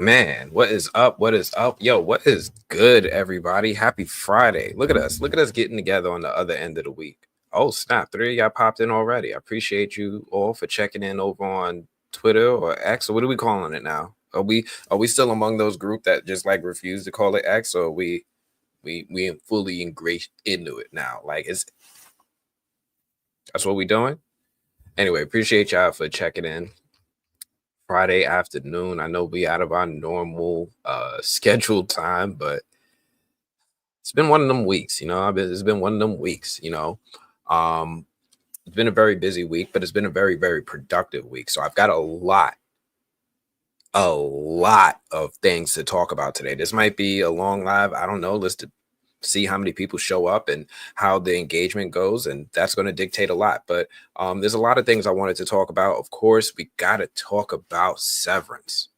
Man, what is up? What is up? Yo, what is good, everybody? Happy Friday. Look at us. Look at us getting together on the other end of the week. Oh, snap. Three of y'all popped in already. I appreciate you all for checking in over on Twitter or X. Or what are we calling it now? Are we still among those group that just like refuse to call it X, or we fully ingrained into it now? Like that's what we doing? Anyway, appreciate y'all for checking in. Friday afternoon. I know we out of our normal scheduled time, but it's been one of them weeks, it's been one of them weeks. Um, it's been a very busy week, but it's been a very, very productive week. So I've got a lot of things to talk about today. This might be a long live. I don't know. Let's see how many people show up and how the engagement goes, and that's going to dictate a lot. But there's a lot of things I wanted to talk about. Of course, we got to talk about Severance.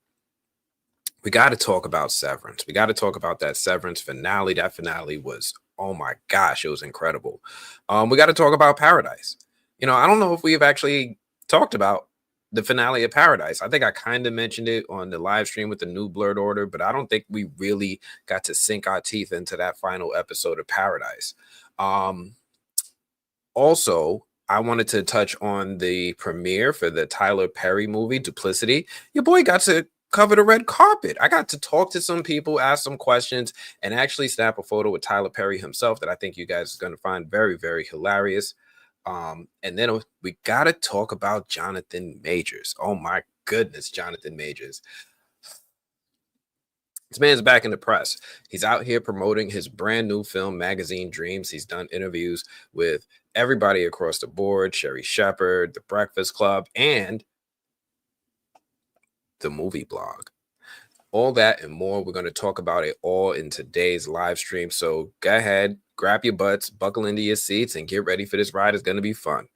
We got to talk about Severance. We got to talk about that Severance finale. That finale was, oh my gosh, it was incredible. We got to talk about Paradise. I don't know if we've actually talked about the finale of Paradise. I think I kind of mentioned it on the live stream with the new blurred order, but I don't think we really got to sink our teeth into that final episode of Paradise. Also, I wanted to touch on the premiere for the Tyler Perry movie, Duplicity. Your boy got to cover the red carpet. I got to talk to some people, ask some questions, and actually snap a photo with Tyler Perry himself that I think you guys are going to find very, very hilarious. And then we got to talk about Jonathan Majors. Oh my goodness, Jonathan Majors. This man's back in the press. He's out here promoting his brand new film, Magazine Dreams. He's done interviews with everybody across the board, Sherry Shepherd, The Breakfast Club, and the movie blog. All that and more. We're going to talk about it all in today's live stream. So go ahead, grab your butts, buckle into your seats, and get ready for this ride. It's going to be fun.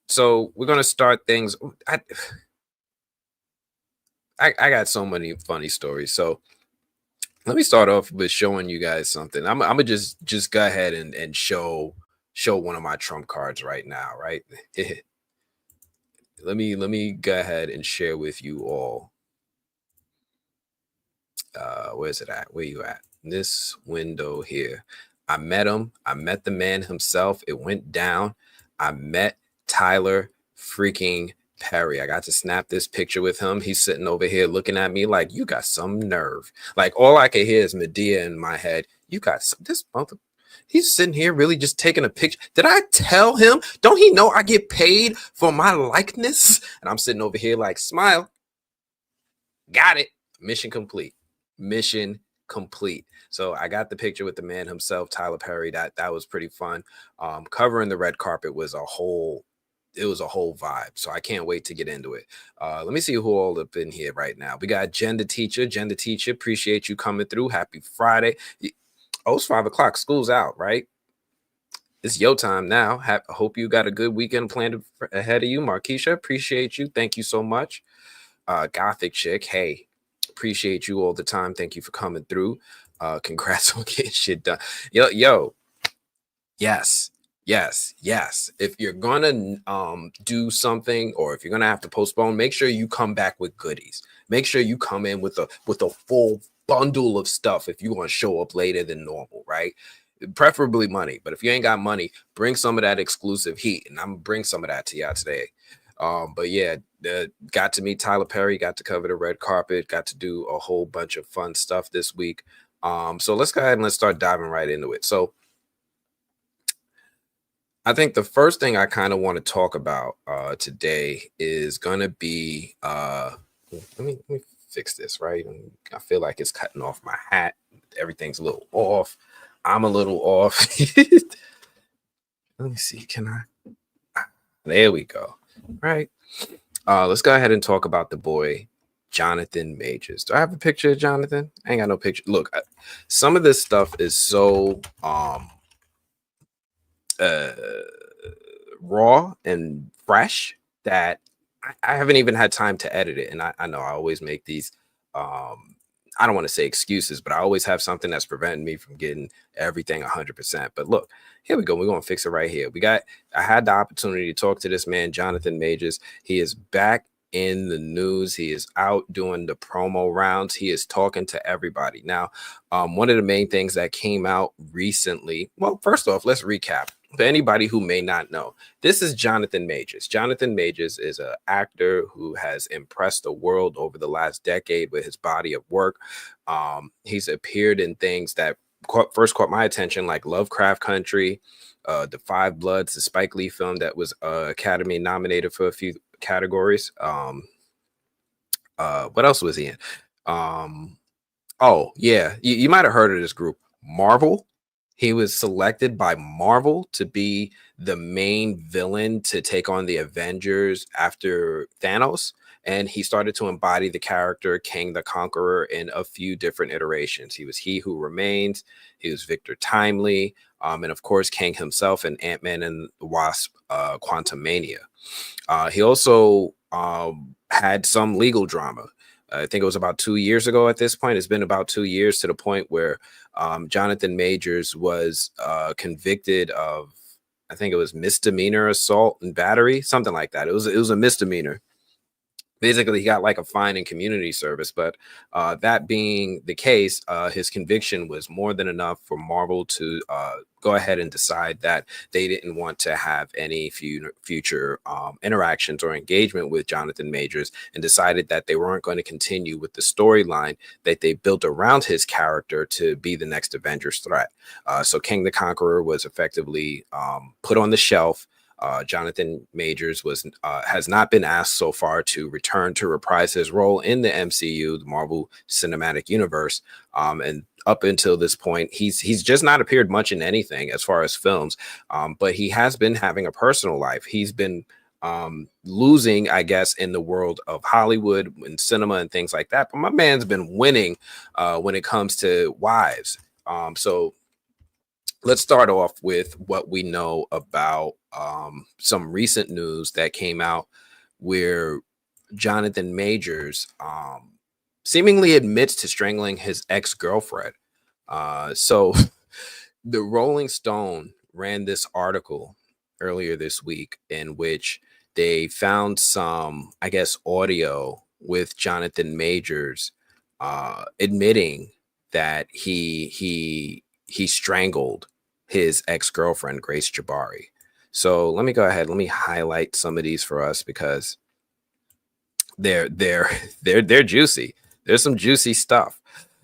So we're going to start things. I got so many funny stories. So let me start off with showing you guys something. I'm gonna just go ahead and show one of my trump cards right now, right? let me go ahead and share with you all. Where's it at? Where you at? This window here. I met him. I met the man himself. It went down. I met Tyler freaking Perry. I got to snap this picture with him. He's sitting over here looking at me like, you got some nerve. Like, all I can hear is Medea in my head. You got this mother. He's sitting here really just taking a picture. Did I tell him? Don't he know I get paid for my likeness? And I'm sitting over here like, smile. Got it. Mission complete. Mission complete. So I got the picture with the man himself, Tyler Perry. That was pretty fun. Covering the red carpet was a whole vibe. So I can't wait to get into it. Let me see who all up in here right now. We got Jen the teacher. Jen the teacher, appreciate you coming through. Happy Friday. Oh, it's 5 o'clock. School's out, right? It's your time now. I hope you got a good weekend planned ahead of you. Markeisha, appreciate you. Thank you so much. Gothic chick, hey, appreciate you all the time. Thank you for coming through. Congrats on getting shit done. Yo, yes. If you're gonna do something, or if you're gonna have to postpone, make sure you come back with goodies. Make sure you come in with a full bundle of stuff if you want to show up later than normal, right? Preferably money, but if you ain't got money, bring some of that exclusive heat, and I'm gonna bring some of that to y'all today. But yeah, got to meet Tyler Perry, got to cover the red carpet, got to do a whole bunch of fun stuff this week. So let's go ahead and let's start diving right into it. So I think the first thing I kind of want to talk about today is going to be, let me fix this, right? I feel like it's cutting off my hat. Everything's a little off. I'm a little off. Let me see. Can I? There we go. Right. Let's go ahead and talk about the boy, Jonathan Majors. Do I have a picture of Jonathan? I ain't got no picture. Look, some of this stuff is so raw and fresh that I haven't even had time to edit it. And I know I always make these I don't want to say excuses, but I always have something that's preventing me from getting everything 100%. But look, here we go. We're going to fix it right here. I had the opportunity to talk to this man, Jonathan Majors. He is back in the news. He is out doing the promo rounds. He is talking to everybody. Now, one of the main things that came out recently, well, first off, let's recap. For anybody who may not know, this is Jonathan Majors. Jonathan Majors is an actor who has impressed the world over the last decade with his body of work. He's appeared in things that first caught my attention, like Lovecraft Country, The Five Bloods, the Spike Lee film that was Academy nominated for a few categories. What else was he in? Oh yeah, you might have heard of this group, Marvel. He was selected by Marvel to be the main villain to take on the Avengers after Thanos. And he started to embody the character King the Conqueror in a few different iterations. He was He Who Remains, he was Victor Timely, and of course, King himself in Ant-Man and the Wasp, Quantumania. He also had some legal drama. I think it was about 2 years ago at this point. It's been about 2 years to the point where Jonathan Majors was convicted of, I think it was misdemeanor assault and battery, something like that. It was a misdemeanor. Basically, he got like a fine in community service, but that being the case, his conviction was more than enough for Marvel to go ahead and decide that they didn't want to have any future interactions or engagement with Jonathan Majors, and decided that they weren't going to continue with the storyline that they built around his character to be the next Avengers threat. So King the Conqueror was effectively put on the shelf. Jonathan Majors has not been asked so far to return to reprise his role in the MCU, the Marvel Cinematic Universe. And up until this point, he's just not appeared much in anything as far as films. But he has been having a personal life. He's been losing, I guess, in the world of Hollywood and cinema and things like that. But my man's been winning when it comes to wives. So let's start off with what we know about some recent news that came out where Jonathan Majors seemingly admits to strangling his ex-girlfriend. So the Rolling Stone ran this article earlier this week in which they found some, I guess, audio with Jonathan Majors admitting that he strangled his ex-girlfriend, Grace Jabari. So let me go ahead. Let me highlight some of these for us because they're juicy. There's some juicy stuff.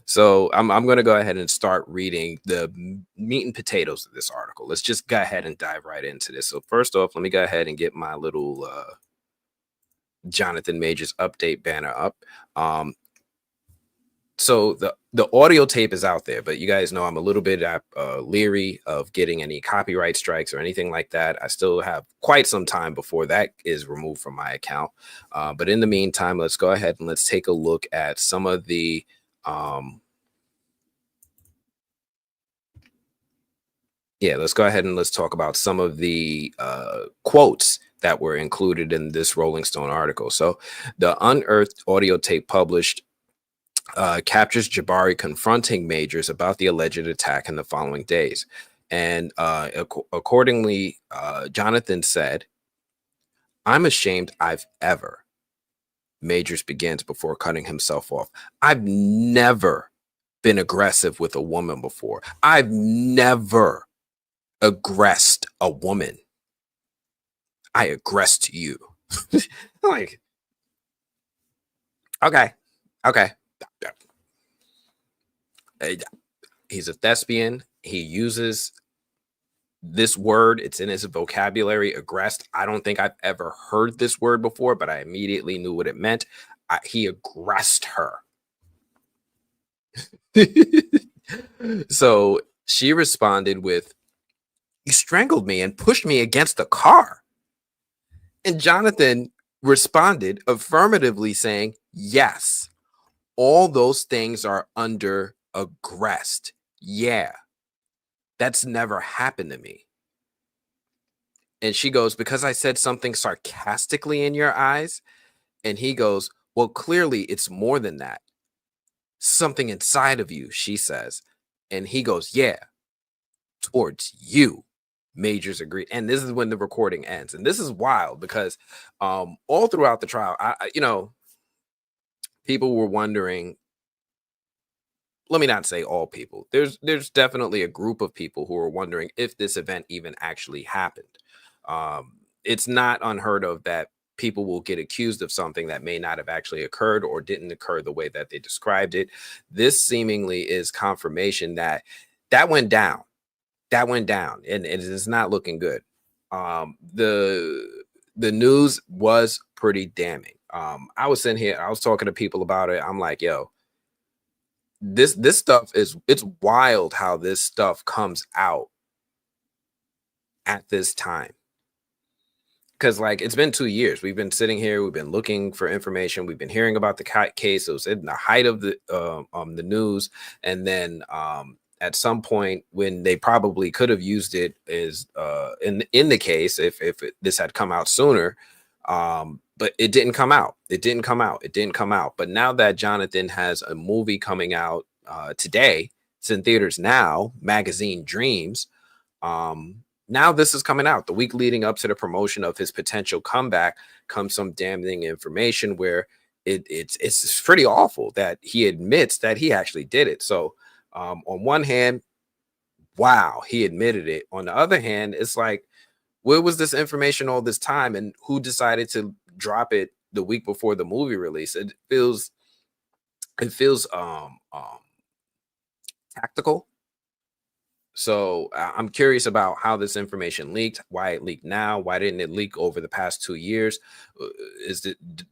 So I'm going to go ahead and start reading the meat and potatoes of this article. Let's just go ahead and dive right into this. So first off, let me go ahead and get my little Jonathan Majors update banner up. So the audio tape is out there, but you guys know I'm a little bit leery of getting any copyright strikes or anything like that. I still have quite some time before that is removed from my account. But in the meantime, let's go ahead and let's take a look at some of the let's go ahead and let's talk about some of the quotes that were included in this Rolling Stone article. So the unearthed audio tape published captures Jabari confronting Majors about the alleged attack in the following days. And accordingly, Jonathan said, "I'm ashamed I've ever." Majors begins before cutting himself off. "I've never been aggressive with a woman before. I've never aggressed a woman. I aggressed you." Like, okay. He's a thespian. He uses this word. It's in his vocabulary, aggressed. I don't think I've ever heard this word before, but I immediately knew what it meant. He aggressed her. So she responded with, "You strangled me and pushed me against the car." And Jonathan responded affirmatively saying, "Yes, all those things are under aggressed. Yeah, that's never happened to me." And she goes, "Because I said something sarcastically in your eyes?" And he goes, "Well, clearly it's more than that. Something inside of you," she says. And he goes, "Yeah, towards you." Majors agreed, and this is when the recording ends. And this is wild because all throughout the trial, people were wondering. Let me not say all people. There's definitely a group of people who are wondering if this event even actually happened. It's not unheard of that people will get accused of something that may not have actually occurred or didn't occur the way that they described it. This seemingly is confirmation that that went down. That went down, and it is not looking good. The news was pretty damning. I was sitting here, I was talking to people about it. I'm like, yo, this stuff is, it's wild how this stuff comes out at this time. Because like it's been 2 years, we've been sitting here, we've been looking for information, we've been hearing about the case. It was in the height of the news, and then at some point when they probably could have used it is in the case if this had come out sooner, but it didn't come out. It didn't come out. It didn't come out. But now that Jonathan has a movie coming out today, it's in theaters now, Magazine Dreams. Now this is coming out. The week leading up to the promotion of his potential comeback comes some damning information where it's pretty awful that he admits that he actually did it. So on one hand, wow, he admitted it. On the other hand, it's like, where was this information all this time, and who decided to drop it the week before the movie release? It feels tactical. So I'm curious about how this information leaked, why it leaked now, why didn't it leak over the past 2 years? Is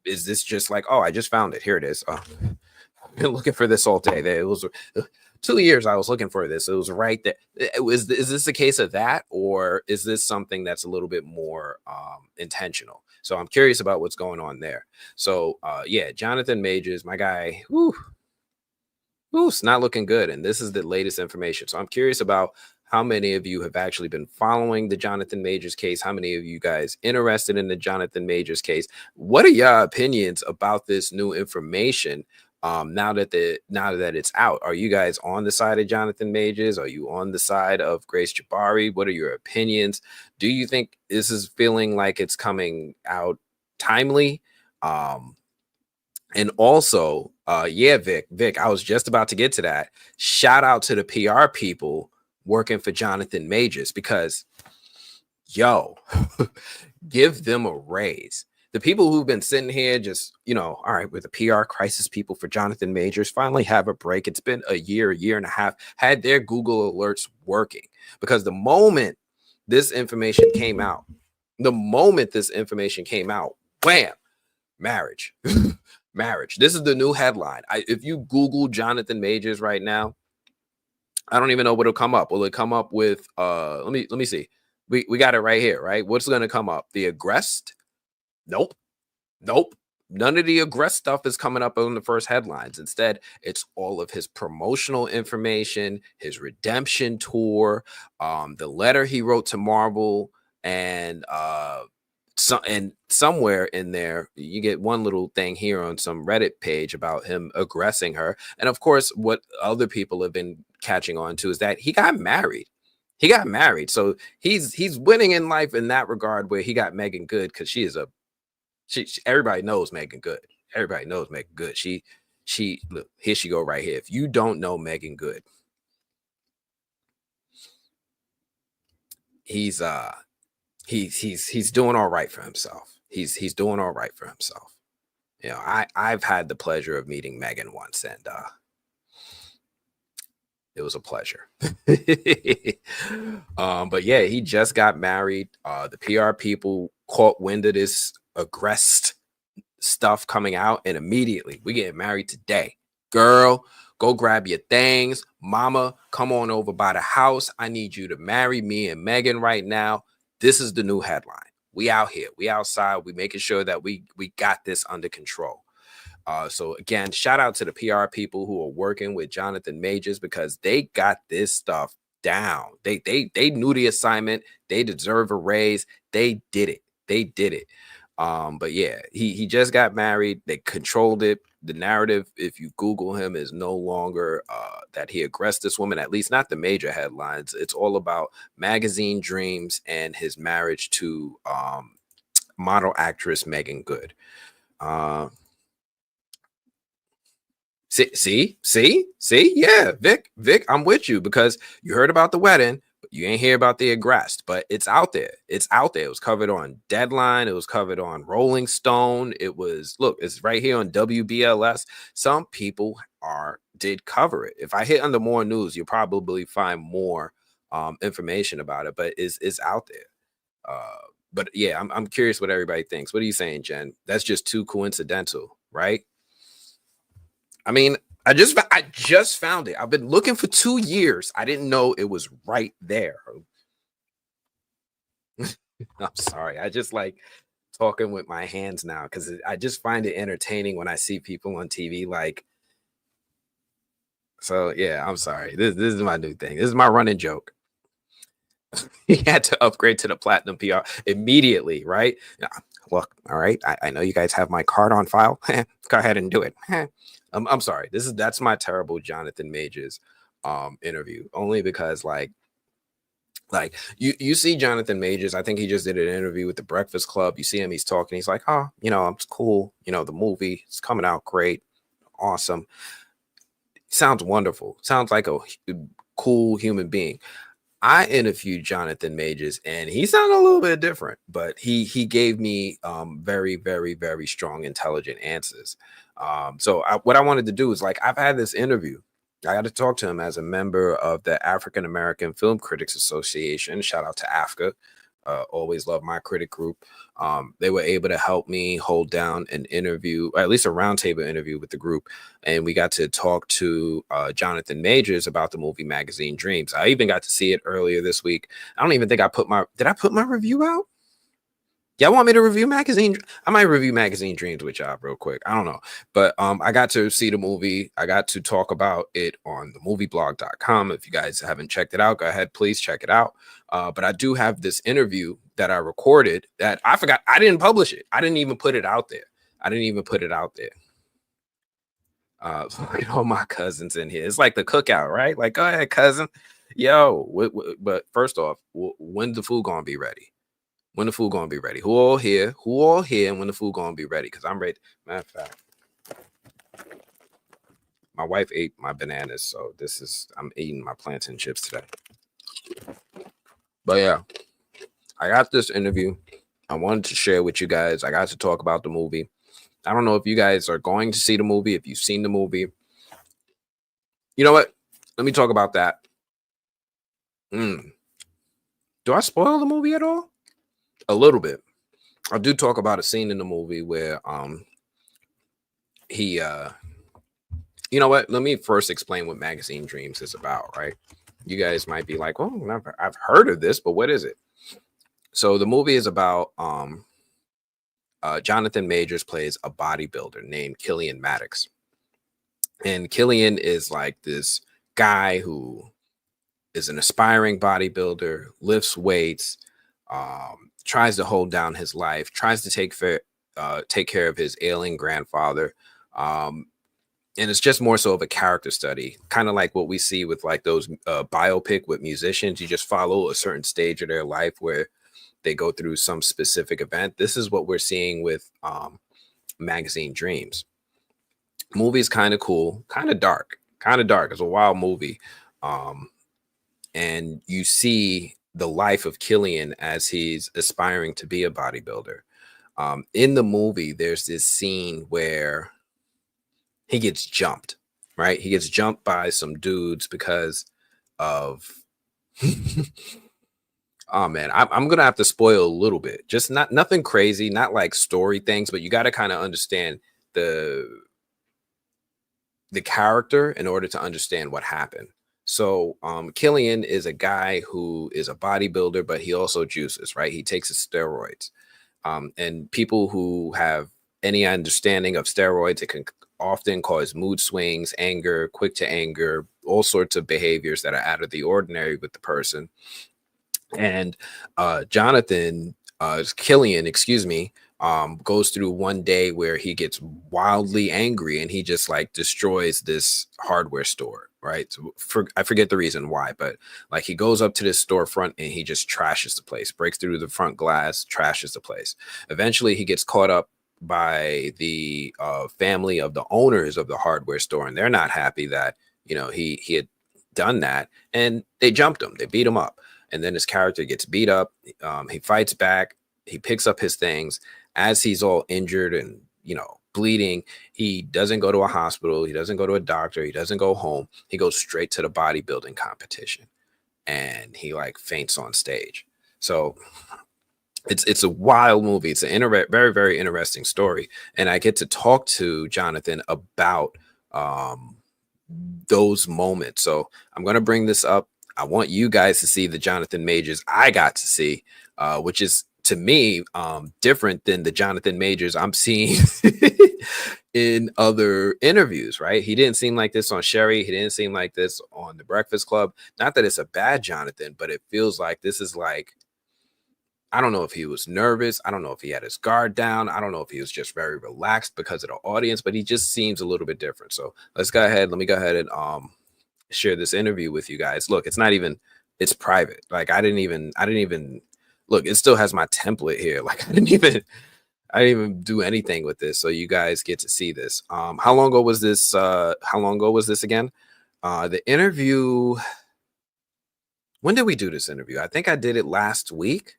this just like, oh, I just found it, here it is? Oh, I've been looking for this all day. It was 2 years I was looking for this. It was right there. Is this a case of that, or is this something that's a little bit more intentional? So I'm curious about what's going on there. So yeah, Jonathan Majors, my guy, whew, it's not looking good. And this is the latest information. So I'm curious about how many of you have actually been following the Jonathan Majors case. How many of you guys interested in the Jonathan Majors case? What are your opinions about this new information? Now that it's out, are you guys on the side of Jonathan Majors? Are you on the side of Grace Jabari? What are your opinions? Do you think this is feeling like it's coming out timely? And also, yeah, Vic, I was just about to get to that. Shout out to the PR people working for Jonathan Majors, because, yo, give them a raise. The people who've been sitting here just, all right, with the PR crisis people for Jonathan Majors finally have a break. It's been a year and a half, had their Google alerts working, because the moment this information came out, wham, marriage. Marriage. This is the new headline. If you Google Jonathan Majors right now, I don't even know what'll come up. Will it come up with let me see. We got it right here, right? What's gonna come up? The aggressed? Nope. None of the aggressed stuff is coming up on the first headlines. Instead, it's all of his promotional information, his redemption tour, the letter he wrote to Marvel, and somewhere in there you get one little thing here on some Reddit page about him aggressing her. And of course, what other people have been catching on to is that he got married. So he's winning in life in that regard, where he got Megan Good, because she is everybody knows Megan Good. She look, here she go right here. If you don't know Megan Good, he's doing all right for himself. He's doing all right for himself. I've had the pleasure of meeting Megan once, and it was a pleasure. But yeah, he just got married. The PR people caught wind of this aggressed stuff coming out, and immediately, we getting married today. Girl, go grab your things. Mama, come on over by the house. I need you to marry me and Megan right now. This is the new headline. We out here. We outside. We making sure that we got this under control. So again, shout out to the PR people who are working with Jonathan Majors, because they got this stuff down. They knew the assignment. They deserve a raise. They did it. But yeah, he just got married. They controlled it. the narrative, if you Google him, is no longer that he aggressed this woman, at least not the major headlines. It's all about magazine dreams and his marriage to model actress Megan Good. Uh, see, yeah, Vic, I'm with you because you heard about the wedding, but you ain't hear about the aggressed. But it's out there. It's out there. It was covered on Deadline. It was covered on Rolling Stone. It was look. It's right here on WBLS. Some people did cover it. If I hit under more news, you'll probably find more information about it. But it's out there. But yeah, I'm curious what everybody thinks. What are you saying, Jen? That's just too coincidental, right? I mean, I just found it. I've been looking for 2 years. I didn't know it was right there. I'm sorry. I just like talking with my hands now because I just find it entertaining when I see people on TV. Like, so yeah, I'm sorry. This is my new thing. This is my running joke. He had to upgrade to the platinum PR immediately, right? Yeah, look, all right. I know you guys have my card on file. Go ahead and do it. I'm sorry. That's my terrible Jonathan Majors interview. Only because like you see Jonathan Majors. I think he just did an interview with the Breakfast Club. You see him, he's talking, he's like, oh, it's cool. The movie is coming out great. Awesome. Sounds wonderful. Sounds like a cool human being. I interviewed Jonathan Majors and he sounded a little bit different, but he gave me very, very, very strong, intelligent answers. So what I wanted to do is like, I've had this interview. I got to talk to him as a member of the African American Film Critics Association. Shout out to AFCA. Always love my critic group. They were able to help me hold down an interview, or at least a roundtable interview with the group. And we got to talk to Jonathan Majors about the movie Magazine Dreams. I even got to see it earlier this week. I don't even think did I put my review out? Y'all want me to review Magazine? I might review Magazine Dreams with y'all real quick. I don't know. But I got to see the movie. I got to talk about it on themovieblog.com. If you guys haven't checked it out, go ahead, please check it out. But I do have this interview that I recorded that I forgot. I didn't publish it. I didn't even put it out there. Look at all my cousins in here. It's like the cookout, right? Like, go ahead, cousin. Yo, but first off, when's the food gonna be ready? When the food gonna be ready? Who all here? And when the food gonna be ready? Because I'm ready. Matter of fact, my wife ate my bananas, so I'm eating my plantain chips today. But yeah, I got this interview. I wanted to share with you guys. I got to talk about the movie. I don't know if you guys are going to see the movie, if you've seen the movie. You know what? Let me talk about that. Do I spoil the movie at all? A little bit. I do talk about a scene in the movie where he you know what? Let me first explain what Magazine Dreams is about, right? You guys might be like, oh, I've heard of this, but what is it? So the movie is about Jonathan Majors plays a bodybuilder named Killian Maddox. And Killian is like this guy who is an aspiring bodybuilder, lifts weights, tries to hold down his life, tries to take care of his ailing grandfather. And it's just more so of a character study, kind of like what we see with like those biopic with musicians. You just follow a certain stage of their life where they go through some specific event. This is what we're seeing with Magazine Dreams. Movie is kind of cool, kind of dark. It's a wild movie. And you see the life of Killian as he's aspiring to be a bodybuilder. In the movie, there's this scene where he gets jumped, right? He gets jumped by some dudes because of oh man, I'm gonna have to spoil a little bit. Just nothing crazy, not like story things, but you got to kind of understand the character in order to understand what happened. So Killian is a guy who is a bodybuilder, but he also juices, right? He takes his steroids. And people who have any understanding of steroids, it can often cause mood swings, anger, quick to anger, all sorts of behaviors that are out of the ordinary with the person. And Killian, excuse me, goes through one day where he gets wildly angry and he just like destroys this hardware store, right? So I forget the reason why, but like he goes up to this storefront and he just trashes the place, breaks through the front glass, trashes the place. Eventually he gets caught up by the family of the owners of the hardware store, and they're not happy that, you know, he had done that, and they jumped him, they beat him up. And then his character gets beat up. He fights back, he picks up his things. As he's all injured and, you know, bleeding, he doesn't go to a hospital, he doesn't go to a doctor, he doesn't go home, he goes straight to the bodybuilding competition, and he like faints on stage. So it's a wild movie. It's a very, very interesting story, and I get to talk to Jonathan about those moments. So I'm going to bring this up. I want you guys to see the Jonathan Majors I got to see, which is, to me, different than the Jonathan Majors I'm seeing in other interviews, right? He didn't seem like this on Sherry. He didn't seem like this on The Breakfast Club. Not that it's a bad Jonathan, but it feels like this is like, I don't know if he was nervous. I don't know if he had his guard down. I don't know if he was just very relaxed because of the audience, but he just seems a little bit different. So let's go ahead. Let me go ahead and share this interview with you guys. Look, it's not even, it's private. Like I didn't even look, it still has my template here. Like I didn't even do anything with this. So you guys get to see this. How long ago was this? How long ago was this again? The interview. When did we do this interview? I think I did it last week,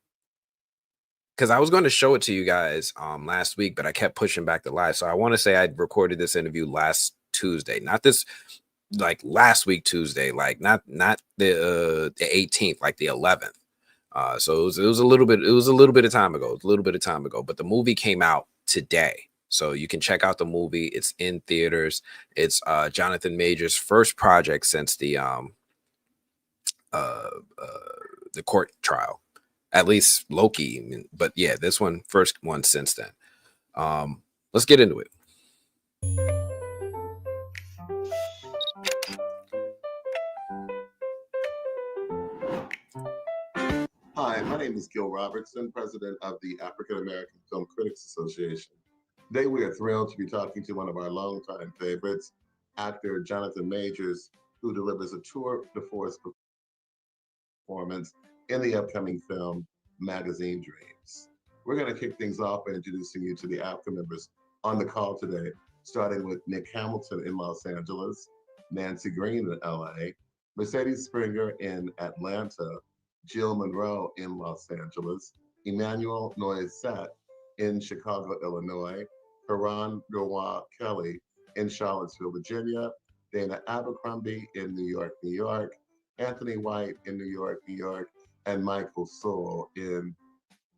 because I was going to show it to you guys last week, but I kept pushing back the live. So I want to say I recorded this interview last Tuesday, not this, like last week Tuesday, like not the 18th, like the 11th. So it was a little bit of time ago, but the movie came out today. So you can check out the movie. It's in theaters. It's Jonathan Majors' first project since the court trial, at least Loki. But yeah, this one, first one since then. Let's get into it. Hi, my name is Gil Robertson, president of the African American Film Critics Association. Today, we are thrilled to be talking to one of our longtime favorites, actor Jonathan Majors, who delivers a tour de force performance in the upcoming film Magazine Dreams. We're going to kick things off by introducing you to the AFCA members on the call today, starting with Nick Hamilton in Los Angeles, Nancy Green in LA, Mercedes Springer in Atlanta, Jill Monroe in Los Angeles, Emmanuel Noisette in Chicago, Illinois, Karan Gawar Kelly in Charlottesville, Virginia, Dana Abercrombie in New York, New York, Anthony White in New York, New York, and Michael Sewell in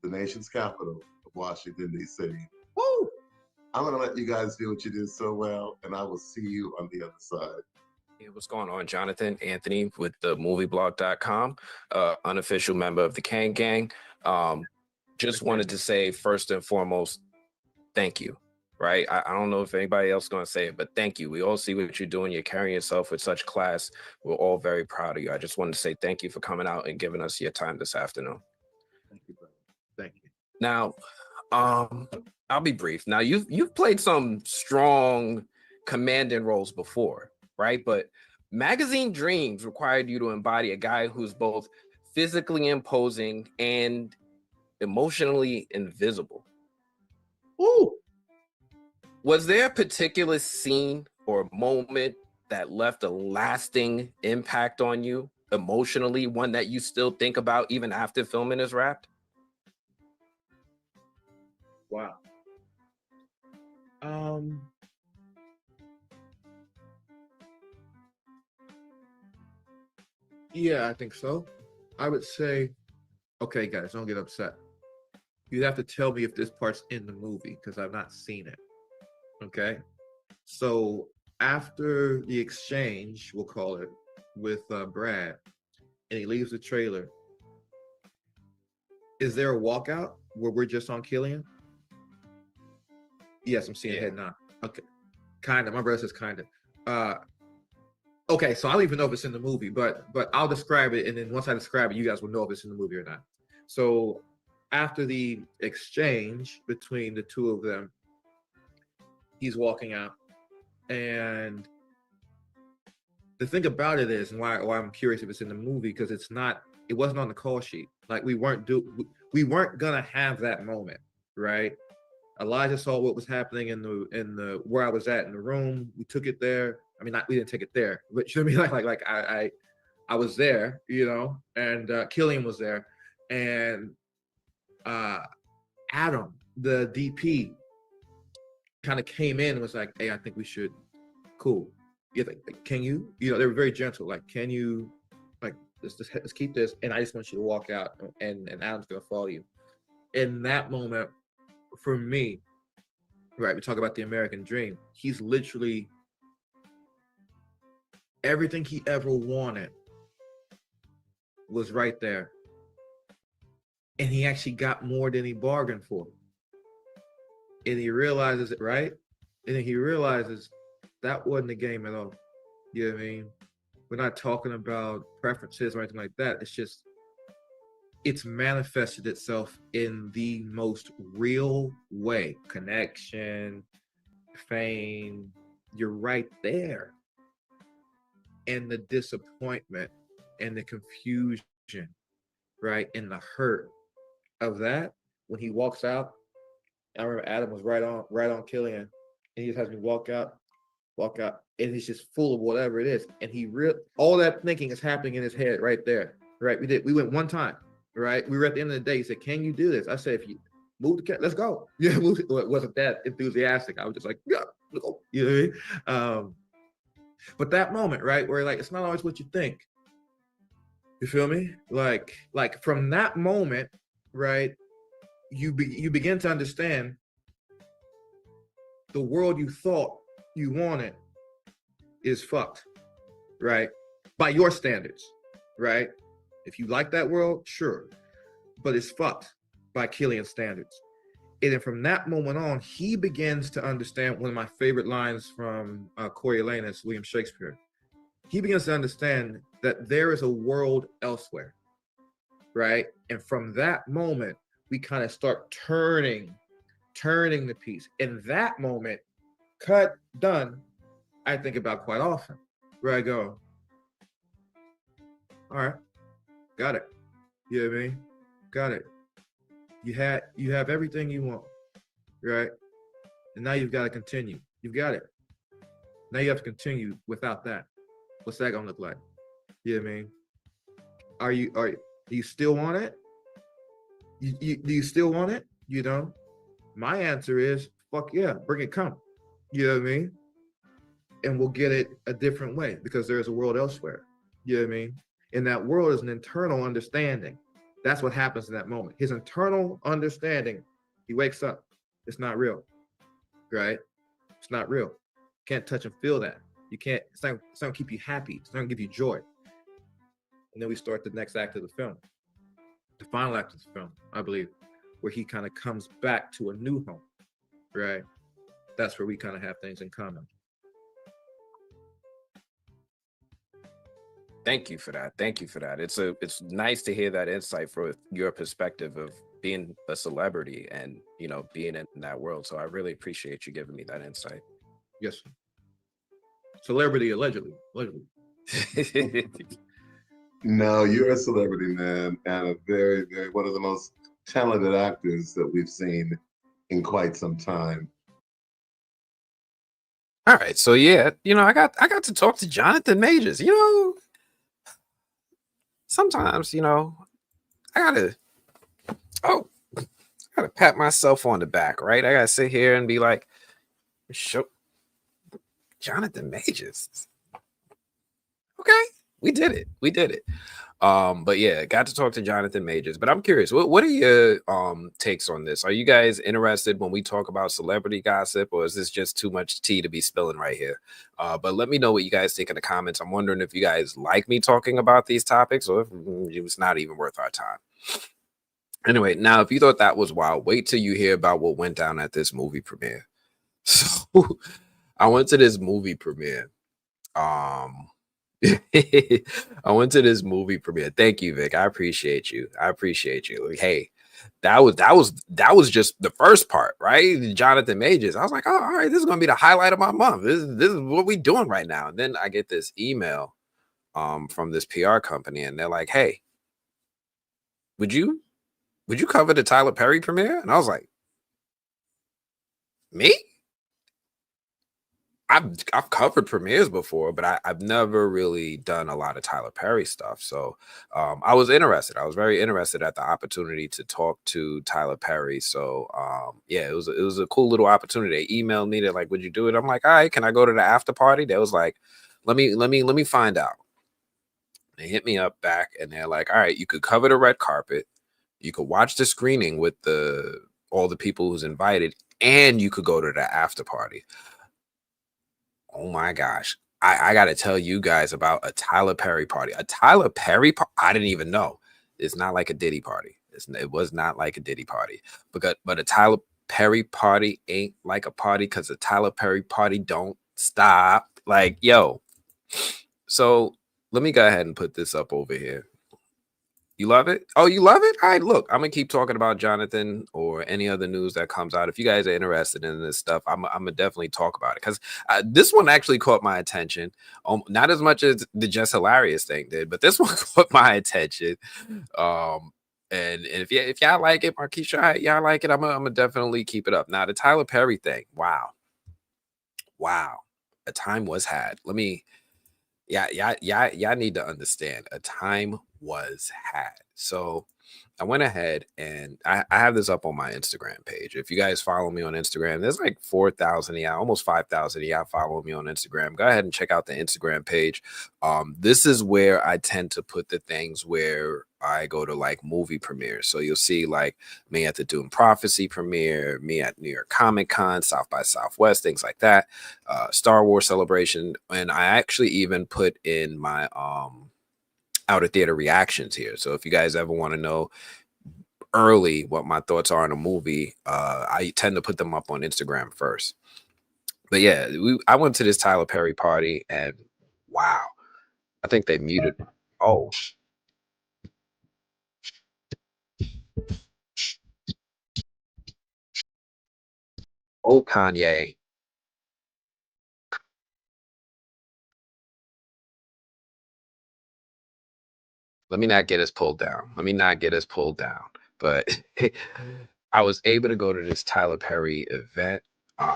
the nation's capital of Washington, D.C. Woo! I'm going to let you guys do what you do so well, and I will see you on the other side. Hey, what's going on? Jonathan Anthony with the movieblog.com, unofficial member of the Kang Gang. Just wanted to say, first and foremost, thank you. Right? I don't know if anybody else is going to say it, but thank you. We all see what you're doing. You're carrying yourself with such class. We're all very proud of you. I just wanted to say thank you for coming out and giving us your time this afternoon. Thank you, brother. Thank you. Now, I'll be brief. Now, you've played some strong commanding roles before, right? But Magazine Dreams required you to embody a guy who's both physically imposing and emotionally invisible. Ooh! Was there a particular scene or moment that left a lasting impact on you emotionally, one that you still think about even after filming is wrapped? Wow. Yeah, I think so. I would say, okay, guys, don't get upset. You'd have to tell me if this part's in the movie because I've not seen it. Okay. So after the exchange, we'll call it, with Brad, and he leaves the trailer, is there a walkout where we're just on Killian? Yes, I'm seeing head nod. Okay. Kind of. My brother says kind of. Okay, so I don't even know if it's in the movie, but I'll describe it, and then once I describe it, you guys will know if it's in the movie or not. So after the exchange between the two of them, he's walking out. And the thing about it is, and why I'm curious if it's in the movie, because it wasn't on the call sheet. Like we weren't gonna have that moment, right? Elijah saw what was happening in the where I was at in the room. We took it there. I mean, we didn't take it there, but you know what I mean? Like I was there, you know, and Killian was there, and Adam, the DP, kind of came in and was like, "Hey, I think we should, cool. Yeah, like, can you? You know, they were very gentle. Like, can you, like, let's keep this, and I just want you to walk out, and Adam's gonna follow you." In that moment, for me, right, we talk about the American dream. He's literally everything he ever wanted was right there, and he actually got more than he bargained for. And he realizes it, right? And then he realizes that wasn't the game at all. You know what I mean? We're not talking about preferences or anything like that. It's just, it's manifested itself in the most real way. Connection, fame, you're right there. And the disappointment and the confusion, right? And the hurt of that, when he walks out, I remember Adam was right on Killian, and he just has me walk out, and he's just full of whatever it is. And all that thinking is happening in his head right there. Right? We went one time, right? We were at the end of the day. He said, "Can you do this?" I said, "If you move the cat, let's go." Yeah, well, it wasn't that enthusiastic. I was just like, "Yeah, let's go." You know what I mean? But that moment, right, where like it's not always what you think. You feel me? Like from that moment, right, you begin to understand the world you thought you wanted is fucked, right? By your standards, right? If you like that world, sure, but it's fucked by Killian's standards. And then from that moment on, he begins to understand one of my favorite lines from Coriolanus, William Shakespeare. He begins to understand that there is a world elsewhere, right? And from that moment, we kind of start turning the piece. In that moment, cut, done, I think about quite often, where I go, all right, got it. You know what I mean? Got it. You have everything you want, right? And now you've got to continue. You've got it. Now you have to continue without that. What's that gonna look like? You know what I mean? Do you still want it? Do you still want it? You know? My answer is fuck yeah, bring it, come. You know what I mean? And we'll get it a different way because there's a world elsewhere. You know what I mean? And that world is an internal understanding. That's what happens in that moment. His internal understanding, he wakes up. It's not real, right? It's not real. Can't touch and feel that. You can't, it's not gonna keep you happy. It's not gonna give you joy. And then we start the next act of the film, the final act of the film, I believe, where he kind of comes back to a new home, right? That's where we kind of have things in common. Thank you for that. Thank you for that. It's nice to hear that insight from your perspective of being a celebrity and, you know, being in that world. So I really appreciate you giving me that insight. Yes. Celebrity, allegedly. No, you're a celebrity, man, and a very, very one of the most talented actors that we've seen in quite some time. All right. So yeah, you know, I got to talk to Jonathan Majors. You know, sometimes, you know, I gotta pat myself on the back, right? I gotta sit here and be like, show Jonathan Majors. Okay, we did it. But yeah, got to talk to Jonathan Majors. But I'm curious, what are your takes on this? Are you guys interested when we talk about celebrity gossip, or is this just too much tea to be spilling right here? But let me know what you guys think in the comments. I'm wondering if you guys like me talking about these topics, or if it's not even worth our time. Anyway, now if you thought that was wild, wait till you hear about what went down at this movie premiere. So I went to this movie premiere. I went to this movie premiere. Thank you, Vic. I appreciate you. Hey, that was just the first part, right? Jonathan Majors. I was like, oh, all right, this is gonna be the highlight of my month. This is what we doing right now. And then I get this email from this PR company, and they're like, hey, would you cover the Tyler Perry premiere? And I was like, me? I've covered premieres before, but I've never really done a lot of Tyler Perry stuff. So I was interested. I was very interested at the opportunity to talk to Tyler Perry. So yeah, it was a cool little opportunity. They emailed me. They're like, "Would you do it?" I'm like, "All right, can I go to the after party?" They was like, let me find out." They hit me up back, and they're like, "All right, you could cover the red carpet. You could watch the screening with all the people who's invited, and you could go to the after party." Oh my gosh. I got to tell you guys about a Tyler Perry party. A Tyler Perry I didn't even know. It's not like a Diddy party. It was not like a Diddy party. But a Tyler Perry party ain't like a party because a Tyler Perry party don't stop. Like, yo. So let me go ahead and put this up over here. You love it? Oh, you love it? All right, look, I'm gonna keep talking about Jonathan or any other news that comes out. If you guys are interested in this stuff, I'm gonna definitely talk about it because this one actually caught my attention. Not as much as the Just Hilarious thing did, but this one caught my attention. And if y'all like it, Markeisha, y'all like it, I'm gonna definitely keep it up. Now the Tyler Perry thing, wow, a time was had. Y'all need to understand a time was had. So I went ahead and I have this up on my Instagram page. If you guys follow me on Instagram, there's like 4,000, yeah, almost 5,000. Yeah, follow me on Instagram. Go ahead and check out the Instagram page. This is where I tend to put the things where I go to like movie premieres. So you'll see like me at the Doom Prophecy premiere, me at New York Comic Con, South by Southwest, things like that. Star Wars Celebration, and I actually even put in my out of theater reactions here. So if you guys ever want to know early what my thoughts are on a movie, I tend to put them up on Instagram first. But yeah, I went to this Tyler Perry party, and wow, I think they muted. Oh, oh, Kanye. Let me not get us pulled down. Let me not get us pulled down. But I was able to go to this Tyler Perry event.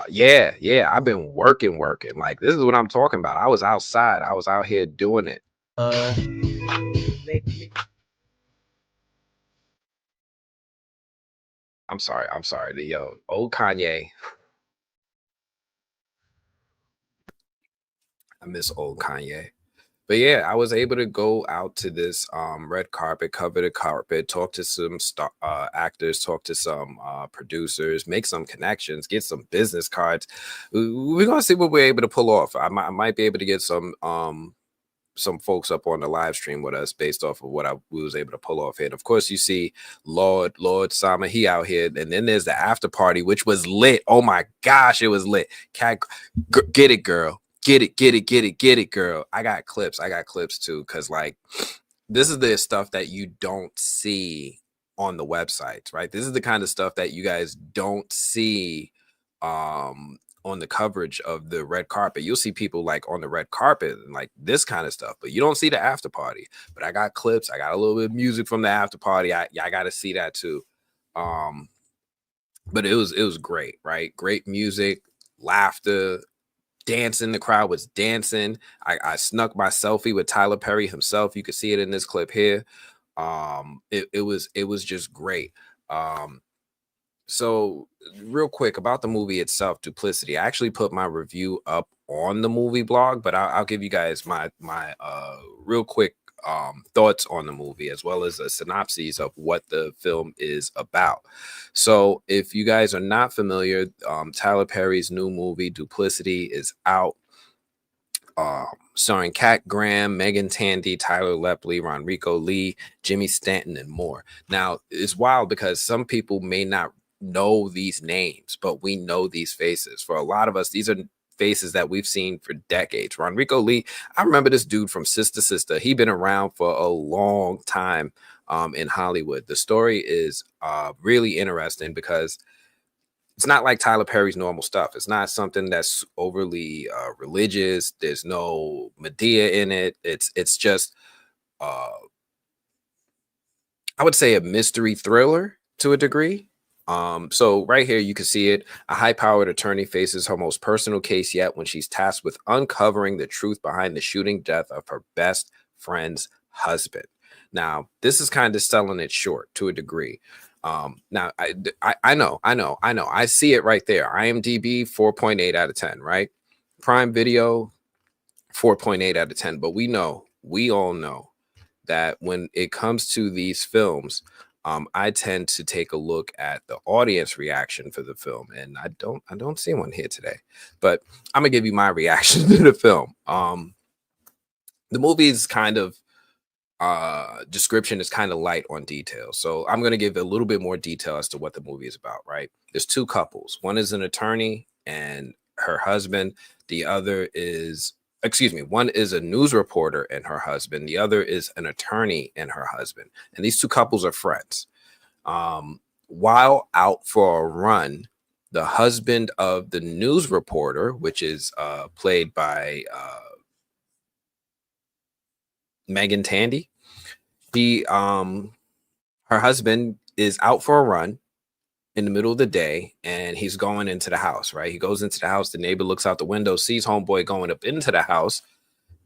Yeah, I've been working. Like this is what I'm talking about. I was outside. I was out here doing it. I'm sorry. Yo, old Kanye. I miss old Kanye. But yeah, I was able to go out to this red carpet, cover the carpet, talk to some actors, talk to some producers, make some connections, get some business cards. We're gonna see what we're able to pull off. I might be able to get some folks up on the live stream with us based off of what we was able to pull off here. And of course, you see Lord Sama, he out here, and then there's the after party, which was lit. Oh my gosh, it was lit. Get it, girl. Get it, girl. I got clips too, because like this is the stuff that you don't see on the websites, right? This is the kind of stuff that you guys don't see on the coverage of the red carpet. You'll see people like on the red carpet and like this kind of stuff, but you don't see the after party. But I got clips, I got a little bit of music from the after party. I got to see that too. But it was great, right? Great music, laughter, dancing. The crowd was dancing. I snuck my selfie with Tyler Perry himself. You can see it in this clip here. It was just great. So real quick about the movie itself, Duplicity. I actually put my review up on the movie blog, but I'll give you guys my real quick thoughts on the movie, as well as a synopsis of what the film is about. So if you guys are not familiar, Tyler Perry's new movie Duplicity is out, starring Kat Graham, Megan Tandy, Tyler Lepley, Ronrico Lee, Jimmy Stanton, and more. Now it's wild because some people may not know these names, but we know these faces. For a lot of us, these are faces that we've seen for decades. Ronrico Lee, I remember this dude from Sister Sister. He'd been around for a long time. in Hollywood. The story is really interesting because it's not like Tyler Perry's normal stuff. It's not something that's overly religious. There's no Medea in it. It's just I would say a mystery thriller to a degree. So right here, you can see it. A high-powered attorney faces her most personal case yet when she's tasked with uncovering the truth behind the shooting death of her best friend's husband. Now, this is kind of selling it short to a degree. Now, I know. I see it right there. IMDb 4.8 out of 10, right? Prime Video 4.8 out of 10. But we all know that when it comes to these films, I tend to take a look at the audience reaction for the film, and I don't see one here today. But I'm gonna give you my reaction to the film. The movie's kind of description is kind of light on details, so I'm gonna give a little bit more detail as to what the movie is about. Right? There's two couples. One is an attorney and her husband. The other is one is a news reporter and her husband. The other is an attorney and her husband. And these two couples are friends. While out for a run, the husband of the news reporter, which is played by Megan Tandy, her husband is out for a run in the middle of the day, and he's going into the house, right? He goes into the house. The neighbor looks out the window, sees homeboy going up into the house,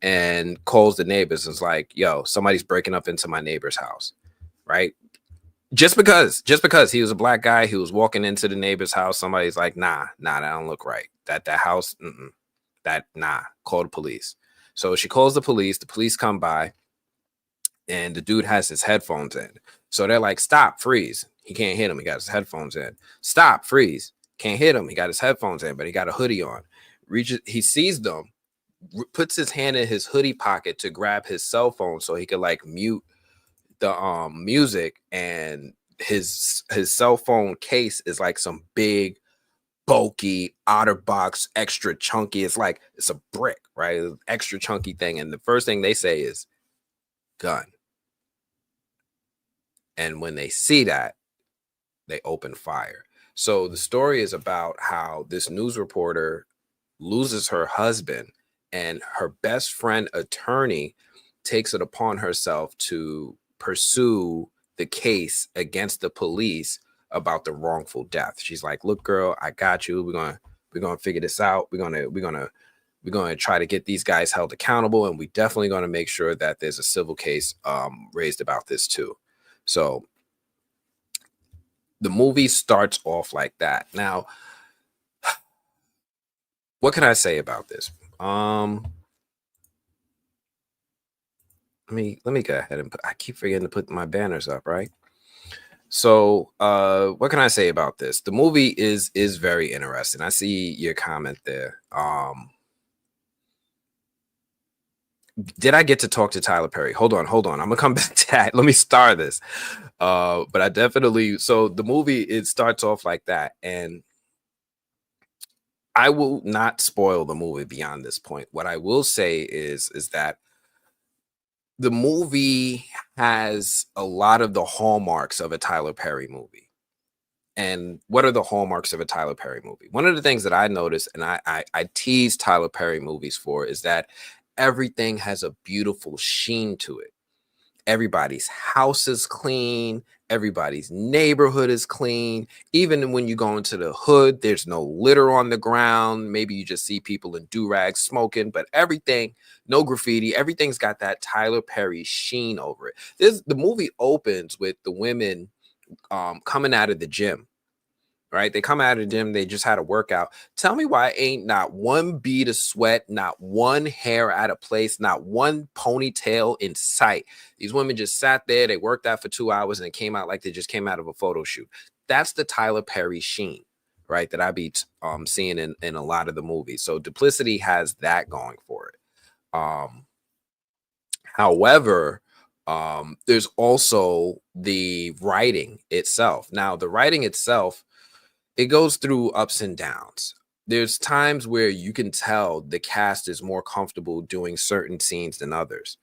and calls the neighbors and is like, yo, somebody's breaking up into my neighbor's house, right? Just because he was a black guy, he was walking into the neighbor's house. Somebody's like, nah, that don't look right. That house, call the police. So she calls the police come by, and the dude has his headphones in. So they're like, stop, freeze. He can't hit him. He got his headphones in. Stop, freeze. Can't hit him. He got his headphones in, but he got a hoodie on. He sees them, puts his hand in his hoodie pocket to grab his cell phone so he could like mute the music, and his cell phone case is like some big bulky OtterBox extra chunky. It's like it's a brick, right? Extra chunky thing. And the first thing they say is gun. And when they see that, they open fire. So the story is about how this news reporter loses her husband, and her best friend attorney takes it upon herself to pursue the case against the police about the wrongful death. She's like, look, girl, I got you. We're gonna figure this out. We're gonna try to get these guys held accountable, and we definitely gonna make sure that there's a civil case raised about this too. So the movie starts off like that. Now, what can I say about this? Let me go ahead and I keep forgetting to put my banners up, right? So what can I say about this? The movie is very interesting. I see your comment there. Did I get to talk to Tyler Perry? Hold on. I'm gonna come back to that. Let me start this. But I definitely, so the movie, it starts off like that, and I will not spoil the movie beyond this point. What I will say is that the movie has a lot of the hallmarks of a Tyler Perry movie. And what are the hallmarks of a Tyler Perry movie? One of the things that I noticed, and I tease Tyler Perry movies for, is that everything has a beautiful sheen to it. Everybody's house is clean. Everybody's neighborhood is clean. Even when you go into the hood, there's no litter on the ground. Maybe you just see people in do-rags smoking, but everything, no graffiti. Everything's got that Tyler Perry sheen over it. The movie opens with the women coming out of the gym. Right? They come out of the gym, they just had a workout. Tell me why ain't not one bead of sweat, not one hair out of place, not one ponytail in sight. These women just sat there, they worked out for 2 hours, and it came out like they just came out of a photo shoot. That's the Tyler Perry sheen, right? That I be seeing in a lot of the movies. So Duplicity has that going for it. However, there's also the writing itself. Now, the writing itself, it goes through ups and downs. There's times where you can tell the cast is more comfortable doing certain scenes than others.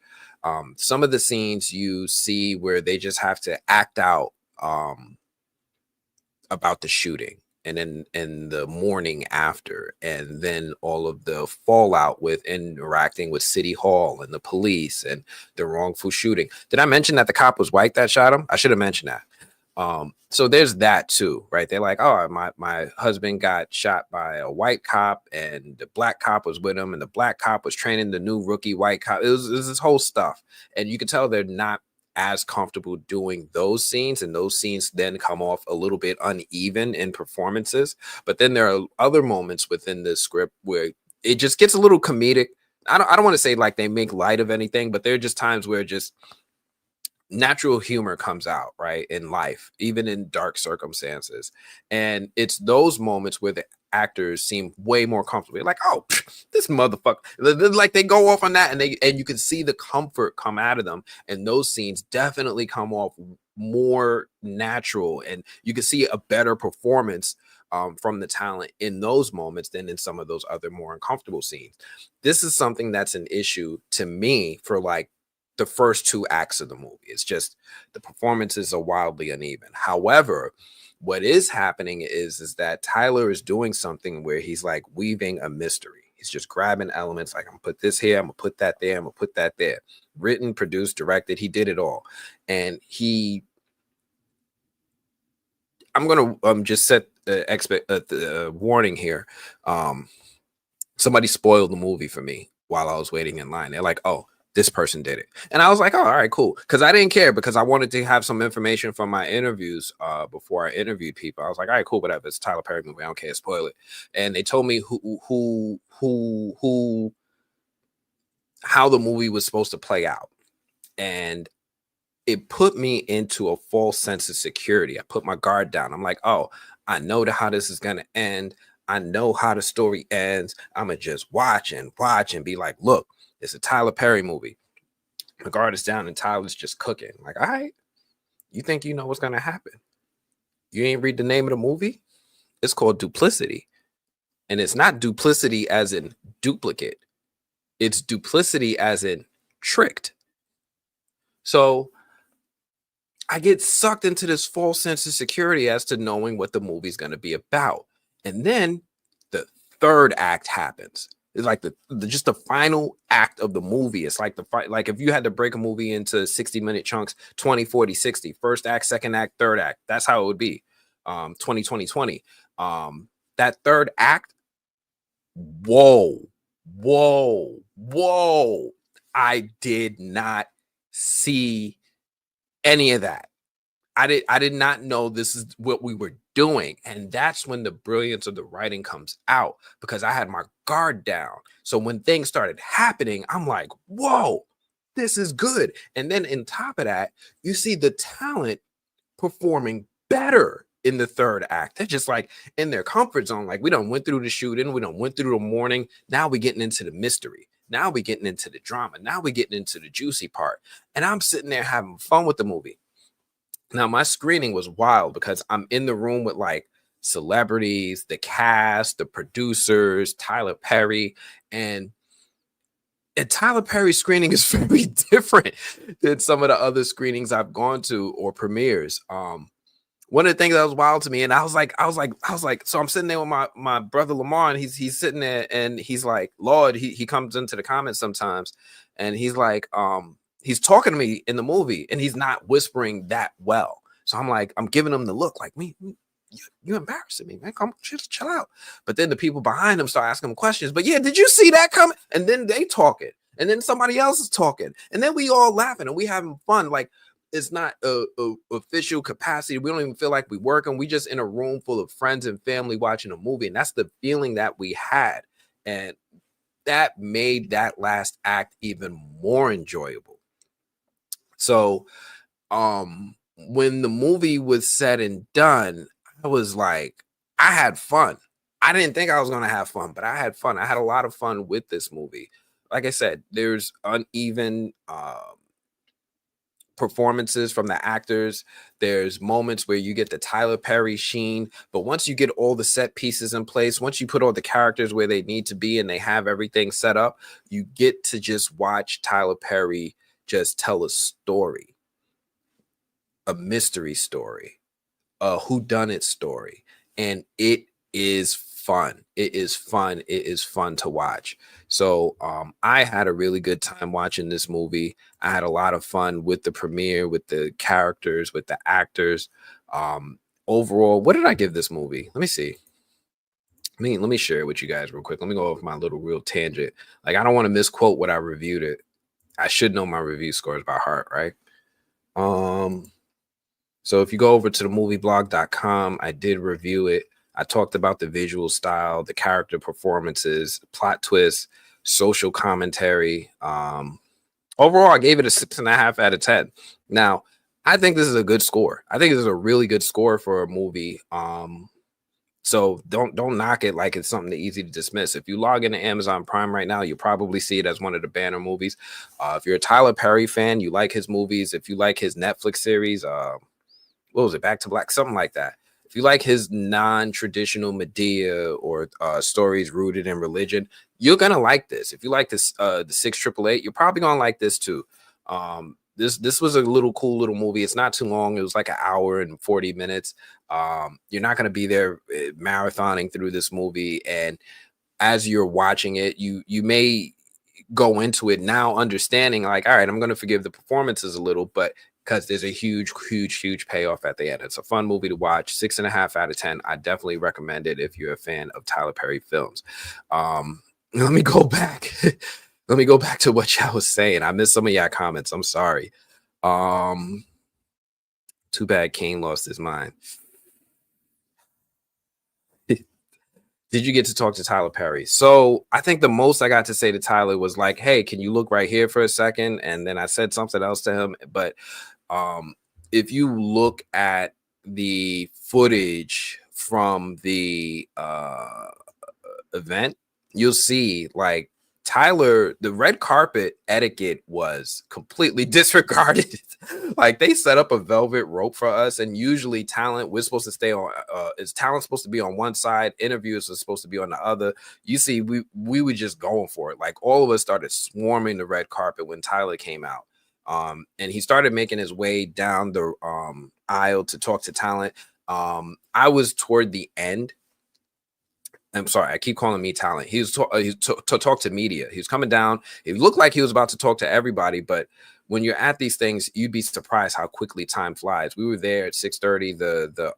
Some of the scenes you see where they just have to act out about the shooting, and then in the morning after, and then all of the fallout with interacting with City Hall and the police and the wrongful shooting. Did I mention that the cop was white that shot him? I should have mentioned that. So there's that too, right? They're like, oh, my husband got shot by a white cop, and the black cop was with him, and the black cop was training the new rookie white cop. It was this whole stuff, and you can tell they're not as comfortable doing those scenes, and those scenes then come off a little bit uneven in performances. But then there are other moments within the script where it just gets a little comedic. I don't want to say like they make light of anything, but there are just times where just natural humor comes out, right, in life, even in dark circumstances. And it's those moments where the actors seem way more comfortable. Like, oh, this motherfucker, like they go off on that, and you can see the comfort come out of them. And those scenes definitely come off more natural, and you can see a better performance from the talent in those moments than in some of those other more uncomfortable scenes. This is something that's an issue to me for like the first two acts of the movie. It's just the performances are wildly uneven. However, what is happening is that Tyler is doing something where he's like weaving a mystery. He's just grabbing elements like, I'm gonna put this here, I'm gonna put that there, I'm gonna put that there. Written, produced, directed, he did it all. And I'm gonna just set the warning here. Somebody spoiled the movie for me while I was waiting in line. They're like, oh, this person did it. And I was like, oh, all right, cool. Because I didn't care, because I wanted to have some information from my interviews before I interviewed people. I was like, all right, cool, whatever. It's a Tyler Perry movie. I don't care. Spoil it. And they told me how the movie was supposed to play out. And it put me into a false sense of security. I put my guard down. I'm like, oh, I know how this is going to end. I know how the story ends. I'm going to just watch and be like, look, it's a Tyler Perry movie. The guard is down and Tyler's just cooking. Like, all right, you think you know what's going to happen? You ain't read the name of the movie? It's called Duplicity. And it's not duplicity as in duplicate. It's duplicity as in tricked. So I get sucked into this false sense of security as to knowing what the movie's going to be about. And then the third act happens. It's like just the final act of the movie. It's like like if you had to break a movie into 60-minute chunks, 20, 40, 60, first act, second act, third act. That's how it would be. 20, 20, 20. That third act, whoa. I did not see any of that. I did not know this is what we were doing. And that's when the brilliance of the writing comes out, because I had my guard down. So when things started happening, I'm like, whoa, this is good. And then on top of that, you see the talent performing better in the third act. They're just like in their comfort zone. Like, we done went through the shooting, we done went through the morning. Now we're getting into the mystery. Now we're getting into the drama. Now we're getting into the juicy part. And I'm sitting there having fun with the movie. Now, my screening was wild because I'm in the room with like celebrities, the cast, the producers, Tyler Perry, and Tyler Perry's screening is very different than some of the other screenings I've gone to or premieres. One of the things that was wild to me, and I was like, so I'm sitting there with my brother Lamar, and he's sitting there, and he's like, Lord, he comes into the comments sometimes, and he's like, he's talking to me in the movie, and he's not whispering that well. So I'm like, I'm giving him the look, like, you embarrassing me, man. Come, chill out. But then the people behind him start asking him questions. But yeah, did you see that coming? And then they talking, and then somebody else is talking, and then we all laughing and we having fun. Like, it's not a official capacity. We don't even feel like we working. We just in a room full of friends and family watching a movie, and that's the feeling that we had, and that made that last act even more enjoyable. So, when the movie was said and done, I was like, I had fun. I didn't think I was going to have fun, but I had fun. I had a lot of fun with this movie. Like I said, there's uneven performances from the actors. There's moments where you get the Tyler Perry sheen, but once you get all the set pieces in place, once you put all the characters where they need to be and they have everything set up, you get to just watch Tyler Perry just tell a story, a mystery story, a whodunit story, and it is fun. It is fun. It is fun to watch. So I had a really good time watching this movie. I had a lot of fun with the premiere, with the characters, with the actors. Overall, what did I give this movie? Let me see. Let me share it with you guys real quick. Let me go off my little real tangent. Like, I don't want to misquote what I reviewed it. I should know my review scores by heart, right? So if you go over to the movieblog.com, I did review it. I talked about the visual style, the character performances, plot twists, social commentary. Overall, I gave it a 6.5 out of 10. Now, I think this is a good score. I think this is a really good score for a movie. So don't knock it like it's something easy to dismiss. If you log into Amazon Prime right now, you'll probably see it as one of the banner movies. If you're a Tyler Perry fan, you like his movies. If you like his Netflix series, what was it, Back to Black, something like that. If you like his non-traditional Medea or stories rooted in religion, you're gonna like this. If you like this, the 688, you're probably gonna like this too. This was a cool little movie. It's not too long. It was like an hour and 40 minutes. You're not gonna be there marathoning through this movie, and as you're watching it, you may go into it now understanding like, all right, I'm gonna forgive the performances a little, but because there's a huge payoff at the end. It's a fun movie to watch. 6.5 out of 10. I definitely recommend it if you're a fan of Tyler Perry films. Let me go back. Let me go back to what y'all was saying. I missed some of y'all comments. I'm sorry. Too bad Kane lost his mind. Did you get to talk to Tyler Perry? So I think the most I got to say to Tyler was like, hey, can you look right here for a second? And then I said something else to him. But if you look at the footage from the event, you'll see like Tyler, the red carpet etiquette was completely disregarded. Like, they set up a velvet rope for us, and usually talent, we're supposed to stay on, is talent supposed to be on one side, interviews are supposed to be on the other. You see, we were just going for it. Like, all of us started swarming the red carpet when Tyler came out. And he started making his way down the aisle to talk to talent. I was toward the end. I'm sorry, I keep calling me talent. He was to talk to media. He was coming down. It looked like he was about to talk to everybody, but when you're at these things, you'd be surprised how quickly time flies. We were there at 6:30. The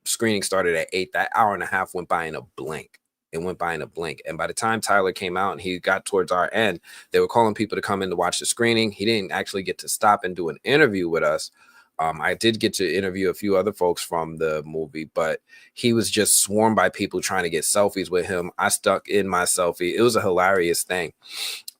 screening started at 8. That hour and a half went by in a blink. It went by in a blink. And by the time Tyler came out and he got towards our end, they were calling people to come in to watch the screening. He didn't actually get to stop and do an interview with us. I did get to interview a few other folks from the movie, but he was just swarmed by people trying to get selfies with him. I stuck in my selfie. It was a hilarious thing.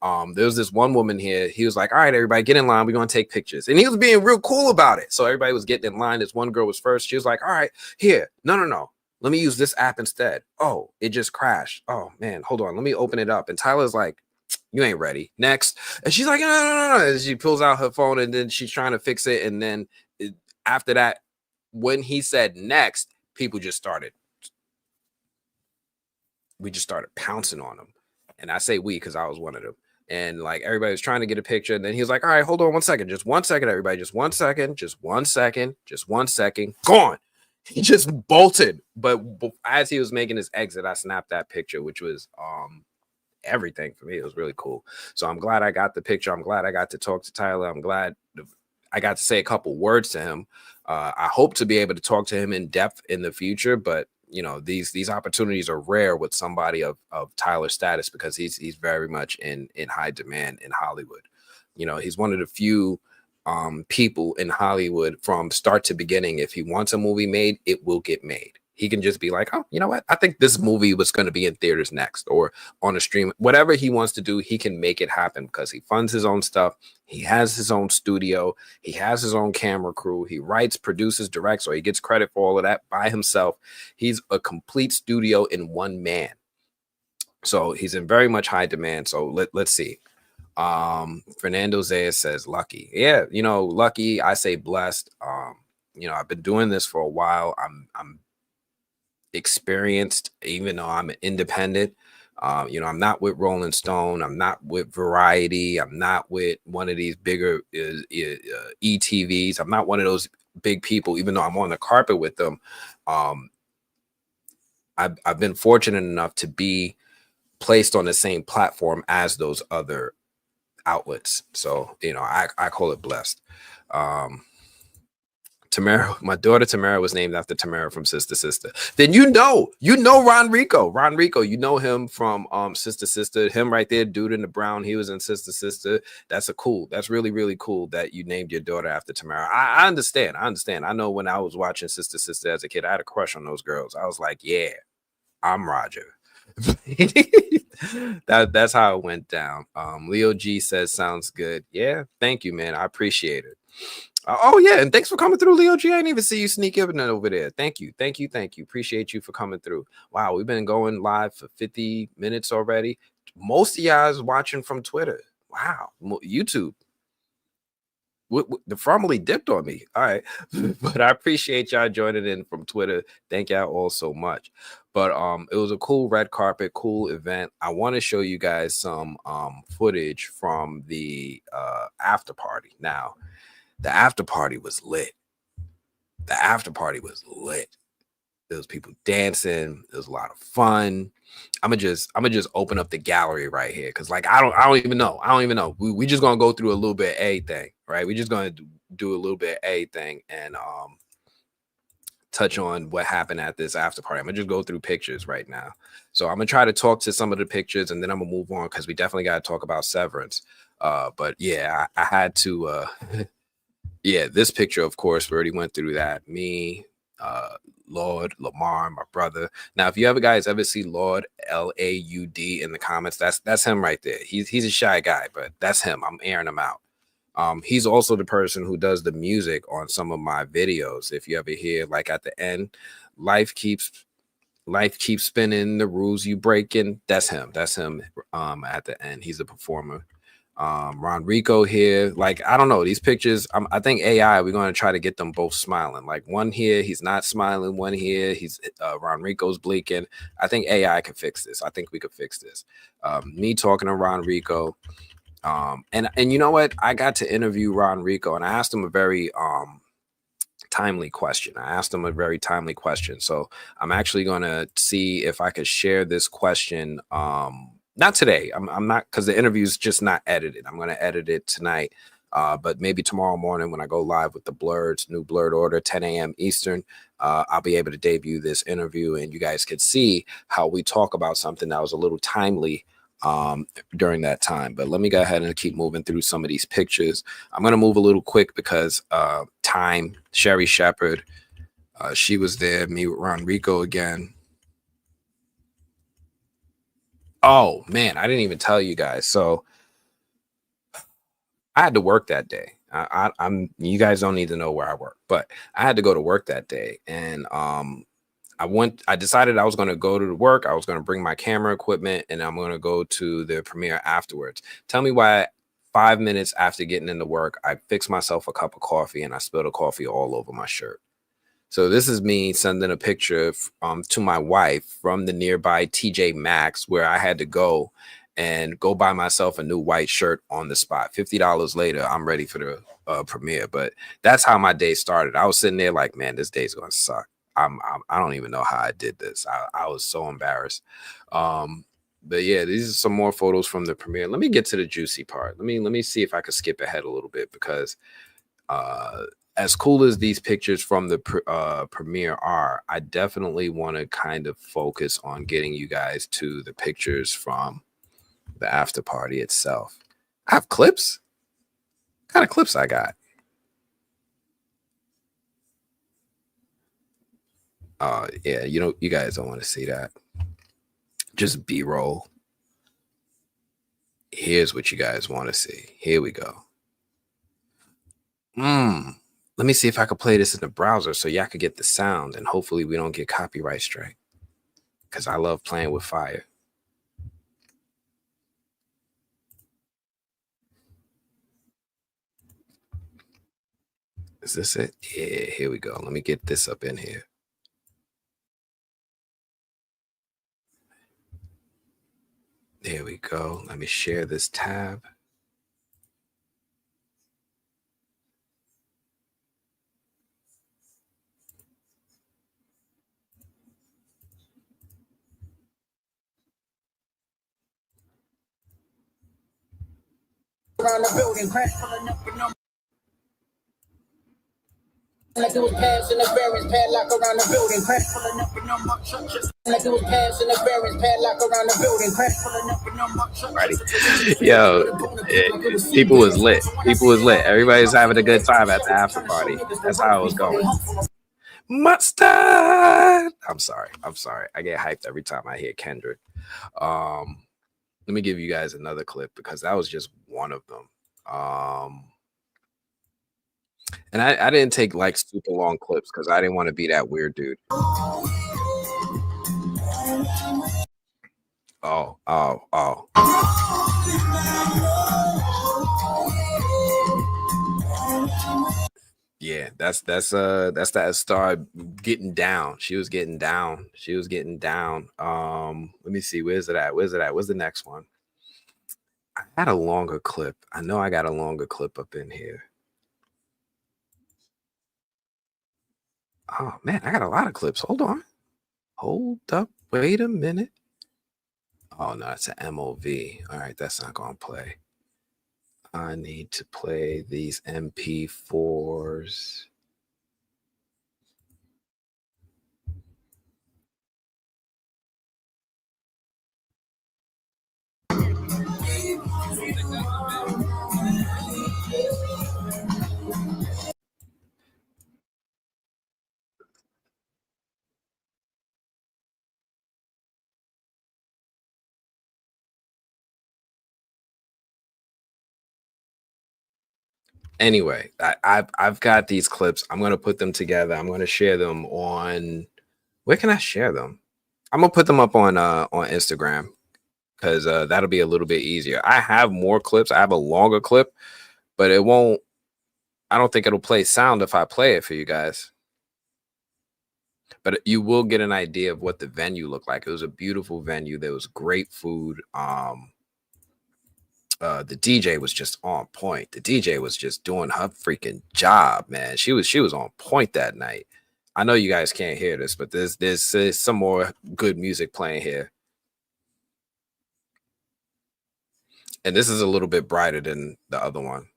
There was this one woman here. He was like, all right, everybody get in line. We're going to take pictures. And he was being real cool about it. So everybody was getting in line. This one girl was first. She was like, all right, here. No. Let me use this app instead. Oh, it just crashed. Oh, man, hold on. Let me open it up. And Tyler's like, you ain't ready. Next. And she's like, no. And she pulls out her phone and then she's trying to fix it. And then after that, when he said next, we just started pouncing on him. And I say we because I was one of them. And like, everybody was trying to get a picture. And then he was like, all right, hold on 1 second. Just 1 second, everybody. Just 1 second. Just 1 second. Just 1 second. Gone. He just bolted. But as he was making his exit, I snapped that picture, which was everything for me. It was really cool. So I'm glad I got the picture. I'm glad I got to talk to Tyler. I'm glad I got to say a couple words to him. I hope to be able to talk to him in depth in the future, but you know, these opportunities are rare with somebody of Tyler's status because he's very much in high demand in Hollywood. You know, he's one of the few people in Hollywood from start to beginning. If he wants a movie made, it will get made. He can just be like, oh, you know what? I think this movie was going to be in theaters next or on a stream. Whatever he wants to do, he can make it happen because he funds his own stuff. He has his own studio. He has his own camera crew. He writes, produces, directs, or he gets credit for all of that by himself. He's a complete studio in one man. So he's in very much high demand. So let's see. Fernando Zayas says lucky. Yeah, you know, lucky. I say blessed. You know, I've been doing this for a while. I'm experienced, even though I'm independent. You know, I'm not with Rolling Stone. I'm not with Variety. I'm not with one of these bigger ETVs. I'm not one of those big people, even though I'm on the carpet with them. I've been fortunate enough to be placed on the same platform as those other outlets. So, you know, I call it blessed. Tamara, my daughter Tamara was named after Tamara from Sister Sister. Then you know Ron Rico. Ron Rico, you know him from Sister Sister. Him right there, dude in the brown. He was in Sister Sister. That's really, really cool that you named your daughter after Tamara. I understand. I know when I was watching Sister Sister as a kid, I had a crush on those girls. I was like, yeah, I'm Roger. That's how it went down. Leo G says sounds good. Yeah, thank you, man. I appreciate it. Oh yeah, and thanks for coming through, Leo G. I didn't even see you sneak in over there. Thank you. Appreciate you for coming through. Wow, we've been going live for 50 minutes already. Most of y'all is watching from Twitter. Wow, YouTube. The formally dipped on me. All right, but I appreciate y'all joining in from Twitter. Thank y'all all so much. But it was a cool red carpet, cool event. I want to show you guys some footage from the after party. Now, the after party was lit. There was people dancing. There was a lot of fun. I'm gonna just open up the gallery right here because like I don't even know. We just gonna go through a little bit of everything, right? We just gonna do a little bit of everything and touch on what happened at this after party. I'm gonna just go through pictures right now. So I'm gonna try to talk to some of the pictures and then I'm gonna move on because we definitely gotta talk about Severance. But yeah, I had to yeah, this picture, of course, we already went through that. Me, Lord, Lamar, my brother. Now, if you guys ever see Lord Laud in the comments, that's him right there. He's a shy guy, but that's him. I'm airing him out. He's also the person who does the music on some of my videos. If you ever hear, like at the end, life keeps spinning, the rules you breaking. That's him. At the end, he's the performer. Ron Rico here. Like, I don't know, these pictures, I think AI, we're going to try to get them both smiling. Like one here, he's not smiling. One here, he's Ron Rico's blinking. I think AI can fix this. I think we could fix this. Me talking to Ron Rico. And you know what? I got to interview Ron Rico and I asked him a very timely question. So I'm actually going to see if I could share this question not today. I'm not, because the interview's just not edited. I'm going to edit it tonight. But maybe tomorrow morning when I go live with the Blurds, new Blurred Order, 10 a.m. Eastern, I'll be able to debut this interview and you guys could see how we talk about something that was a little timely during that time. But let me go ahead and keep moving through some of these pictures. I'm going to move a little quick because time. Sherry Shepard, she was there. Me with Ron Rico again. Oh man, I didn't even tell you guys. So I had to work that day. I'm. You guys don't need to know where I work, but I had to go to work that day, and I decided I was going to go to work. I was going to bring my camera equipment, and I'm going to go to the premiere afterwards. Tell me why. 5 minutes after getting into work, I fixed myself a cup of coffee, and I spilled the coffee all over my shirt. So this is me sending a picture to my wife from the nearby TJ Maxx where I had to go and go buy myself a new white shirt on the spot. $50 later, I'm ready for the premiere. But that's how my day started. I was sitting there like, man, this day's gonna suck. I don't even know how I did this. I was so embarrassed. But yeah, these are some more photos from the premiere. Let me get to the juicy part. Let me see if I can skip ahead a little bit because as cool as these pictures from the premiere are, I definitely want to kind of focus on getting you guys to the pictures from the after party itself. I have clips. What kind of clips I got? Yeah, you guys don't want to see that. Just B-roll. Here's what you guys want to see. Here we go. Let me see if I can play this in the browser so y'all could get the sound and hopefully we don't get copyright strike. Because I love playing with fire. Is this it? Yeah, here we go. Let me get this up in here. There we go. Let me share this tab. Around the building, crash pulling up with no. Like it was passing the bearings, padlock around the building, crash pulling up with no more churches. Like it was passing the bearings, padlock around the building, crash pulling up with no more churches. Yo, people was lit. People was lit. Everybody's having a good time at the after party. That's how it was going. Mustard. I'm sorry. I get hyped every time I hear Kendrick. Let me give you guys another clip because that was just one of them. And I didn't take like super long clips because I didn't want to be that weird dude. Oh. Yeah, that's that star getting down. She was getting down. Let me see. Where's it at? What's the next one? I had a longer clip. I know I got a longer clip up in here. Oh man, I got a lot of clips. Hold on. Hold up. Wait a minute. Oh no, it's an MOV. All right, that's not gonna play. I need to play these MP4s. Anyway, I've got these clips. I'm gonna put them together. I'm gonna share them on. Where can I share them? I'm gonna put them up on Instagram because that'll be a little bit easier. I have more clips. I have a longer clip, but it won't. I don't think it'll play sound if I play it for you guys. But you will get an idea of what the venue looked like. It was a beautiful venue. There was great food. The DJ was just on point. The DJ was just doing her freaking job, man. She was on point that night. I know you guys can't hear this, but there's some more good music playing here. And this is a little bit brighter than the other one.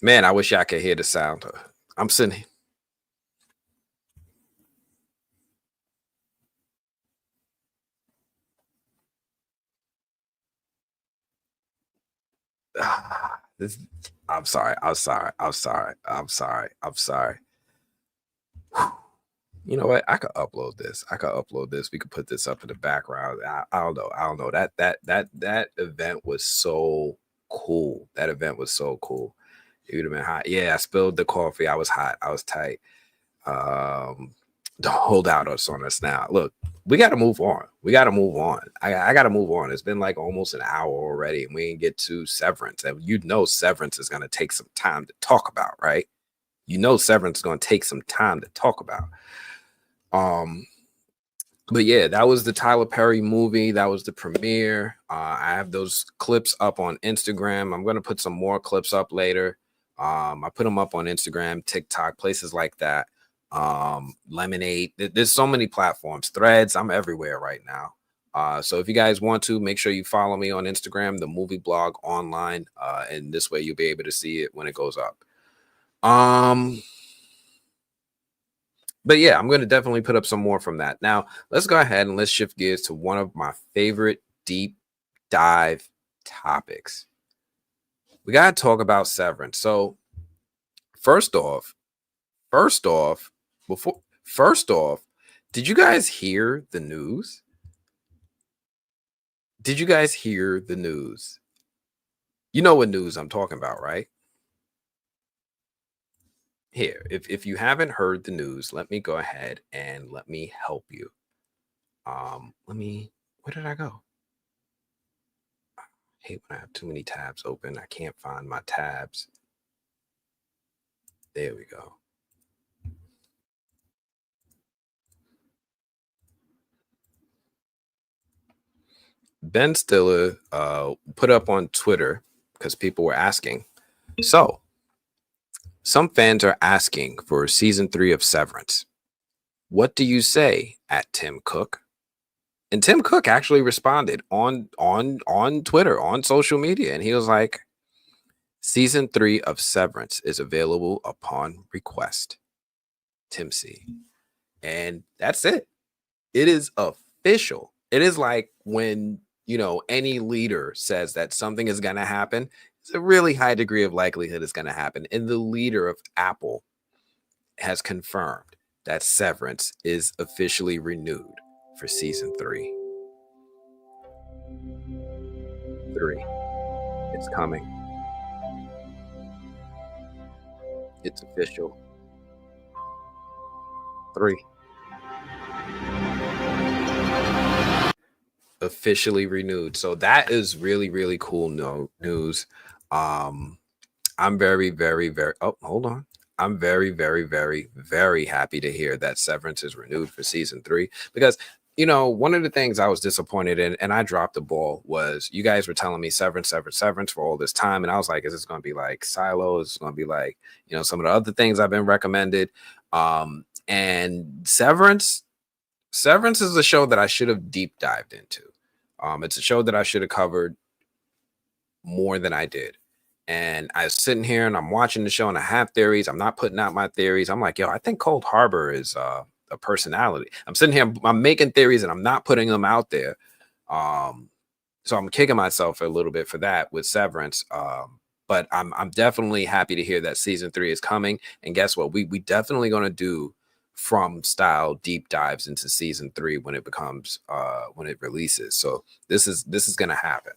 Man, I wish I could hear the sound. I'm sitting. I'm sorry. You know what? I could upload this. We could put this up in the background. I don't know. That event was so cool. It would have been hot. Yeah, I spilled the coffee. I was hot. I was tight. Don't hold out on us now. Look, we got to move on. I got to move on. It's been like almost an hour already, and we didn't get to Severance. And Severance is going to take some time to talk about, right? Severance is going to take some time to talk about. But yeah, that was the Tyler Perry movie. That was the premiere. I have those clips up on Instagram. I'm going to put some more clips up later. I put them up on Instagram, TikTok, places like that. Lemonade. There's so many platforms. Threads. I'm everywhere right now. So if you guys want to, make sure you follow me on Instagram, the movie blog online. And this way you'll be able to see it when it goes up. But yeah, I'm going to definitely put up some more from that. Now, let's go ahead and let's shift gears to one of my favorite deep dive topics. We got to talk about Severance. So, first off, did you guys hear the news? You know what news I'm talking about, right? Here, if you haven't heard the news, let me go ahead and let me help you. Where did I go? I hate when I have too many tabs open. I can't find my tabs. There we go. Ben Stiller put up on Twitter because people were asking. So, some fans are asking for season 3 of Severance. What do you say at Tim Cook? And Tim Cook actually responded on Twitter, on social media, and he was like, season 3 of Severance is available upon request. Tim C. And that's it. It is official. It is like when, any leader says that something is going to happen, it's a really high degree of likelihood it's going to happen. And the leader of Apple has confirmed that Severance is officially renewed for season 3. 3. It's coming. It's official. 3. Officially renewed. So that is really, really cool news. I'm very, very, very, hold on. I'm very, very, very, very happy to hear that Severance is renewed for season 3 because, one of the things I was disappointed in and I dropped the ball was you guys were telling me Severance for all this time. And I was like, is this going to be like Silo? Is it going to be like, some of the other things I've been recommended? And Severance is a show that I should have deep dived into. It's a show that I should have covered more than I did. And I was sitting here and I'm watching the show and I have theories. I'm not putting out my theories. I'm like, yo, I think Cold Harbor is a personality. I'm sitting here, I'm making theories and I'm not putting them out there. So I'm kicking myself a little bit for that with Severance. But I'm definitely happy to hear that season 3 is coming. And guess what? We definitely going to do From style deep dives into season 3 when it becomes when it releases. So this is going to happen.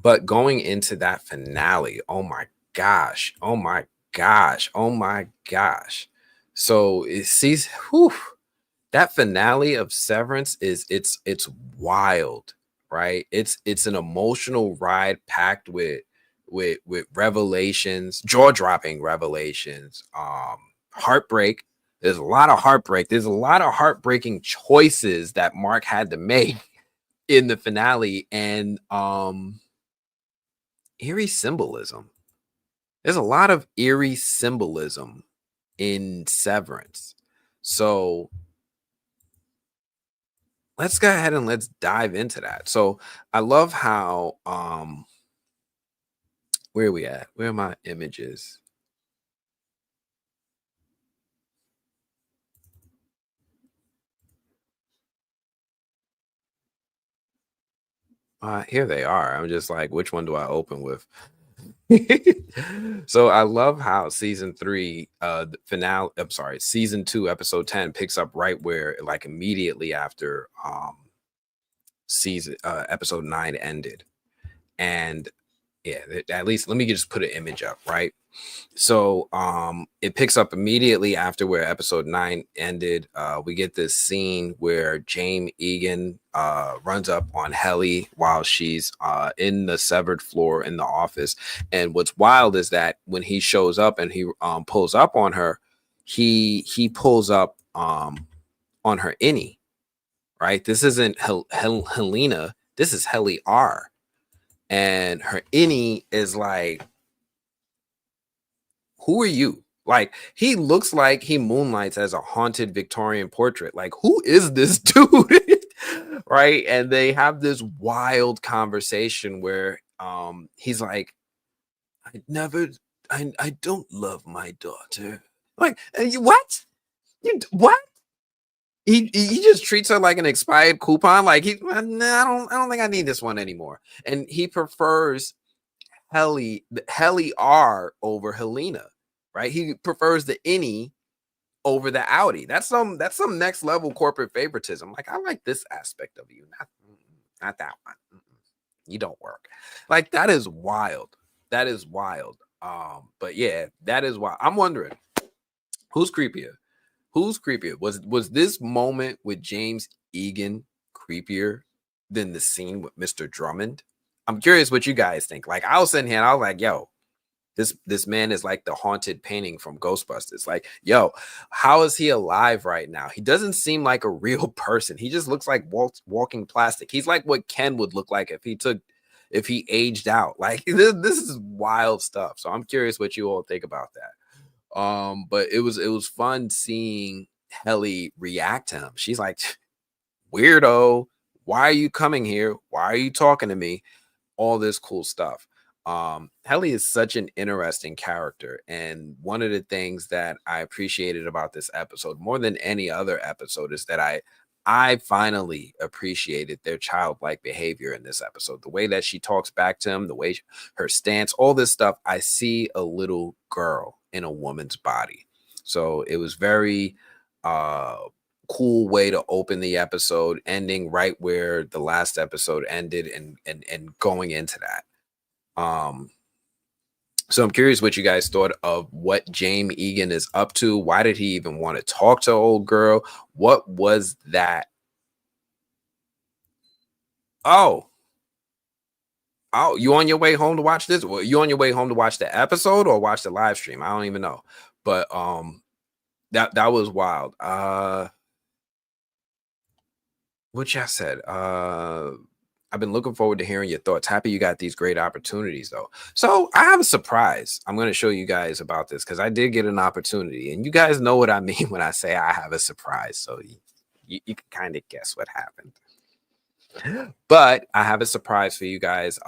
But going into that finale, oh my gosh. So it sees that finale of Severance is it's wild, right? It's an emotional ride packed with revelations, jaw-dropping revelations, heartbreak. There's a lot of heartbreak. There's a lot of heartbreaking choices that Mark had to make in the finale, and eerie symbolism. There's a lot of eerie symbolism in Severance. So let's go ahead and let's dive into that. So I love how where are we at? Where are my images? Here they are. I'm just like, which one do I open with? So I love how season 3 the finale, I'm sorry, season 2 episode 10 picks up right where, like, immediately after season episode 9 ended. And yeah, at least let me just put an image up, right? So it picks up immediately after where episode 9 ended. We get this scene where James Egan runs up on Helly while she's in the severed floor in the office. And what's wild is that when he shows up and he pulls up on her, he pulls up on her innie, right? This isn't Helena, this is Helly R. And her innie is like, who are you? Like, he looks like he moonlights as a haunted Victorian portrait. Like, who is this dude? Right? And they have this wild conversation where he's like, I don't love my daughter. Like, what? What? He just treats her like an expired coupon. Like, I don't think I need this one anymore. And he prefers Helly R over Helena, right? He prefers the innie over the Audi. That's some next level corporate favoritism. Like, I like this aspect of you, not that one. You don't work. Like, that is wild. That is wild. But yeah, that is wild. I'm wondering who's creepier. Who's creepier? Was this moment with James Egan creepier than the scene with Mr. Drummond? I'm curious what you guys think. Like, I was sitting here and I was like, yo, This man is like the haunted painting from Ghostbusters. Like, yo, how is he alive right now? He doesn't seem like a real person. He just looks like walking plastic. He's like what Ken would look like if he aged out. Like this is wild stuff. So I'm curious what you all think about that. But it was fun seeing Helly react to him. She's like, weirdo, why are you coming here? Why are you talking to me? All this cool stuff. Helly is such an interesting character, and one of the things that I appreciated about this episode more than any other episode is that I finally appreciated their childlike behavior in this episode. The way that she talks back to him, the way her stance, all this stuff. I see a little girl in a woman's body. So it was very cool way to open the episode, ending right where the last episode ended and going into that. So I'm curious what you guys thought of what James Egan is up to. Why did he even want to talk to old girl? What was that? Oh, you on your way home to watch this? Well, you on your way home to watch the episode or watch the live stream? I don't even know. But that was wild. What y'all said? I've been looking forward to hearing your thoughts. Happy you got these great opportunities, though. So I have a surprise. I'm going to show you guys about this because I did get an opportunity, and you guys know what I mean when I say I have a surprise. So you can kind of guess what happened. But I have a surprise for you guys.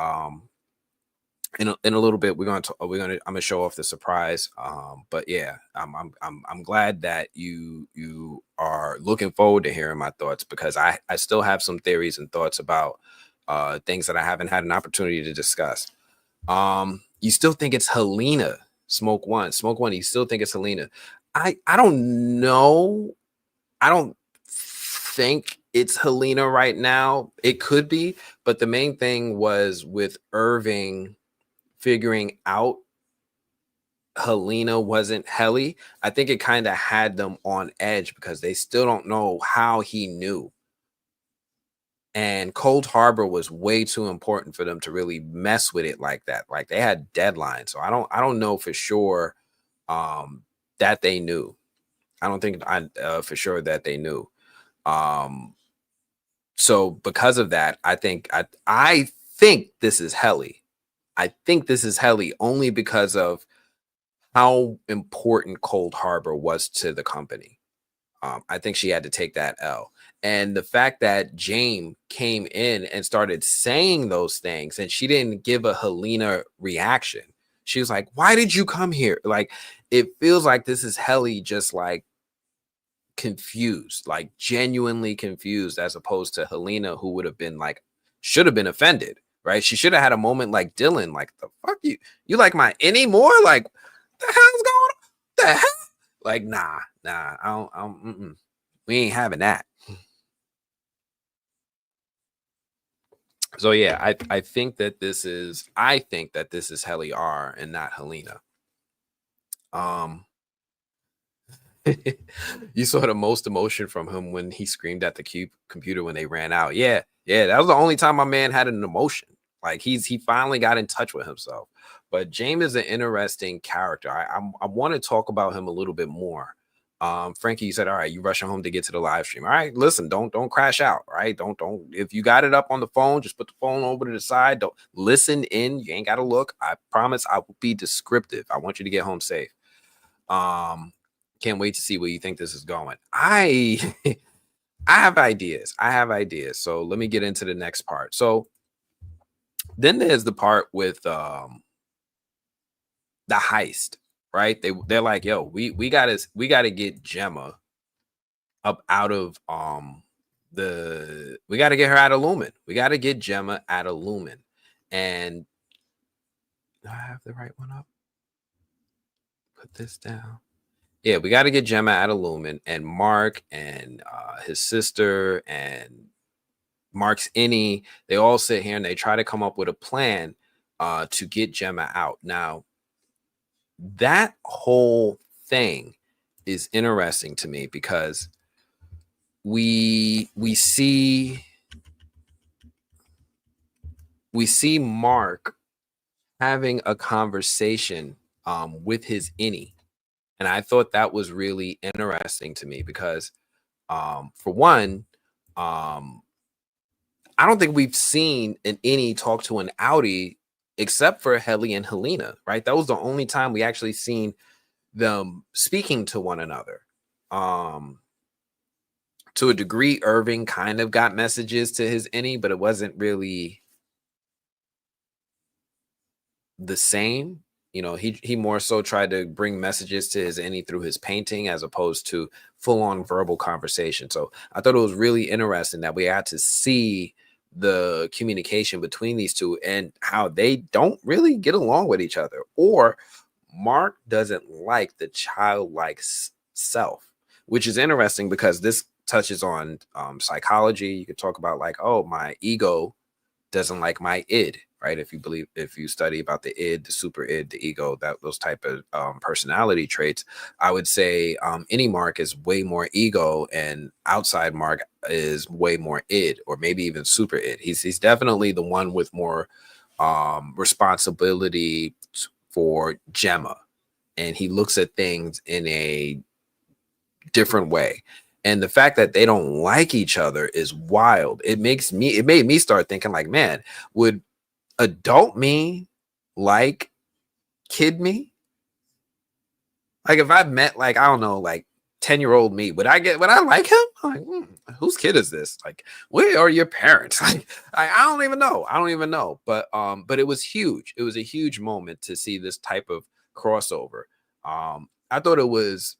In a little bit, I'm gonna show off the surprise. But yeah, I'm glad that you are looking forward to hearing my thoughts because I still have some theories and thoughts about things that I haven't had an opportunity to discuss. You still think it's Helena? Smoke one. You still think it's Helena? I don't know. I don't think it's Helena right now. It could be, but the main thing was with Irving figuring out Helena wasn't Helly. I think it kind of had them on edge because they still don't know how he knew. And Cold Harbor was way too important for them to really mess with it like that. Like they had deadlines. So I don't know for sure that they knew. I don't think for sure that they knew. So because of that, I think this is Helly. I think this is Helly only because of how important Cold Harbor was to the company. I think she had to take that L. And the fact that James came in and started saying those things and she didn't give a Helena reaction. She was like, why did you come here? Like, it feels like this is Helly just like confused, like genuinely confused, as opposed to Helena, who would have been like, should have been offended, right? She should have had a moment like Dylan, like, the fuck you like my anymore? Like, the hell's going on? The hell? Like, nah, I don't we ain't having that. So yeah, I think that this is Helly R and not Helena. You saw the most emotion from him when he screamed at the computer when they ran out. Yeah, that was the only time my man had an emotion. Like he finally got in touch with himself. But James is an interesting character. I want to talk about him a little bit more. Frankie, you said, all right, you rushing home to get to the live stream. All right, listen, don't crash out. Right, don't if you got it up on the phone, just put the phone over to the side. Don't listen in. You ain't got to look. I promise I will be descriptive. I want you to get home safe. Can't wait to see where you think this is going. I have ideas. So let me get into the next part. So then there's the part with the heist, right? They're like, yo, we gotta get Gemma up out of we gotta get her out of Lumen. We gotta get Gemma out of Lumen. And do I have the right one up? Put this down. Yeah, we got to get Gemma out of Lumen, and Mark and his sister and Mark's innie, they all sit here and they try to come up with a plan to get Gemma out. Now, that whole thing is interesting to me because we see Mark having a conversation with his innie. And I thought that was really interesting to me because, for one, um, I don't think we've seen an innie talk to an outie except for Helly and Helena, right? That was the only time we actually seen them speaking to one another. To a degree, Irving kind of got messages to his innie, but it wasn't really the same. You know, he more so tried to bring messages to his innie through his painting as opposed to full-on verbal conversation. So I thought it was really interesting that we had to see the communication between these two and how they don't really get along with each other, or Mark doesn't like the childlike self, which is interesting because this touches on psychology. You could talk about like, oh, my ego doesn't like my id, right? If you study about the id, the super id, the ego, that those type of personality traits, I would say any Mark is way more ego, and outside Mark is way more id, or maybe even super id. He's definitely the one with more responsibility for Gemma, and he looks at things in a different way. And the fact that they don't like each other is wild. It made me start thinking like, man, would adult me like kid me? Like if I met like, I don't know, like 10-year-old me, would I like him? I'm like, whose kid is this? Like, where are your parents? Like, I don't even know. But it was huge. It was a huge moment to see this type of crossover. I thought it was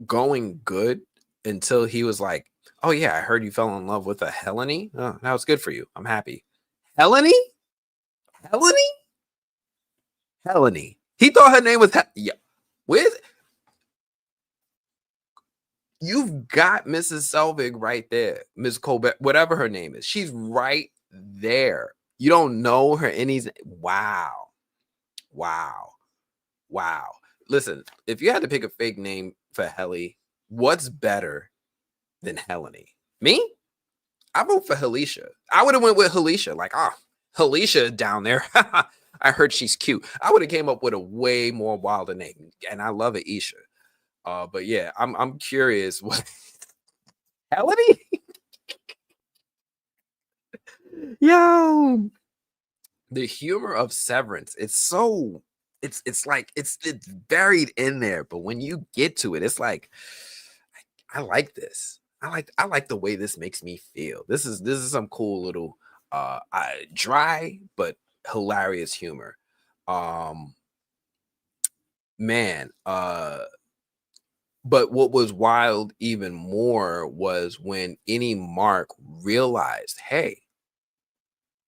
going good until he was like, oh yeah, I heard you fell in love with a Helene. Oh, that was good for you. I'm happy. Helene? Helene? Helene. He thought her name was yeah. With you've got Mrs. Selvig right there, Miss Colbert, whatever her name is. She's right there. You don't know her innie's. Wow. Wow. Wow. Listen, if you had to pick a fake name for Helly, what's better than Helene? Me? I vote for Halisha. I would have went with Halisha. Like, Halisha down there. I heard she's cute. I would have came up with a way more wilder name, and I love it, Isha. But yeah, I'm curious what Helene. Yo, the humor of Severance. It's like it's buried in there, but when you get to it, it's like I like this. I like the way this makes me feel. This is some cool little dry but hilarious humor. Um man, but what was wild even more was when any Mark realized, hey,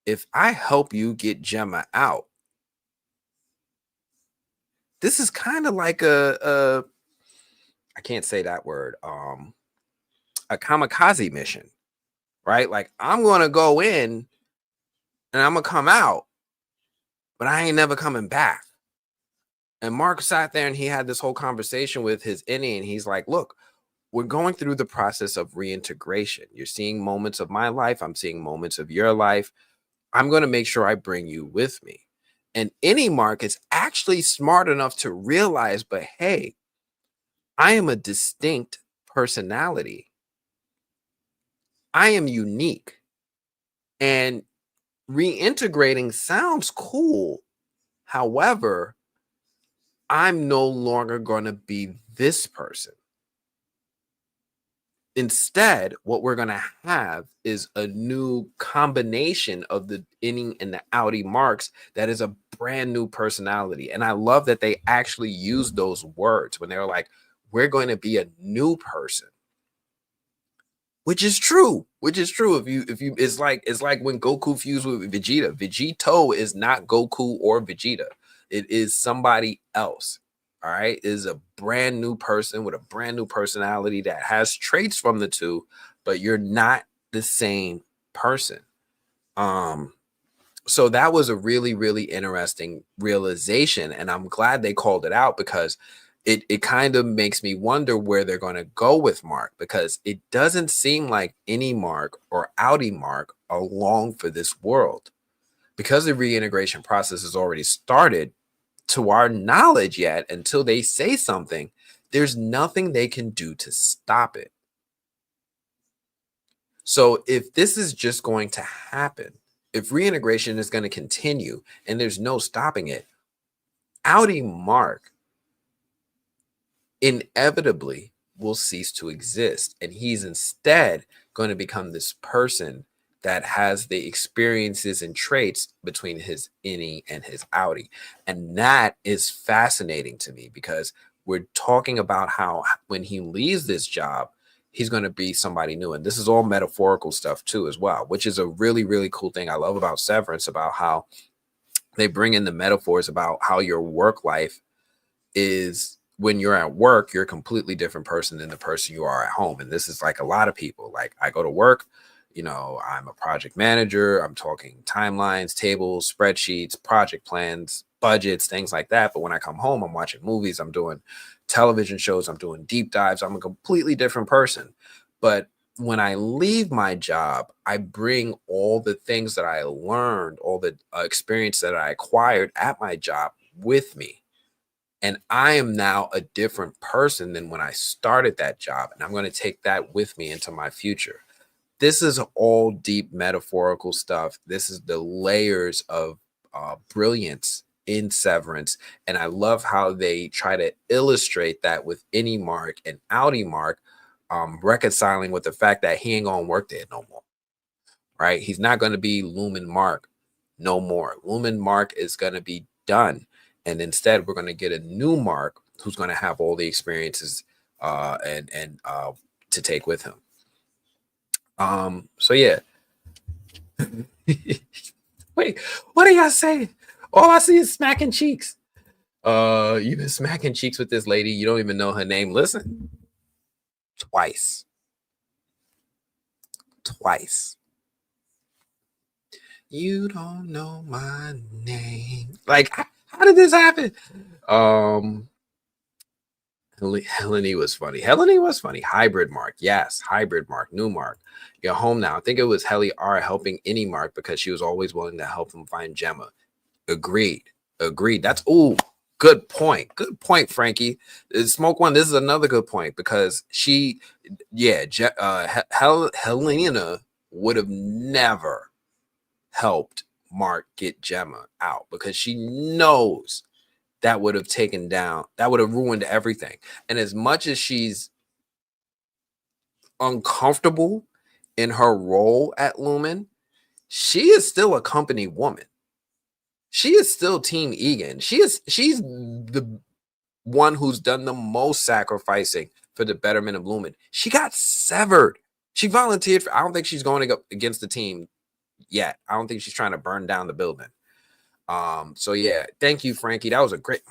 if I help you get Gemma out, this is kind of like a I can't say that word, a kamikaze mission, right? Like I'm gonna go in and I'm gonna come out, but I ain't never coming back. And Mark sat there and he had this whole conversation with his innie, and he's like, look, we're going through the process of reintegration. You're seeing moments of my life. I'm seeing moments of your life. I'm going to make sure I bring you with me. And any Mark is actually smart enough to realize, but hey, I am a distinct personality. I am unique. And reintegrating sounds cool. However, I'm no longer going to be this person. Instead, what we're going to have is a new combination of the inning and the outie Marks that is a brand new personality. And I love that they actually use those words when they're like, we're going to be a new person. Which is true. If you it's like when Goku fused with Vegeta. Vegito is not Goku or Vegeta. It is somebody else. All right. It is a brand new person with a brand new personality that has traits from the two, but you're not the same person. So that was a really, really interesting realization. And I'm glad they called it out because it kind of makes me wonder where they're going to go with Mark, because it doesn't seem like any Mark or outie Mark are long for this world. because the reintegration process has already started, to our knowledge yet, until they say something, there's nothing they can do to stop it. So if this is just going to happen, if reintegration is going to continue and there's no stopping it, Audi Mark inevitably will cease to exist. And he's instead going to become this person that has the experiences and traits between his innie and his outie. And that is fascinating to me, because we're talking about how when he leaves this job, he's going to be somebody new. And this is all metaphorical stuff too, as well, which is a really, really cool thing I love about Severance, about how they bring in the metaphors about how your work life is. When you're at work, you're a completely different person than the person you are at home. And this is like a lot of people. Like, I go to work, you know, I'm a project manager. I'm talking timelines, tables, spreadsheets, project plans, budgets, things like that. But when I come home, I'm watching movies, I'm doing television shows, I'm doing deep dives. I'm a completely different person. But when I leave my job, I bring all the things that I learned, all the experience that I acquired at my job with me. And I am now a different person than when I started that job. And I'm going to take that with me into my future. This is all deep metaphorical stuff. This is the layers of brilliance in Severance. And I love how they try to illustrate that with Innie Mark and Outie Mark, reconciling with the fact that he ain't going to work there no more. Right? He's not going to be Lumen Mark no more. Lumen Mark is going to be done. And instead, we're going to get a new Mark who's going to have all the experiences and to take with him. So yeah. Wait, what are y'all saying? All I see is smacking cheeks. You've been smacking cheeks with this lady. You don't even know her name. Listen, twice. You don't know my name. Like, how did this happen? Helene was funny. Hybrid Mark. Yes. Hybrid Mark. New Mark. You're home now. I think it was Helly R helping Innie Mark because she was always willing to help him find Gemma. Agreed. That's, good point. Good point, Frankie. Smoke One, this is another good point, because Helena would have never helped Mark get Gemma out, because she knows that would have ruined everything. And as much as she's uncomfortable in her role at Lumen, she is still a company woman. She is still Team Egan. She's the one who's done the most sacrificing for the betterment of Lumen. She got severed. She volunteered I don't think she's going against the team yet. I don't think she's trying to burn down the building. So yeah, thank you, Frankie. That was a great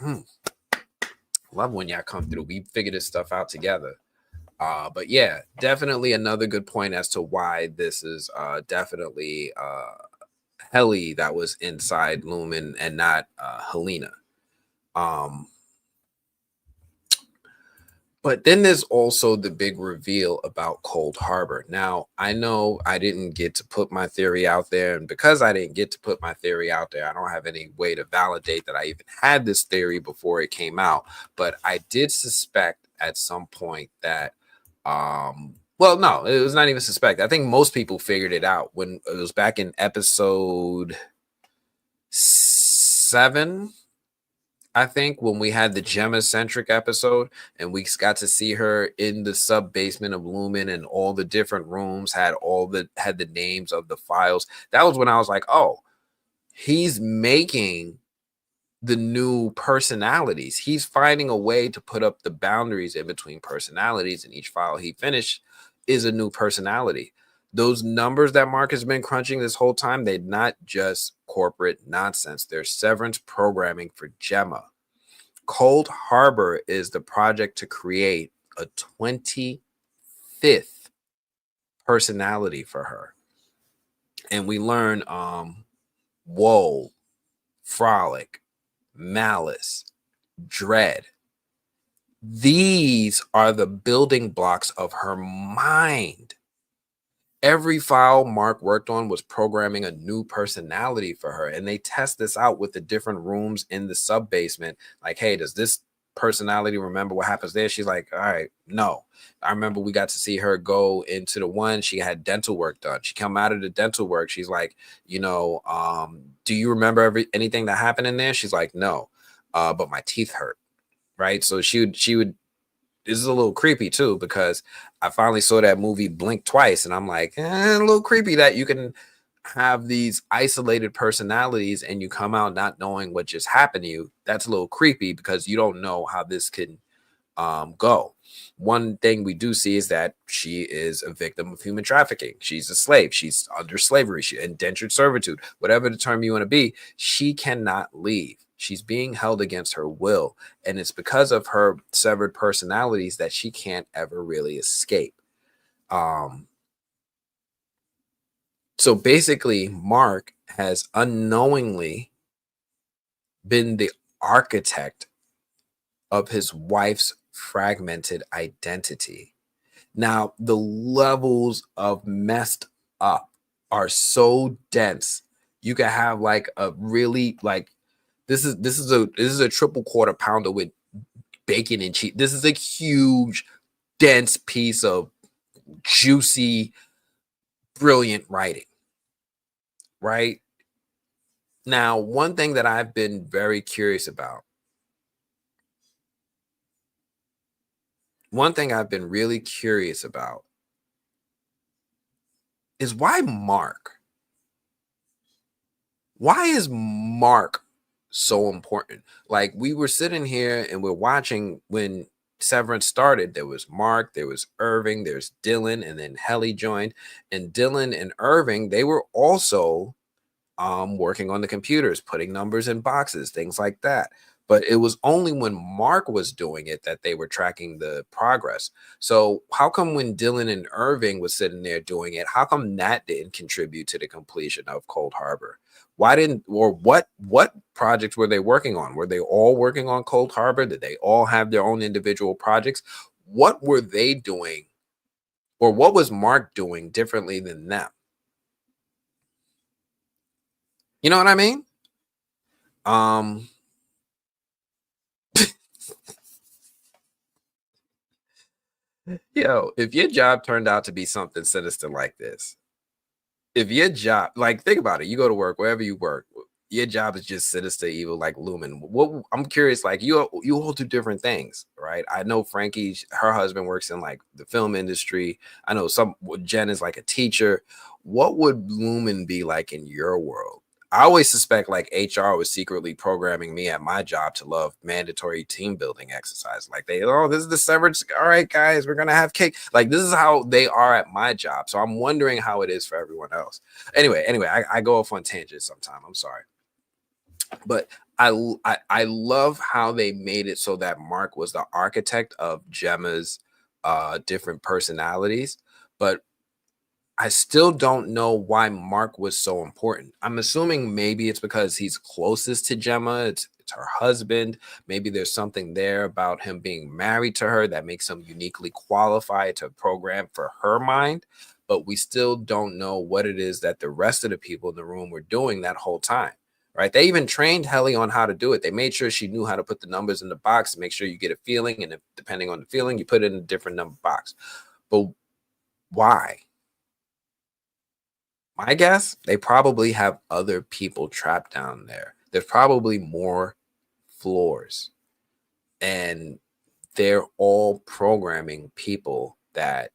love when y'all come through. We figure this stuff out together. But yeah, definitely another good point as to why this is definitely Helly that was inside Lumen and not Helena. But then there's also the big reveal about Cold Harbor. Now, I know I didn't get to put my theory out there. And because I didn't get to put my theory out there, I don't have any way to validate that I even had this theory before it came out. But I did suspect at some point that, well, no, it was not even suspect. I think most people figured it out when it was back in episode 7. I think when we had the Gemma-centric episode and we got to see her in the sub-basement of Lumen, and all the different rooms had the names of the files. That was when I was like, oh, he's making the new personalities. He's finding a way to put up the boundaries in between personalities, and each file he finished is a new personality. Those numbers that Mark has been crunching this whole time, they're not just corporate nonsense. They're Severance programming for Gemma. Cold Harbor is the project to create a 25th personality for her. And we learn woe, frolic, malice, dread. These are the building blocks of her mind. Every file Mark worked on was programming a new personality for her. And they test this out with the different rooms in the sub basement. Like, hey, does this personality remember what happens there? She's like, all right, no. I remember we got to see her go into the one, she had dental work done. She come out of the dental work. She's like, do you remember anything that happened in there? She's like, no, but my teeth hurt. Right. So she would this is a little creepy too, because I finally saw that movie Blink Twice, and I'm like, a little creepy that you can have these isolated personalities and you come out not knowing what just happened to you. That's a little creepy because you don't know how this can go. One thing we do see is that she is a victim of human trafficking. She's a slave. She's under slavery. She indentured servitude, whatever the term you want to be. She cannot leave. She's being held against her will. And it's because of her severed personalities that she can't ever really escape. So basically, Mark has unknowingly been the architect of his wife's fragmented identity. Now, the levels of messed up are so dense. You can have like a really like this is a triple quarter pounder with bacon and cheese. This is a huge, dense piece of juicy, brilliant writing. Right? Now, one thing that I've been very curious about. One thing I've been really curious about is why Mark? Why is Mark so important? Like, we were sitting here and we're watching when Severance started. There was Mark, there was Irving, there's Dylan, and then Helly joined. And Dylan and Irving, they were also working on the computers, putting numbers in boxes, things like that. But it was only when Mark was doing it that they were tracking the progress. So how come when Dylan and Irving was sitting there doing it, how come that didn't contribute to the completion of Cold Harbor? Why didn't, or what projects were they working on? Were they all working on Cold Harbor? Did they all have their own individual projects? What were they doing, or what was Mark doing differently than them? You know what I mean? Yo, if your job turned out to be something sinister like this, if your job, like, think about it, you go to work, wherever you work, your job is just sinister evil like Lumen. What, I'm curious, like, you all do different things, right? I know Frankie, her husband works in like the film industry. I know Jen is like a teacher. What would Lumen be like in your world? I always suspect like HR was secretly programming me at my job to love mandatory team building exercise. Like, this is the Severance. All right, guys, we're gonna have cake. Like, this is how they are at my job. So I'm wondering how it is for everyone else. Anyway, I go off on tangents sometime. I'm sorry, but I love how they made it so that Mark was the architect of Gemma's different personalities, but I still don't know why Mark was so important. I'm assuming maybe it's because he's closest to Gemma. It's her husband. Maybe there's something there about him being married to her that makes him uniquely qualified to program for her mind. But we still don't know what it is that the rest of the people in the room were doing that whole time. Right? They even trained Helly on how to do it. They made sure she knew how to put the numbers in the box to make sure you get a feeling. And if, depending on the feeling, you put it in a different number box. But why? My guess, they probably have other people trapped down there. There's probably more floors, and they're all programming people that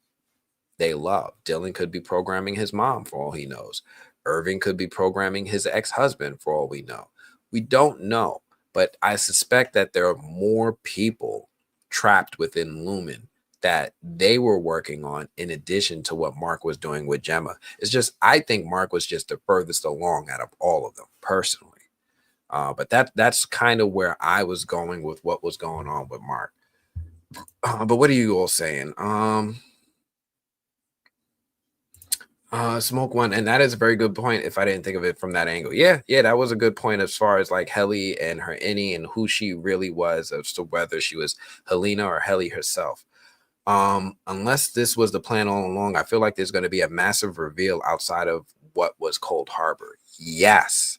they love. Dylan could be programming his mom for all he knows. Irving could be programming his ex-husband for all we know. We don't know, but I suspect that there are more people trapped within Lumen that they were working on in addition to what Mark was doing with Gemma. It's just, I think Mark was just the furthest along out of all of them personally. But that's kind of where I was going with what was going on with Mark. But what are you all saying? Smoke one, and that is a very good point. If I didn't think of it from that angle, yeah, that was a good point as far as like Helly and her innie and who she really was, as to whether she was Helena or Helly herself. Unless this was the plan all along, I feel like there's going to be a massive reveal outside of what was Cold Harbor. Yes.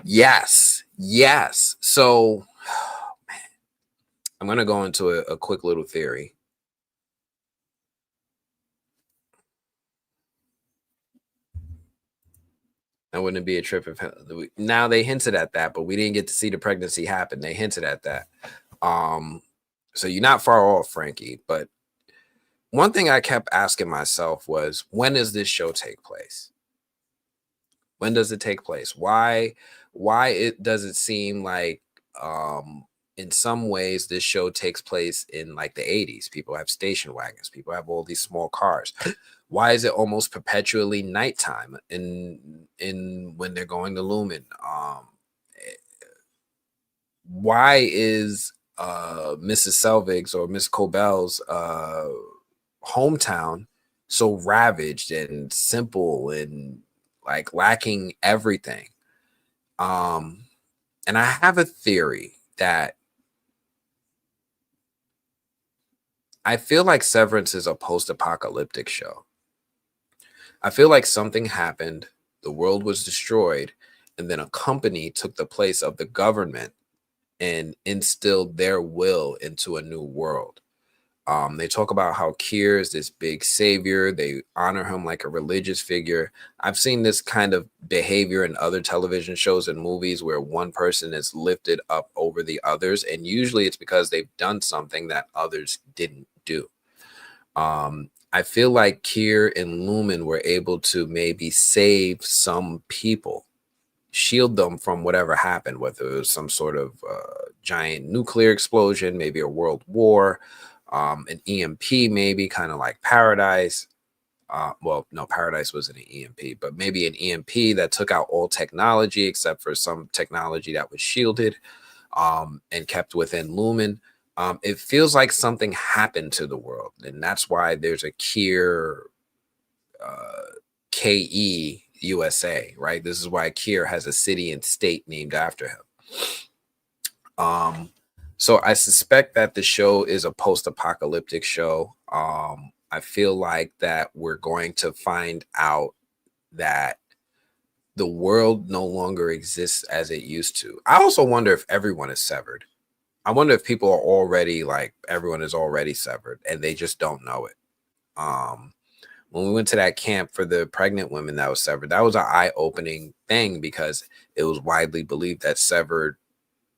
Yes. Yes. So, man, I'm going to go into a quick little theory. I wouldn't be a trip if now they hinted at that, but we didn't get to see the pregnancy happen. They hinted at that. So you're not far off, Frankie. But one thing I kept asking myself was, when does this show take place? When does it take place? Why it does it seem like in some ways this show takes place in like the 80s? People have station wagons, people have all these small cars. Why is it almost perpetually nighttime in when they're going to Lumen? Why is Mrs. Selvig's or Miss Cobell's hometown so ravaged and simple and like lacking everything? And I have a theory that I feel like Severance is a post-apocalyptic show. I feel like something happened, the world was destroyed, and then a company took the place of the government and instilled their will into a new world. They talk about how Kier is this big savior. They honor him like a religious figure. I've seen this kind of behavior in other television shows and movies where one person is lifted up over the others. And usually it's because they've done something that others didn't do. I feel like Kier and Lumen were able to maybe save some people, shield them from whatever happened, whether it was some sort of giant nuclear explosion, maybe a world war, an EMP, maybe kind of like Paradise. Well, no, Paradise wasn't an EMP, but maybe an EMP that took out all technology except for some technology that was shielded and kept within Lumen. It feels like something happened to the world, and that's why there's a Kier KE USA, right? This is why Kier has a city and state named after him. So I suspect that the show is a post-apocalyptic show. I feel like that we're going to find out that the world no longer exists as it used to. I also wonder if everyone is severed. I wonder if people are already like everyone is already severed and they just don't know it. When we went to that camp for the pregnant women that was severed, that was an eye-opening thing because it was widely believed that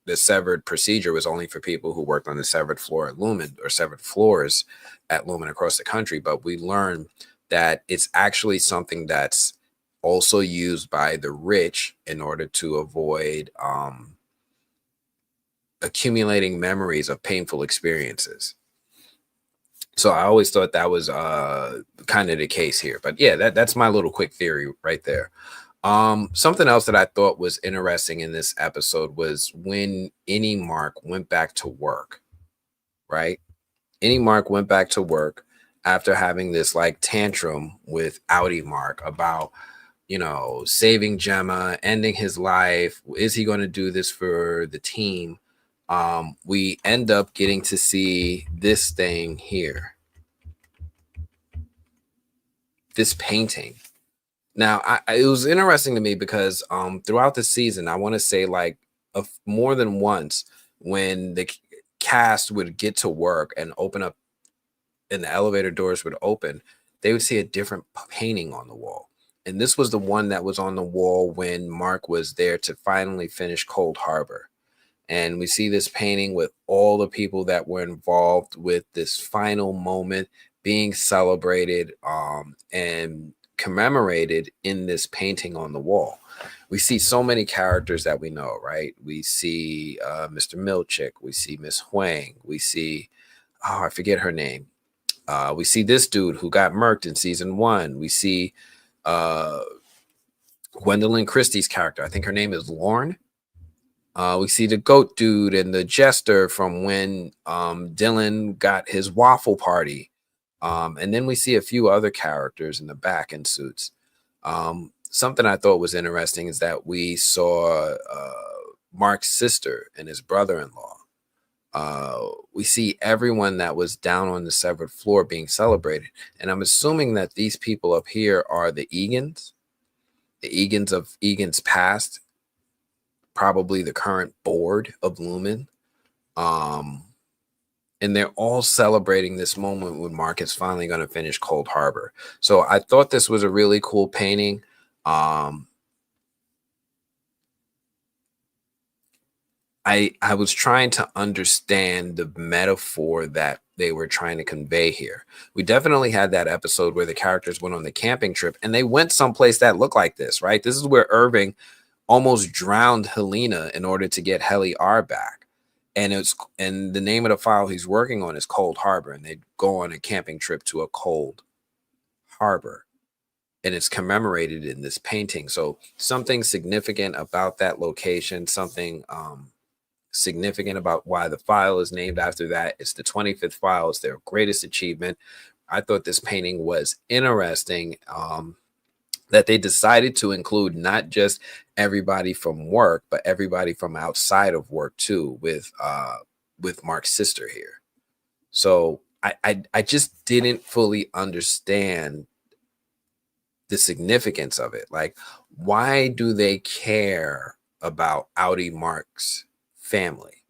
the severed procedure was only for people who worked on the severed floor at Lumen or severed floors at Lumen across the country. But we learned that it's actually something that's also used by the rich in order to avoid accumulating memories of painful experiences. So I always thought that was kind of the case here. But yeah, that's my little quick theory right there. Something else that I thought was interesting in this episode was when Any Mark went back to work, right? Any Mark went back to work after having this like tantrum with Outie Mark about, saving Gemma, ending his life. Is he going to do this for the team? We end up getting to see this thing here, this painting. Now, it was interesting to me because throughout the season, I want to say like more than once when the cast would get to work and open up and the elevator doors would open, they would see a different painting on the wall. And this was the one that was on the wall when Mark was there to finally finish Cold Harbor. And we see this painting with all the people that were involved with this final moment being celebrated and commemorated in this painting on the wall. We see so many characters that we know, right? We see Mr. Milchick. We see Miss Huang. We see, I forget her name. We see this dude who got murked in season 1. We see Gwendolyn Christie's character. I think her name is Lorne. We see the goat dude and the jester from when Dylan got his waffle party. And then we see a few other characters in the back in suits. Something I thought was interesting is that we saw Mark's sister and his brother-in-law. We see everyone that was down on the severed floor being celebrated. And I'm assuming that these people up here are the Egans of Egan's past, probably the current board of Lumen. And they're all celebrating this moment when Mark is finally going to finish Cold Harbor. So I thought this was a really cool painting. I was trying to understand the metaphor that they were trying to convey here. We definitely had that episode where the characters went on the camping trip and they went someplace that looked like this, right? This is where Irving almost drowned Helena in order to get Heli R back. And the name of the file he's working on is Cold Harbor, and they go on a camping trip to a cold harbor. And it's commemorated in this painting. So something significant about that location, something significant about why the file is named after that. It's the 25th file. It's their greatest achievement. I thought this painting was interesting, that they decided to include not just everybody from work, but everybody from outside of work too, with Mark's sister here. So I just didn't fully understand the significance of it. Like, why do they care about Audi Mark's family?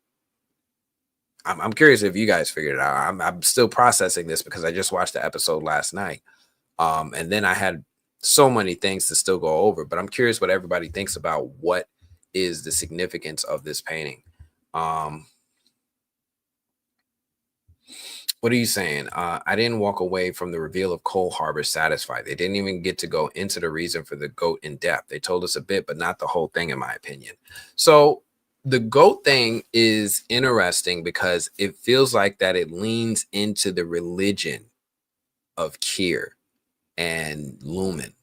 I'm curious if you guys figured it out. I'm still processing this because I just watched the episode last night. And then I had so many things to still go over, but I'm curious what everybody thinks about what is the significance of this painting. What are you saying? I didn't walk away from the reveal of Cold Harbor satisfied. They didn't even get to go into the reason for the goat in depth. They told us a bit, but not the whole thing, in my opinion. So the goat thing is interesting because it feels like that it leans into the religion of Kier and Lumen.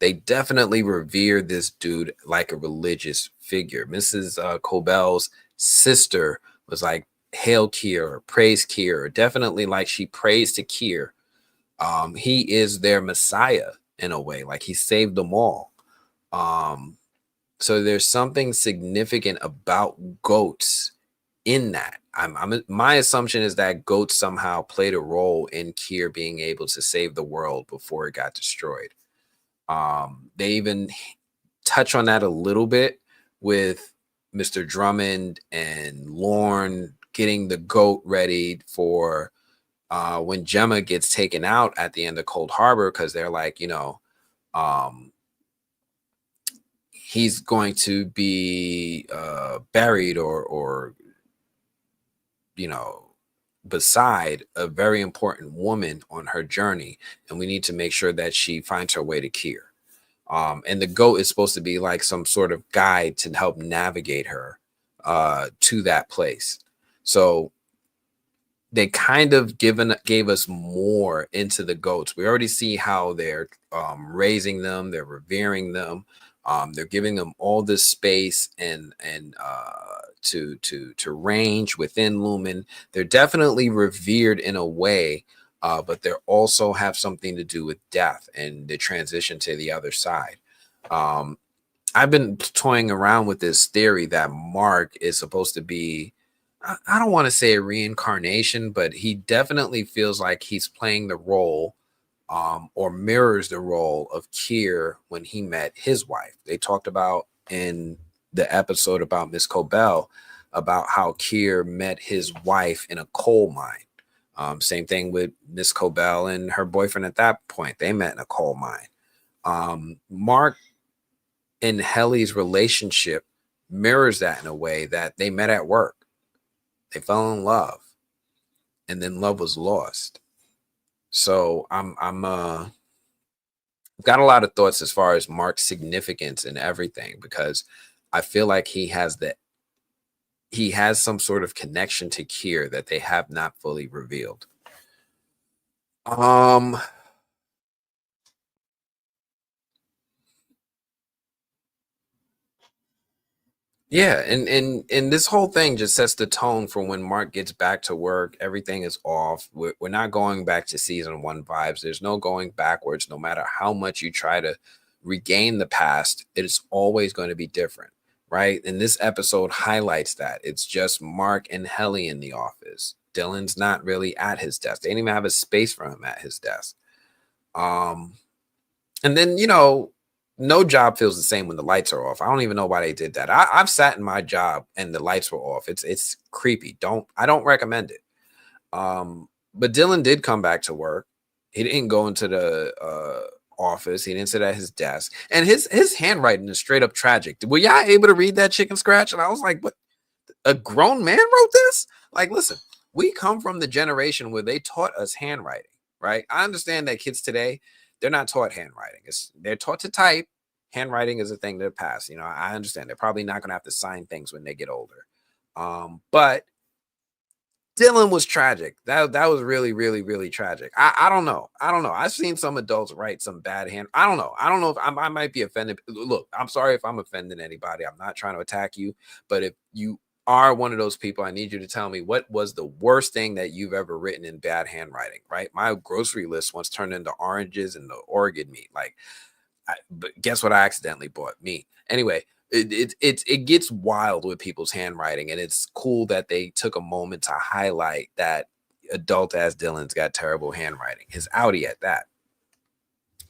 They definitely revere this dude like a religious figure. Mrs. Cobell's sister was like, hail Kier or praise Kier, or definitely like she prays to Kier. He is their Messiah in a way, like he saved them all. So there's something significant about goats in that. My assumption is that goats somehow played a role in Kier being able to save the world before it got destroyed. They even touch on that a little bit with Mr. Drummond and Lorne getting the goat ready for when Gemma gets taken out at the end of Cold Harbor, because they're like, he's going to be buried or beside a very important woman on her journey, and we need to make sure that she finds her way to Kier. And the goat is supposed to be like some sort of guide to help navigate her to that place. So they kind of gave us more into the goats. We already see how they're raising them, they're revering them, they're giving them all this space and to range within Lumen. They're definitely revered in a way, but they also have something to do with death and the transition to the other side. I've been toying around with this theory that Mark is supposed to be, I don't want to say a reincarnation, but he definitely feels like he's playing the role or mirrors the role of Kier when he met his wife. They talked about in the episode about Miss Cobell about how Kier met his wife in a coal mine. Same thing with Miss Cobell and her boyfriend at that point. They met in a coal mine. Mark and Helly's relationship mirrors that in a way that they met at work. They fell in love, and then love was lost. So I'm got a lot of thoughts as far as Mark's significance in everything, because I feel like he has some sort of connection to Kier that they have not fully revealed. Yeah, and this whole thing just sets the tone for when Mark gets back to work. Everything is off. We're not going back to season 1 vibes. There's no going backwards. No matter how much you try to regain the past, it is always going to be different. right? And this episode highlights that. It's just Mark and Helly in the office. Dylan's not really at his desk. They didn't even have a space for him at his desk. And then, no job feels the same when the lights are off. I don't even know why they did that. I've sat in my job and the lights were off. It's creepy. I don't recommend it. But Dylan did come back to work. He didn't go into the office. He didn't sit at his desk. And his handwriting is straight up tragic. Were y'all able to read that chicken scratch? And I was like, what? A grown man wrote this? Like, listen, we come from the generation where they taught us handwriting, right? I understand that kids today, they're not taught handwriting. They're taught to type. Handwriting is a thing that passed. I understand they're probably not going to have to sign things when they get older. But Dylan was tragic. That was really, really, really tragic. I don't know. I've seen some adults write some bad hand. I don't know if I might be offended. Look, I'm sorry if I'm offending anybody. I'm not trying to attack you. But if you are one of those people, I need you to tell me what was the worst thing that you've ever written in bad handwriting, right? My grocery list once turned into oranges and the organ meat. But guess what I accidentally bought? Meat. Anyway, it gets wild with people's handwriting, and it's cool that they took a moment to highlight that adult ass Dylan's got terrible handwriting. His Audi at that,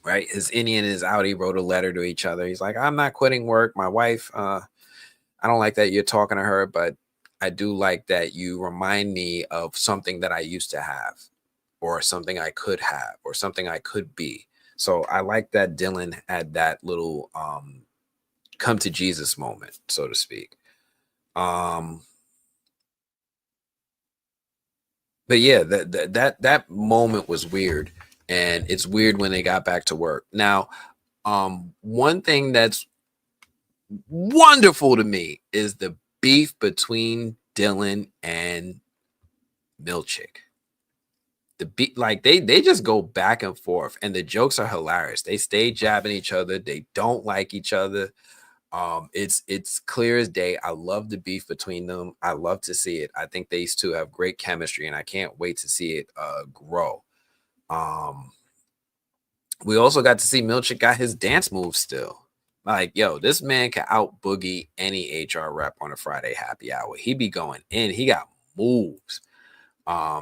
right? His Indian and his Audi wrote a letter to each other. He's like, I'm not quitting work. My wife, I don't like that you're talking to her, but I do like that you remind me of something that I used to have, or something I could have, or something I could be. So I like that Dylan had that little come to Jesus moment, so to speak. But yeah, that moment was weird, and it's weird when they got back to work. Now, one thing that's wonderful to me is the beef between Dylan and Milchick. The beat, like they just go back and forth, and the jokes are hilarious. They stay jabbing each other. They don't like each other. It's clear as day. I love the beef between them. I love to see it. I think these two have great chemistry, and I can't wait to see it grow. We also got to see Milchick got his dance moves still. Like, yo, this man can out boogie any HR rep on a Friday happy hour. He be going in. He got moves.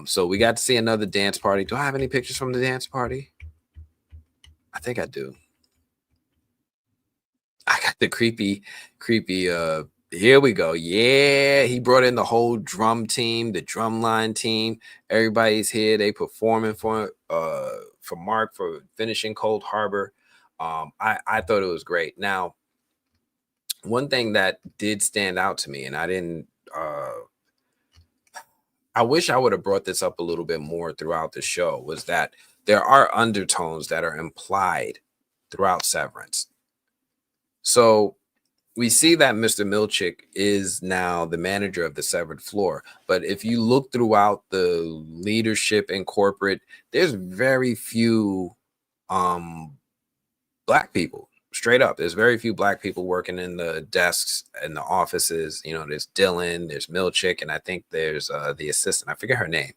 So we got to see another dance party. Do I have any pictures from the dance party? I think I do. I got the creepy, here we go. Yeah, he brought in the whole drum team, the drum line team. Everybody's here. They performing for Mark for finishing Cold Harbor. I thought it was great. Now, one thing that did stand out to me, and I wish I would have brought this up a little bit more throughout the show, was that there are undertones that are implied throughout Severance. So we see that Mr. Milchick is now the manager of the severed floor. But if you look throughout the leadership in corporate, there's very few black people. Straight up, there's very few black people working in the desks and the offices. There's Dylan, there's Milchick, and I think there's the assistant. I forget her name.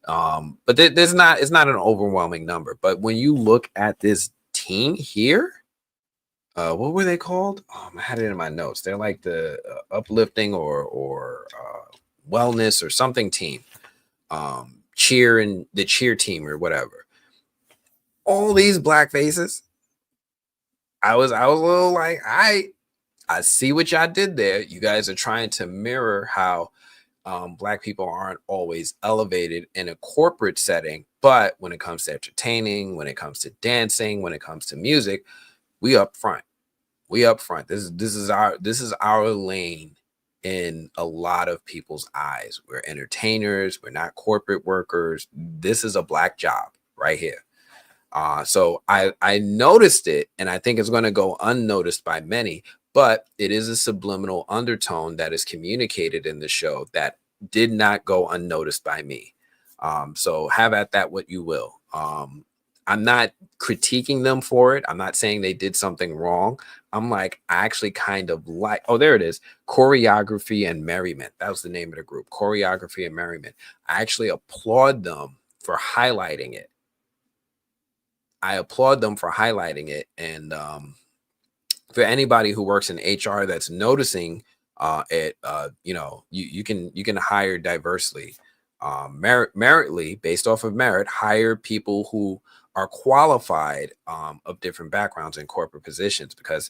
But it's not an overwhelming number. But when you look at this team here, what were they called? I had it in my notes. They're like the uplifting or wellness or something team, cheer and the cheer team or whatever. All these black faces. I was a little like, I see what y'all did there. You guys are trying to mirror how black people aren't always elevated in a corporate setting, but when it comes to entertaining, when it comes to dancing, when it comes to music, we up front. This is our lane in a lot of people's eyes. We're entertainers. We're not corporate workers. This is a black job right here. So I noticed it, and I think it's going to go unnoticed by many, but it is a subliminal undertone that is communicated in the show that did not go unnoticed by me. So have at that what you will. I'm not critiquing them for it. I'm not saying they did something wrong. I'm like, I actually kind of like, oh, there it is. Choreography and Merriment. That was the name of the group. Choreography and Merriment. I actually applaud them for highlighting it. And for anybody who works in HR that's noticing it, you can hire diversely, meritly, based off of merit, hire people who are qualified, of different backgrounds in corporate positions, because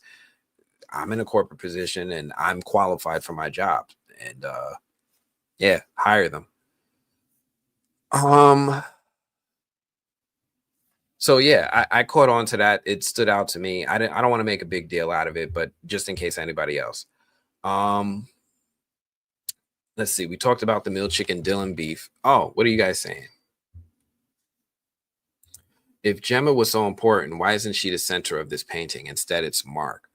I'm in a corporate position and I'm qualified for my job. And yeah, hire them. So yeah, I caught on to that. It stood out to me. I don't want to make a big deal out of it, but just in case anybody else. Let's see. We talked about the Mill Chicken Dylan beef. Oh, what are you guys saying? If Gemma was so important, why isn't she the center of this painting? Instead, it's Mark.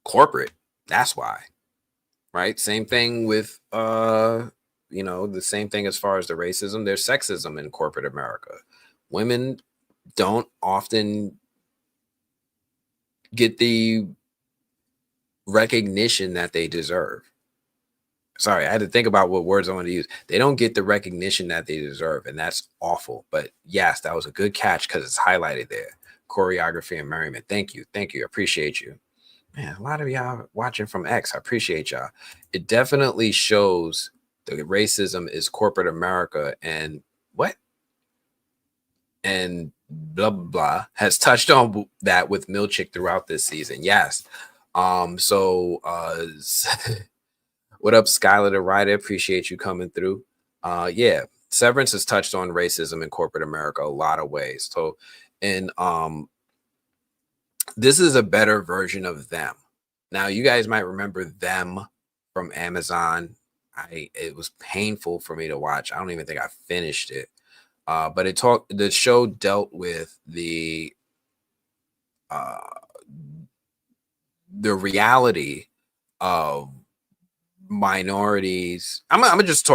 Corporate. That's why. Right? Same thing with the same thing as far as the racism. There's sexism in corporate America. Women don't often get the recognition that they deserve. Sorry, I had to think about what words I want to use. They don't get the recognition that they deserve, and that's awful. But yes, that was a good catch because it's highlighted there. Choreography and merriment. Thank you. Thank you. Appreciate you. Man, a lot of y'all watching from X. I appreciate y'all. It definitely shows the racism is corporate America, and what? And blah, blah, blah has touched on that with Milchick throughout this season. Yes. What up, Skylar the Writer? Appreciate you coming through. Yeah, Severance has touched on racism in corporate America a lot of ways. So, and this is a better version of Them. Now, you guys might remember Them from Amazon. It was painful for me to watch. I don't even think I finished it. But the show dealt with the reality of minorities. I'm gonna just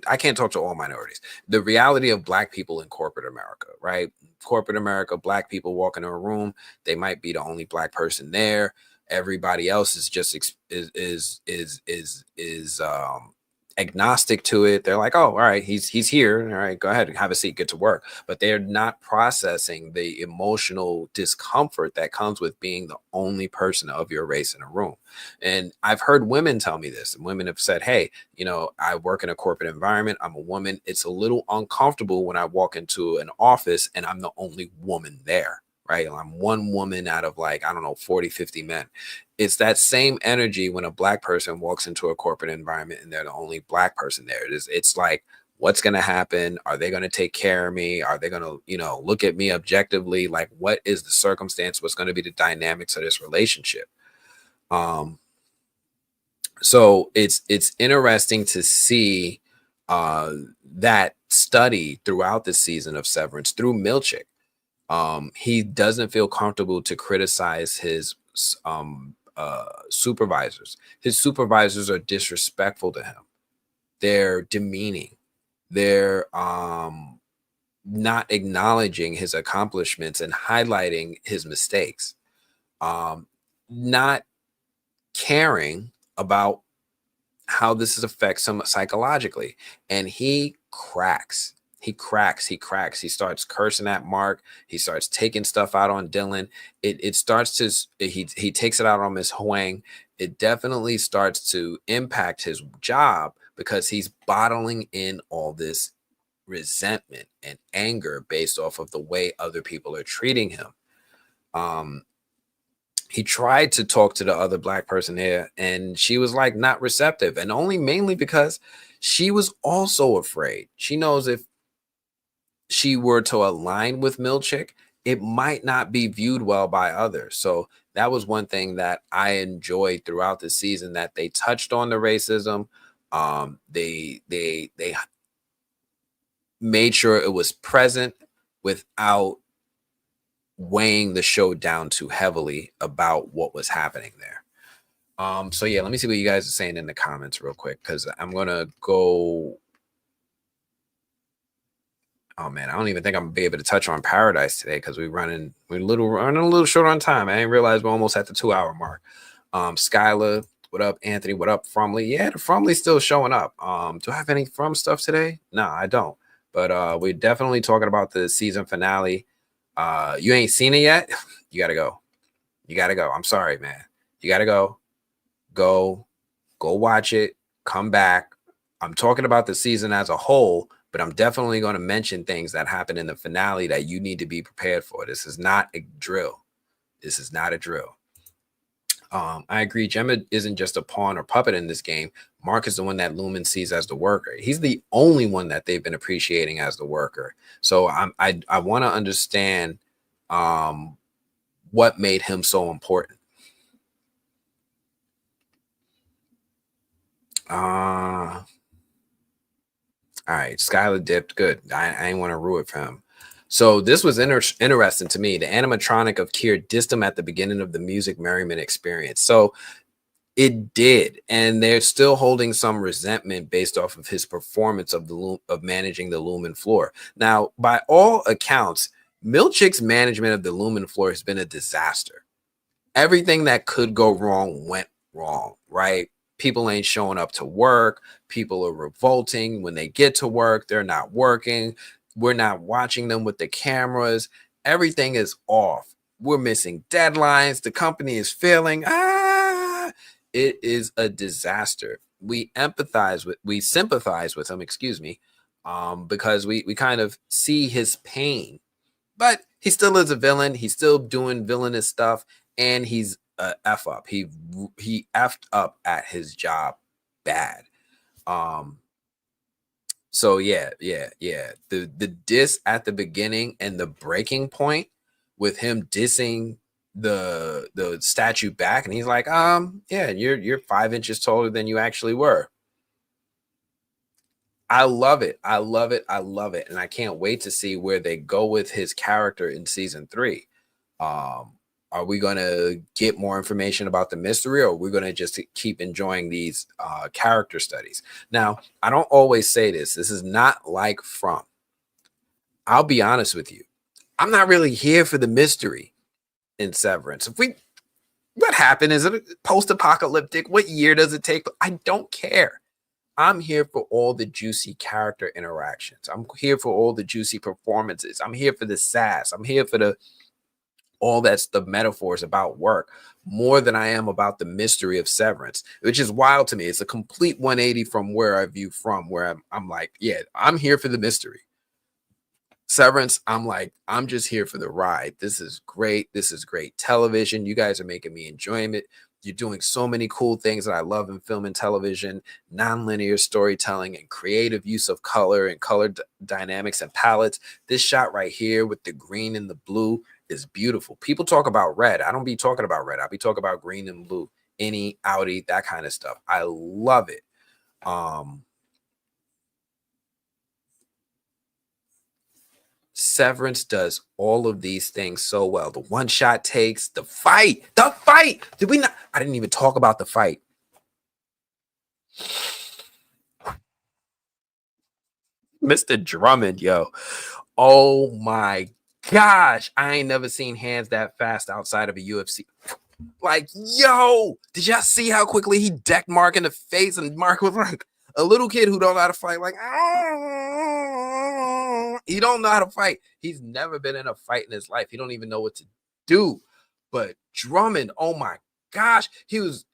I can't talk to all minorities. The reality of Black people in corporate America, right? Corporate America, Black people walk into a room, they might be the only Black person there. Everybody else is just agnostic to it. They're like, oh, all right, he's here. All right, go ahead and have a seat, get to work. But they're not processing the emotional discomfort that comes with being the only person of your race in a room. And I've heard women tell me this, and women have said, hey, I work in a corporate environment. I'm a woman. It's a little uncomfortable when I walk into an office and I'm the only woman there. Right. I'm one woman out of 40, 50 men. It's that same energy when a Black person walks into a corporate environment and they're the only Black person there. It's like, what's going to happen? Are they going to take care of me? Are they going to, look at me objectively? Like, what is the circumstance? What's going to be the dynamics of this relationship? So it's interesting to see that study throughout the season of Severance through Milchick. He doesn't feel comfortable to criticize his supervisors. His supervisors are disrespectful to him. They're demeaning. They're not acknowledging his accomplishments and highlighting his mistakes. Not caring about how this affects him psychologically. And he cracks. He starts cursing at Mark. He starts taking stuff out on Dylan. It starts to, he takes it out on Miss Huang. It definitely starts to impact his job because he's bottling in all this resentment and anger based off of the way other people are treating him. He tried to talk to the other Black person here, and she was not receptive, and only mainly because she was also afraid. She knows if she were to align with Milchick, it might not be viewed well by others. So that was one thing that I enjoyed throughout the season, that they touched on the racism. They made sure it was present without weighing the show down too heavily about what was happening there. So yeah, let me see what you guys are saying in the comments real quick, because I'm gonna go. Oh man, I don't even think I'm gonna be able to touch on Paradise today because we're running a little short on time. I didn't realize we're almost at the 2-hour mark. Skylar, what up? Anthony, what up? Fromley, yeah, the Fromley's still showing up. Do I have any From stuff today? No, I don't. But we're definitely talking about the season finale. You ain't seen it yet? You gotta go. You gotta go. I'm sorry, man. You gotta go. Go watch it. Come back. I'm talking about the season as a whole, but I'm definitely going to mention things that happen in the finale that you need to be prepared for. This is not a drill. This is not a drill. I agree. Gemma isn't just a pawn or puppet in this game. Mark is the one that Lumen sees as the worker. He's the only one that they've been appreciating as the worker. So I want to understand what made him so important. All right, Skylar dipped. Good. I ain't want to ruin it for him. So this was interesting to me. The animatronic of Kier dissed him at the beginning of the Music Merriment experience. So it did, and they're still holding some resentment based off of his performance of managing the Lumen floor. Now, by all accounts, Milchick's management of the Lumen floor has been a disaster. Everything that could go wrong went wrong, right? People ain't showing up to work. People are revolting. When they get to work, they're not working. We're not watching them with the cameras. Everything is off. We're missing deadlines. The company is failing. It is a disaster. We sympathize with him, because we kind of see his pain. But he still is a villain. He's still doing villainous stuff, and he's a F up. He effed up at his job bad. So yeah. The diss at the beginning and the breaking point with him dissing the statue back, and he's like, yeah, you're 5 inches taller than you actually were. I love it. And I can't wait to see where they go with his character in season 3. Are we going to get more information about the mystery, or are we going to just keep enjoying these character studies? Now, I don't always say this. This is not like From. I'll be honest with you. I'm not really here for the mystery in Severance. What happened? Is it post-apocalyptic? What year does it take? I don't care. I'm here for all the juicy character interactions. I'm here for all the juicy performances. I'm here for the sass. I'm here for all that's the metaphors about work more than I am about the mystery of Severance, which is wild to me. It's a complete 180 from where I view From, where I'm like, yeah, I'm here for the mystery. Severance, I'm like, I'm just here for the ride. This is great. This is great television. You guys are making me enjoy it. You're doing so many cool things that I love in film and television, nonlinear storytelling and creative use of color and color dynamics and palettes. This shot right here with the green and the blue is beautiful. People talk about red. I don't be talking about red. I'll be talking about green and blue, any, Audi, that kind of stuff. I love it. Severance does all of these things so well. The one-shot takes, the fight. Did we not? I didn't even talk about the fight. Mr. Drummond, yo. Oh my gosh. I ain't never seen hands that fast outside of a UFC. Like, yo, did y'all see how quickly he decked Mark in the face? And Mark was like a little kid who don't know how to fight. Like, he don't know how to fight. He's never been in a fight in his life. He don't even know what to do. But Drummond, oh my gosh, he was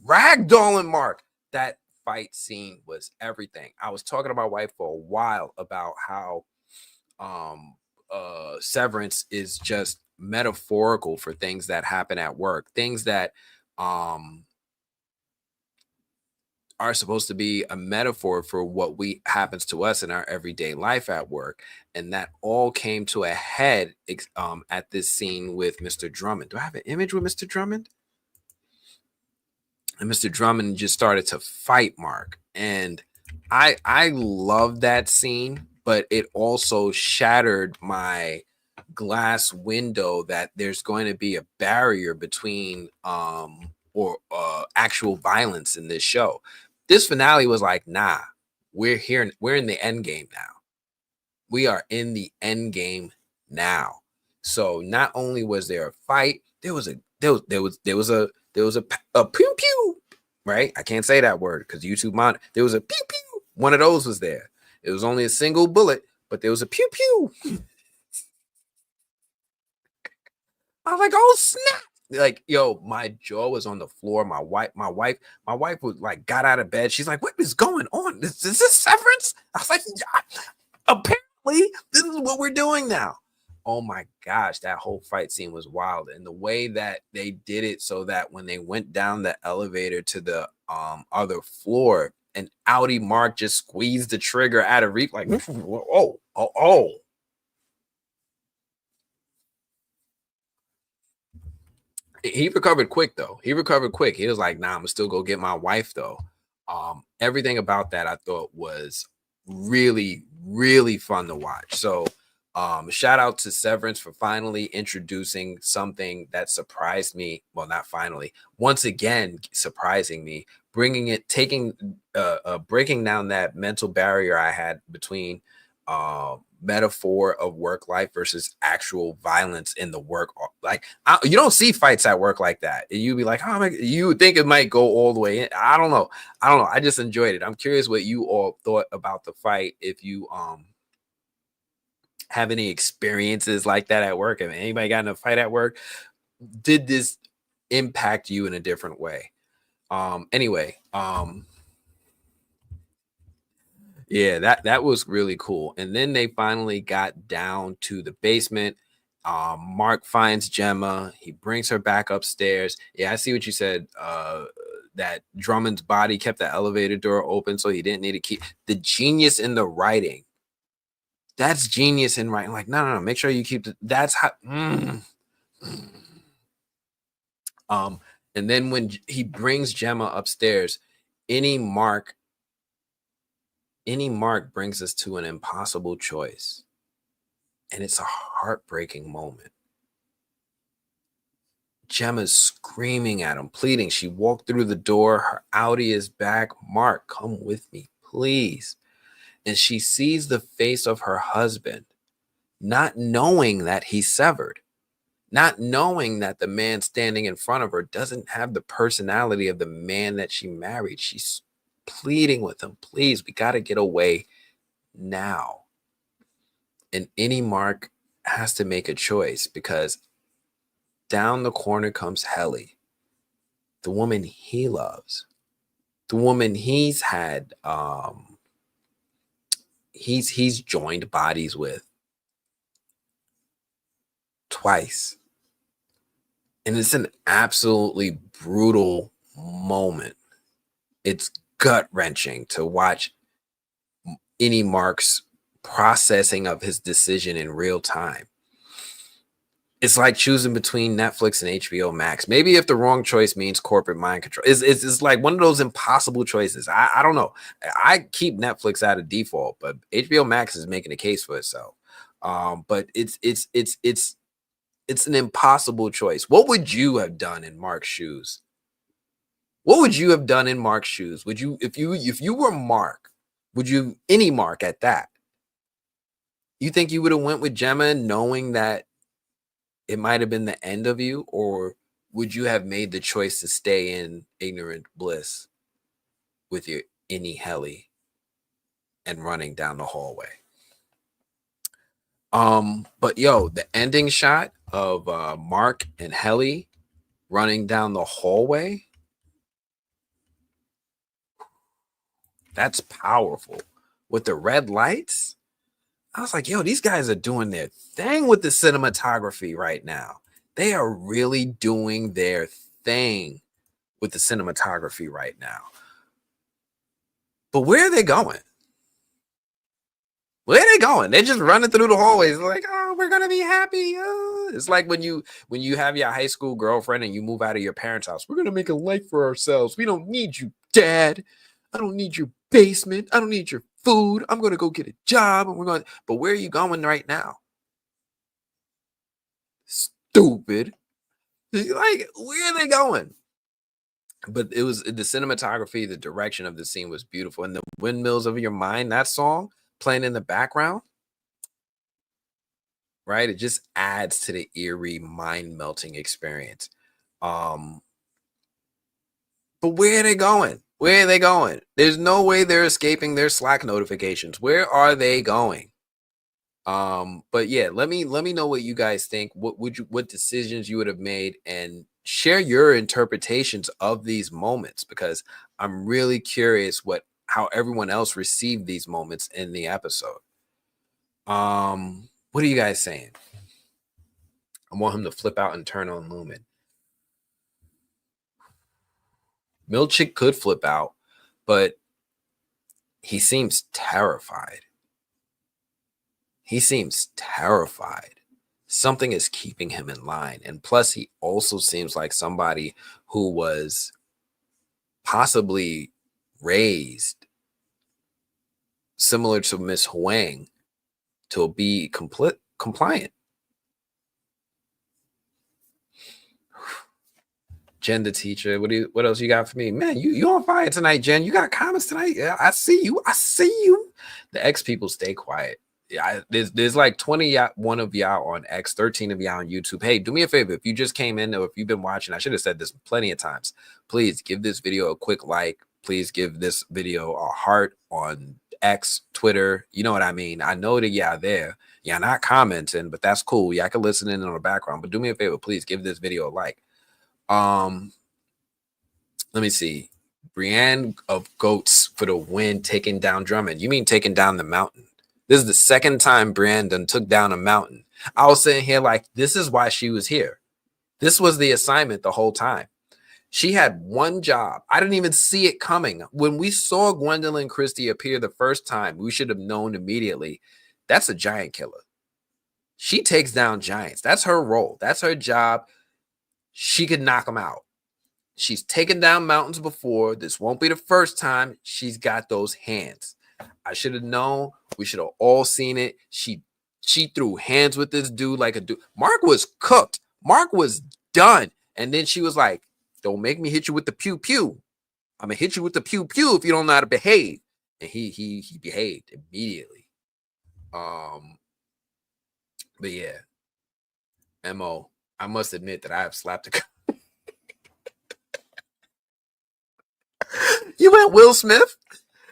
ragdolling Mark. That fight scene was everything. I was talking to my wife for a while about how Severance is just metaphorical for things that happen at work, things that are supposed to be a metaphor for what happens to us in our everyday life at work. And that all came to a head at this scene with Mr. Drummond. Do I have an image with Mr. Drummond? And Mr. Drummond just started to fight Mark. And I love that scene, but it also shattered my glass window that there's going to be a barrier between actual violence in this show. This finale was like, nah, we're here. We're in the end game now. We are in the end game now. So not only was there a fight, there was a pew pew, right? I can't say that word because YouTube monitor. There was a pew pew. One of those was there. It was only a single bullet, but there was a pew pew. I was like, oh snap. Like, yo, my jaw was on the floor. My wife was like, got out of bed. She's like, what is going on? Is this Severance? I was like, yeah, apparently this is what we're doing now. Oh my gosh, that whole fight scene was wild. And the way that they did it so that when they went down the elevator to the other floor, and Audi Mark just squeezed the trigger out of reach, like, oh. He recovered quick though. He recovered quick. He was like, nah, I'm gonna still go get my wife though. Everything about that I thought was really, really fun to watch. So shout out to Severance for finally introducing something that surprised me. Well, not finally, once again surprising me, breaking down that mental barrier I had between metaphor of work life versus actual violence in the work. Like you don't see fights at work like that. You'd be like, oh my, you think it might go all the way in. I don't know. I just enjoyed it. I'm curious what you all thought about the fight. If you have any experiences like that at work, if anybody got in a fight at work, did this impact you in a different way? Anyway, yeah, that was really cool. And then they finally got down to the basement. Mark finds Gemma. He brings her back upstairs. Yeah, I see what you said. That Drummond's body kept the elevator door open, so he didn't need to keep the genius in the writing. That's genius in writing. Like, no. Make sure you keep the. That's how. And then when he brings Gemma upstairs, any Mark brings us to an impossible choice. And it's a heartbreaking moment. Gemma's screaming at him, pleading. She walked through the door. Her Audi is back. Mark, come with me, please. And she sees the face of her husband, not knowing that he's severed, not knowing that the man standing in front of her doesn't have the personality of the man that she married. She's pleading with him, please, we got to get away now. And any Mark has to make a choice, because down the corner comes Helly, the woman he loves, the woman he's had, he's joined bodies with twice. And it's an absolutely brutal moment. It's gut-wrenching to watch any Mark's processing of his decision in real time. It's like choosing between Netflix and HBO Max. Maybe if the wrong choice means corporate mind control. It's like one of those impossible choices. I don't know. I keep Netflix out of default, but HBO Max is making a case for itself. But it's an impossible choice. What would you have done in Mark's shoes? What would you have done in Mark's shoes? Would you, if you were Mark, would you, any Mark at that? You think you would have went with Gemma knowing that it might have been the end of you, or would you have made the choice to stay in ignorant bliss with your any Helly and running down the hallway? But yo, the ending shot of Mark and Helly running down the hallway, that's powerful. With the red lights, I was like, yo, these guys are doing their thing with the cinematography right now. They are really doing their thing with the cinematography right now. But where are they going? Where are they going? They're just running through the hallways like, oh, we're gonna be happy. Oh. It's like when you have your high school girlfriend and you move out of your parents' house. We're gonna make a life for ourselves. We don't need you, Dad. I don't need your basement. I don't need your food. I'm gonna go get a job, and we're going. But where are you going right now? Stupid. Like, where are they going? But it was the cinematography, the direction of the scene was beautiful. And the Windmills of Your Mind, that song playing in the background, right? It just adds to the eerie, mind-melting experience. But where are they going? Where are they going? There's no way they're escaping their Slack notifications. Where are they going? But yeah, let me know what you guys think. What decisions you would have made, and share your interpretations of these moments, because I'm really curious how everyone else received these moments in the episode. What are you guys saying? I want him to flip out and turn on Lumen. Milchick could flip out, but he seems terrified. He seems terrified. Something is keeping him in line. And plus, he also seems like somebody who was possibly raised similar to Miss Huang to be compliant. Jen, the teacher, what else you got for me? Man, you on fire tonight, Jen. You got comments tonight. Yeah, I see you. The X people stay quiet. Yeah, there's like 21 of y'all on X, 13 of y'all on YouTube. Hey, do me a favor. If you just came in, or if you've been watching, I should have said this plenty of times. Please give this video a quick like. Please give this video a heart on X, Twitter. You know what I mean? I know that y'all there. Y'all not commenting, but that's cool. Y'all can listen in on the background. But do me a favor, please give this video a like. Let me see. Brienne of Goats for the win, taking down Drummond. You mean taking down the mountain? This is the second time Brienne done took down a mountain. I was sitting here like, this is why she was here. This was the assignment the whole time. She had one job. I didn't even see it coming. When we saw Gwendolyn Christie appear the first time, we should have known immediately. That's a giant killer. She takes down giants. That's her role. That's her job. She could knock them out. She's taken down mountains before. This won't be the first time. She's got those hands. I should have known. We should have all seen it. She threw hands with this dude like a dude. Mark was cooked. Mark was done. And then she was like, don't make me hit you with the pew pew. I'm gonna hit you with the pew pew if you don't know how to behave. And he behaved immediately. But yeah, Mo, I must admit that I have slapped a. You went Will Smith?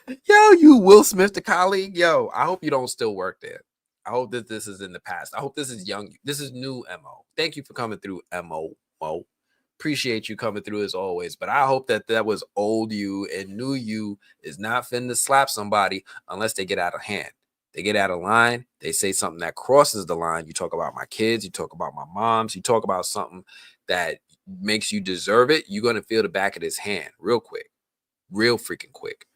Yo, you Will Smith, the colleague. Yo, I hope you don't still work there. I hope that this is in the past. I hope this is young. This is new Mo. Thank you for coming through, Mo. Appreciate you coming through as always. But I hope that was old you, and new you is not finna slap somebody unless they get out of hand. They get out of line. They say something that crosses the line. You talk about my kids. You talk about my moms. You talk about something that makes you deserve it. You're going to feel the back of his hand real quick. Real freaking quick.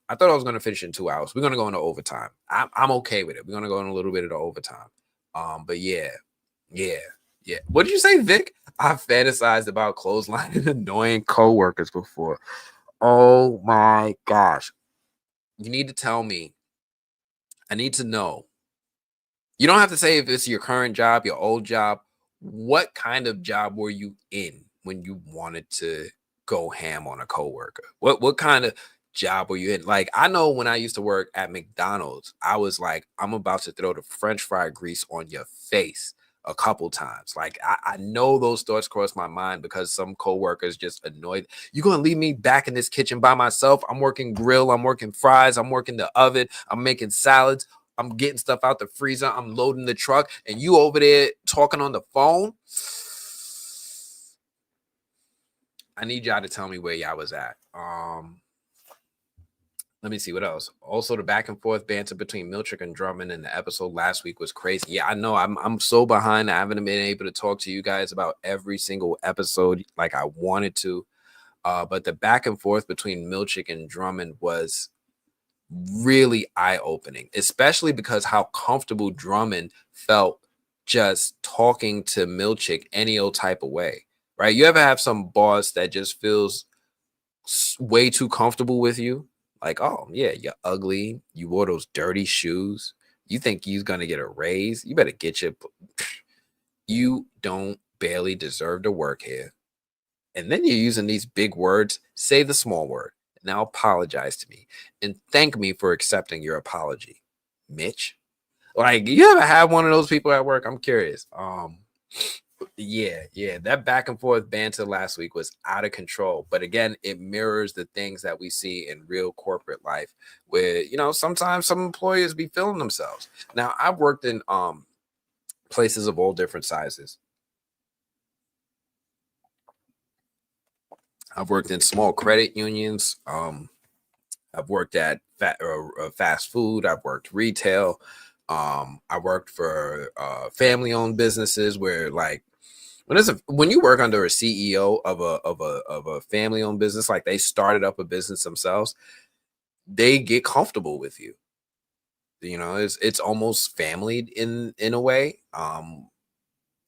I thought I was going to finish in 2 hours. We're going to go into overtime. I'm okay with it. We're going to go in a little bit of the overtime. But yeah. What did you say, Vic? I fantasized about clotheslining annoying coworkers before. Oh my gosh. You need to tell me. I need to know. You don't have to say if it's your current job, your old job. What kind of job were you in when you wanted to go ham on a coworker? What kind of job were you in? Like, I know when I used to work at McDonald's, I was like, I'm about to throw the French fry grease on your face a couple times. Like, I know those thoughts crossed my mind because some coworkers just annoyed. You gonna leave me back in this kitchen by myself? I'm working grill, I'm working fries, I'm working the oven, I'm making salads, I'm getting stuff out the freezer, I'm loading the truck, and you over there talking on the phone. I need y'all to tell me where y'all was at. Let me see what else. Also, the back and forth banter between Milchick and Drummond in the episode last week was crazy. Yeah, I know. I'm so behind. I haven't been able to talk to you guys about every single episode like I wanted to. But the back and forth between Milchick and Drummond was really eye-opening, especially because how comfortable Drummond felt just talking to Milchick any old type of way. Right? You ever have some boss that just feels way too comfortable with you? Like, oh, yeah, you're ugly. You wore those dirty shoes. You think you're going to get a raise? You better get your... You don't barely deserve to work here. And then you're using these big words. Say the small word. Now apologize to me. And thank me for accepting your apology. Mitch? Like, you ever have one of those people at work? I'm curious. Yeah. That back and forth banter last week was out of control. But again, it mirrors the things that we see in real corporate life where, sometimes some employers be feeling themselves. Now, I've worked in places of all different sizes. I've worked in small credit unions. I've worked at fast food. I've worked retail. I worked for family-owned businesses where, like, when you work under a CEO of a family-owned business, like they started up a business themselves, they get comfortable with you. It's almost family in a way.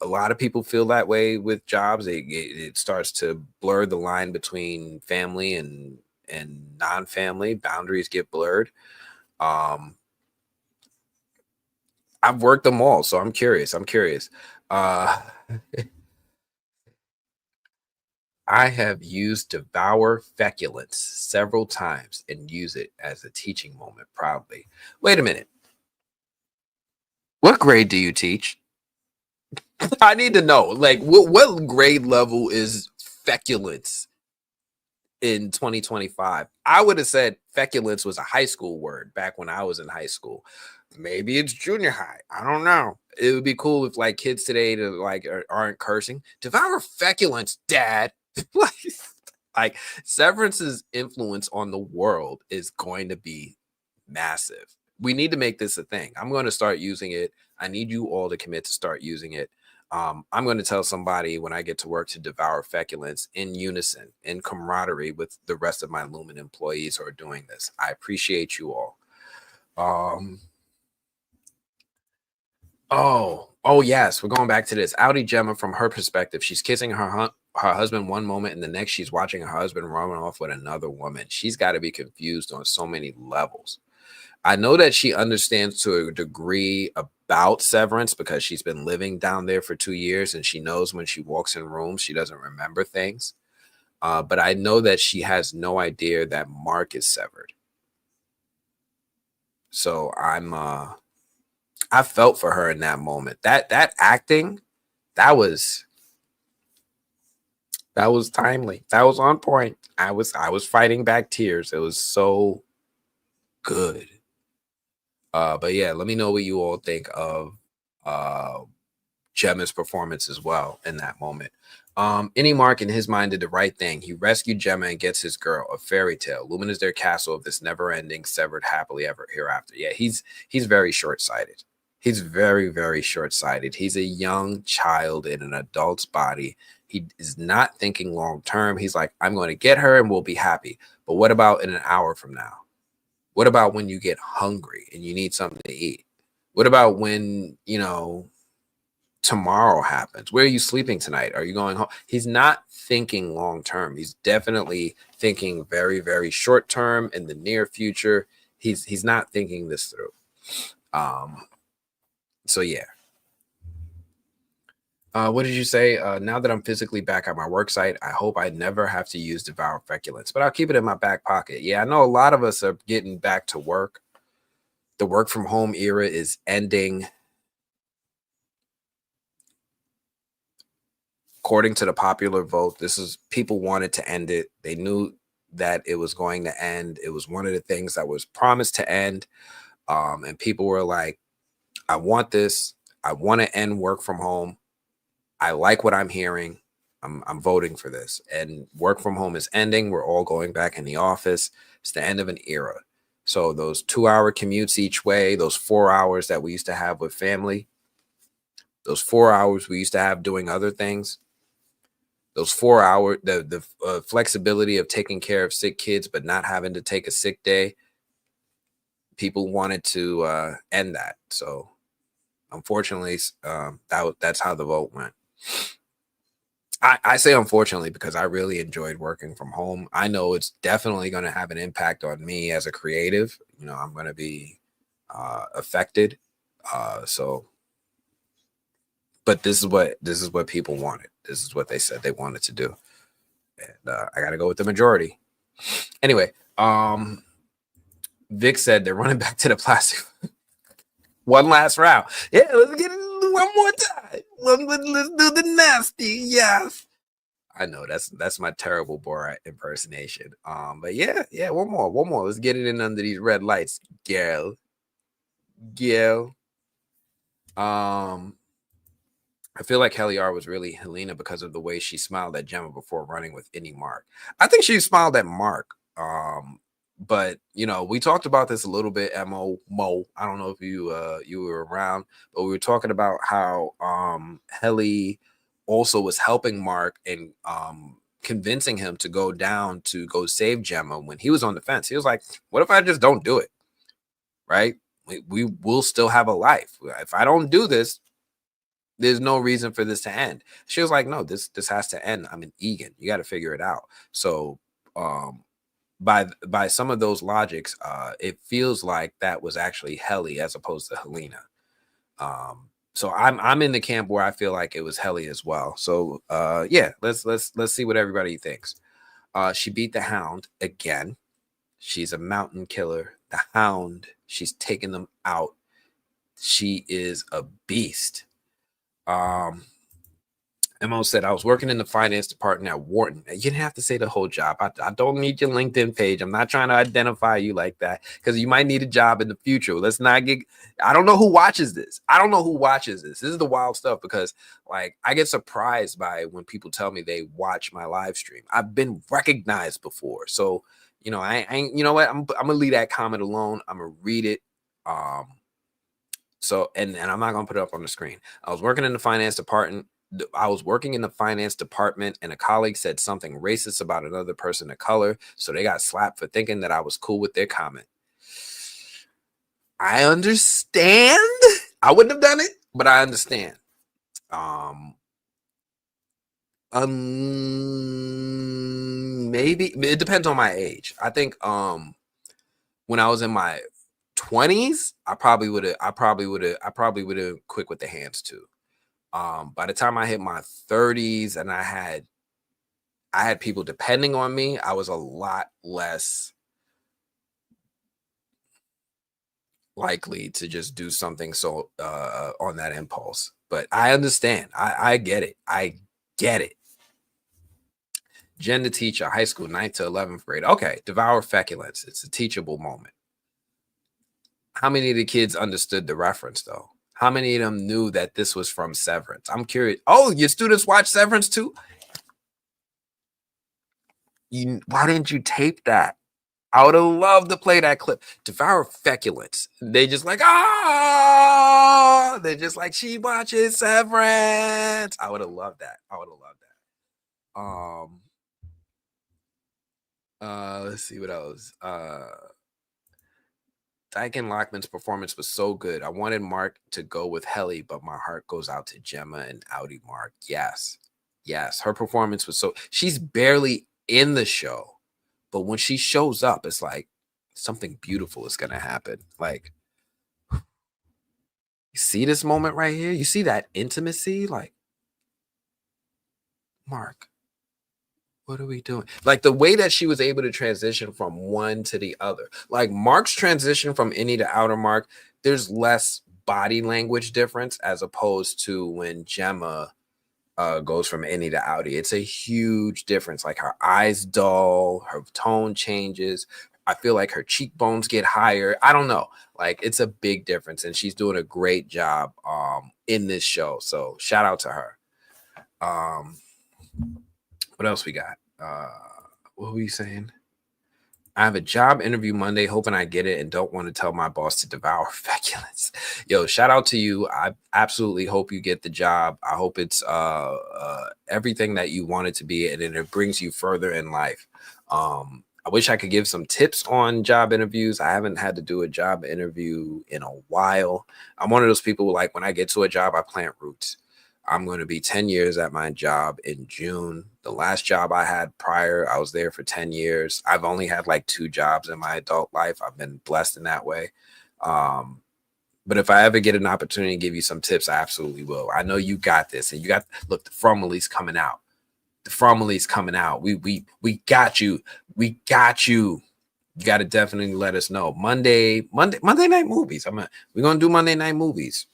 A lot of people feel that way with jobs. It starts to blur the line between family and non-family. Boundaries get blurred. Um, I've worked them all, so I'm curious. Uh, I have used devour feculence several times and use it as a teaching moment proudly. Wait a minute. What grade do you teach? I need to know. Like, what grade level is feculence in 2025? I would have said feculence was a high school word back when I was in high school. Maybe it's junior high. I don't know. It would be cool if like kids today aren't cursing. Devour feculence, dad. like Severance's influence on the world is going to be massive. We need to make this a thing. I'm going to start using it. I need you all to commit to start using it. I'm going to tell somebody when I get to work to devour feculence in unison, in camaraderie with the rest of my Lumen employees who are doing this. I appreciate you all. Oh yes, we're going back to this. Audi Gemma, from her perspective, she's kissing her husband one moment, and the next she's watching her husband run off with another woman. She's got to be confused on so many levels. I know that she understands to a degree about Severance because she's been living down there for 2 years, and she knows when she walks in rooms, she doesn't remember things. But I know that she has no idea that Mark is severed. So I felt for her in that moment. That acting, that was timely. That was on point. I was fighting back tears. It was so good. But yeah, let me know what you all think of Gemma's performance as well in that moment. Any Mark in his mind did the right thing. He rescued Gemma and gets his girl. A fairy tale. Lumen is their castle of this never-ending, severed happily ever hereafter. Yeah, he's very short-sighted. He's very, very short-sighted. He's a young child in an adult's body. He is not thinking long-term. He's like, I'm going to get her and we'll be happy. But what about in an hour from now? What about when you get hungry and you need something to eat? What about when, tomorrow happens? Where are you sleeping tonight? Are you going home? He's not thinking long term. He's definitely thinking very, very short term in the near future. He's not thinking this through. So yeah. What did you say? Now that I'm physically back at my work site, I hope I never have to use devour feculence, but I'll keep it in my back pocket. Yeah, I know a lot of us are getting back to work. The work from home era is ending. According to the popular vote, people wanted to end it. They knew that it was going to end. It was one of the things that was promised to end. And people were like, I want this. I want to end work from home. I like what I'm hearing. I'm voting for this. And work from home is ending. We're all going back in the office. It's the end of an era. So those 2-hour commutes each way, those 4 hours that we used to have with family, those 4 hours we used to have doing other things, those 4 hours, the flexibility of taking care of sick kids but not having to take a sick day, people wanted to end that. So unfortunately, that's how the vote went. I say unfortunately because I really enjoyed working from home. I know it's definitely going to have an impact on me as a creative. I'm going to be affected. But this is what people wanted. This is what they said they wanted to do. And I got to go with the majority. Anyway, Vic said they're running back to the plastic. One last round. Yeah, let's get one more time. Let's do the nasty. Yes. I know that's my terrible Borat impersonation. But yeah, one more. Let's get it in under these red lights, girl. Girl. I feel like Heliar was really Helena because of the way she smiled at Gemma before running with any Mark. I think she smiled at Mark. But you know, we talked about this a little bit, Mo. I don't know if you were around, but we were talking about how Heli also was helping Mark and convincing him to go down to go save Gemma when he was on the fence. He was like, what if I just don't do it? Right? We will still have a life. If I don't do this, there's no reason for this to end. She was like, no, this has to end. I'm an Egan. You got to figure it out. So by some of those logics, it feels like that was actually Heli as opposed to Helena. So I'm in the camp where I feel like it was Heli as well. So yeah, let's see what everybody thinks. She beat the Hound again. She's a mountain killer. The Hound, she's taking them out. She is a beast. Mo said, I was working in the finance department at Wharton. You didn't have to say the whole job. I don't need your LinkedIn page. I'm not trying to identify you like that because you might need a job in the future. Let's not get, I don't know who watches this. This is the wild stuff because like I get surprised by when people tell me they watch my live stream. I've been recognized before. So, you know, I ain't, you know what? I'm going to leave that comment alone. I'm going to read it. So, and I'm not going to put it up on the screen. I was working in the finance department. And a colleague said something racist about another person of color. So they got slapped for thinking that I was cool with their comment. I understand. I wouldn't have done it, but I understand. Maybe it depends on my age. I think when I was in my 20s, I probably would have quick with the hands too. By the time I hit my 30s and I had people depending on me, I was a lot less likely to just do something so on that impulse. But I understand. I get it. I get it. Jen the teacher, high school, 9th to 11th grade. Okay, devour feculence. It's a teachable moment. How many of the kids understood the reference though? How many of them knew that this was from Severance? I'm curious. Oh, your students watch Severance too? Why didn't you tape that? I would have loved to play that clip. Devour feculence. They just like, they're just like, she watches Severance. I would have loved that. Let's see what else. Dyken Lockman's performance was so good. I wanted Mark to go with Heli, but my heart goes out to Gemma and Audi Mark. Yes. Her performance was she's barely in the show, but when she shows up, it's like something beautiful is going to happen. Like, you see this moment right here? You see that intimacy? Like, Mark, what are we doing? Like the way that she was able to transition from one to the other. Like Mark's transition from Innie to Outer Mark, there's less body language difference as opposed to when Gemma goes from Innie to Audi. It's a huge difference. Like her eyes dull, her tone changes. I feel like her cheekbones get higher. I don't know. Like it's a big difference, and she's doing a great job in this show. So shout out to her. What else we got? What were you saying? I have a job interview Monday, hoping I get it and don't want to tell my boss to devour feculence. Yo, shout out to you. I absolutely hope you get the job. I hope it's everything that you want it to be, and then it brings you further in life. I wish I could give some tips on job interviews. I haven't had to do a job interview in a while. I'm one of those people who, like, when I get to a job, I plant roots. I'm going to be 10 years at my job in June. The last job I had prior, I was there for 10 years. I've only had like 2 jobs in my adult life. I've been blessed in that way. But if I ever get an opportunity to give you some tips, I absolutely will. I know you got this. And you got, look, the Fromely's coming out. We got you. You got to definitely let us know. Monday night movies. We're going to do Monday night movies.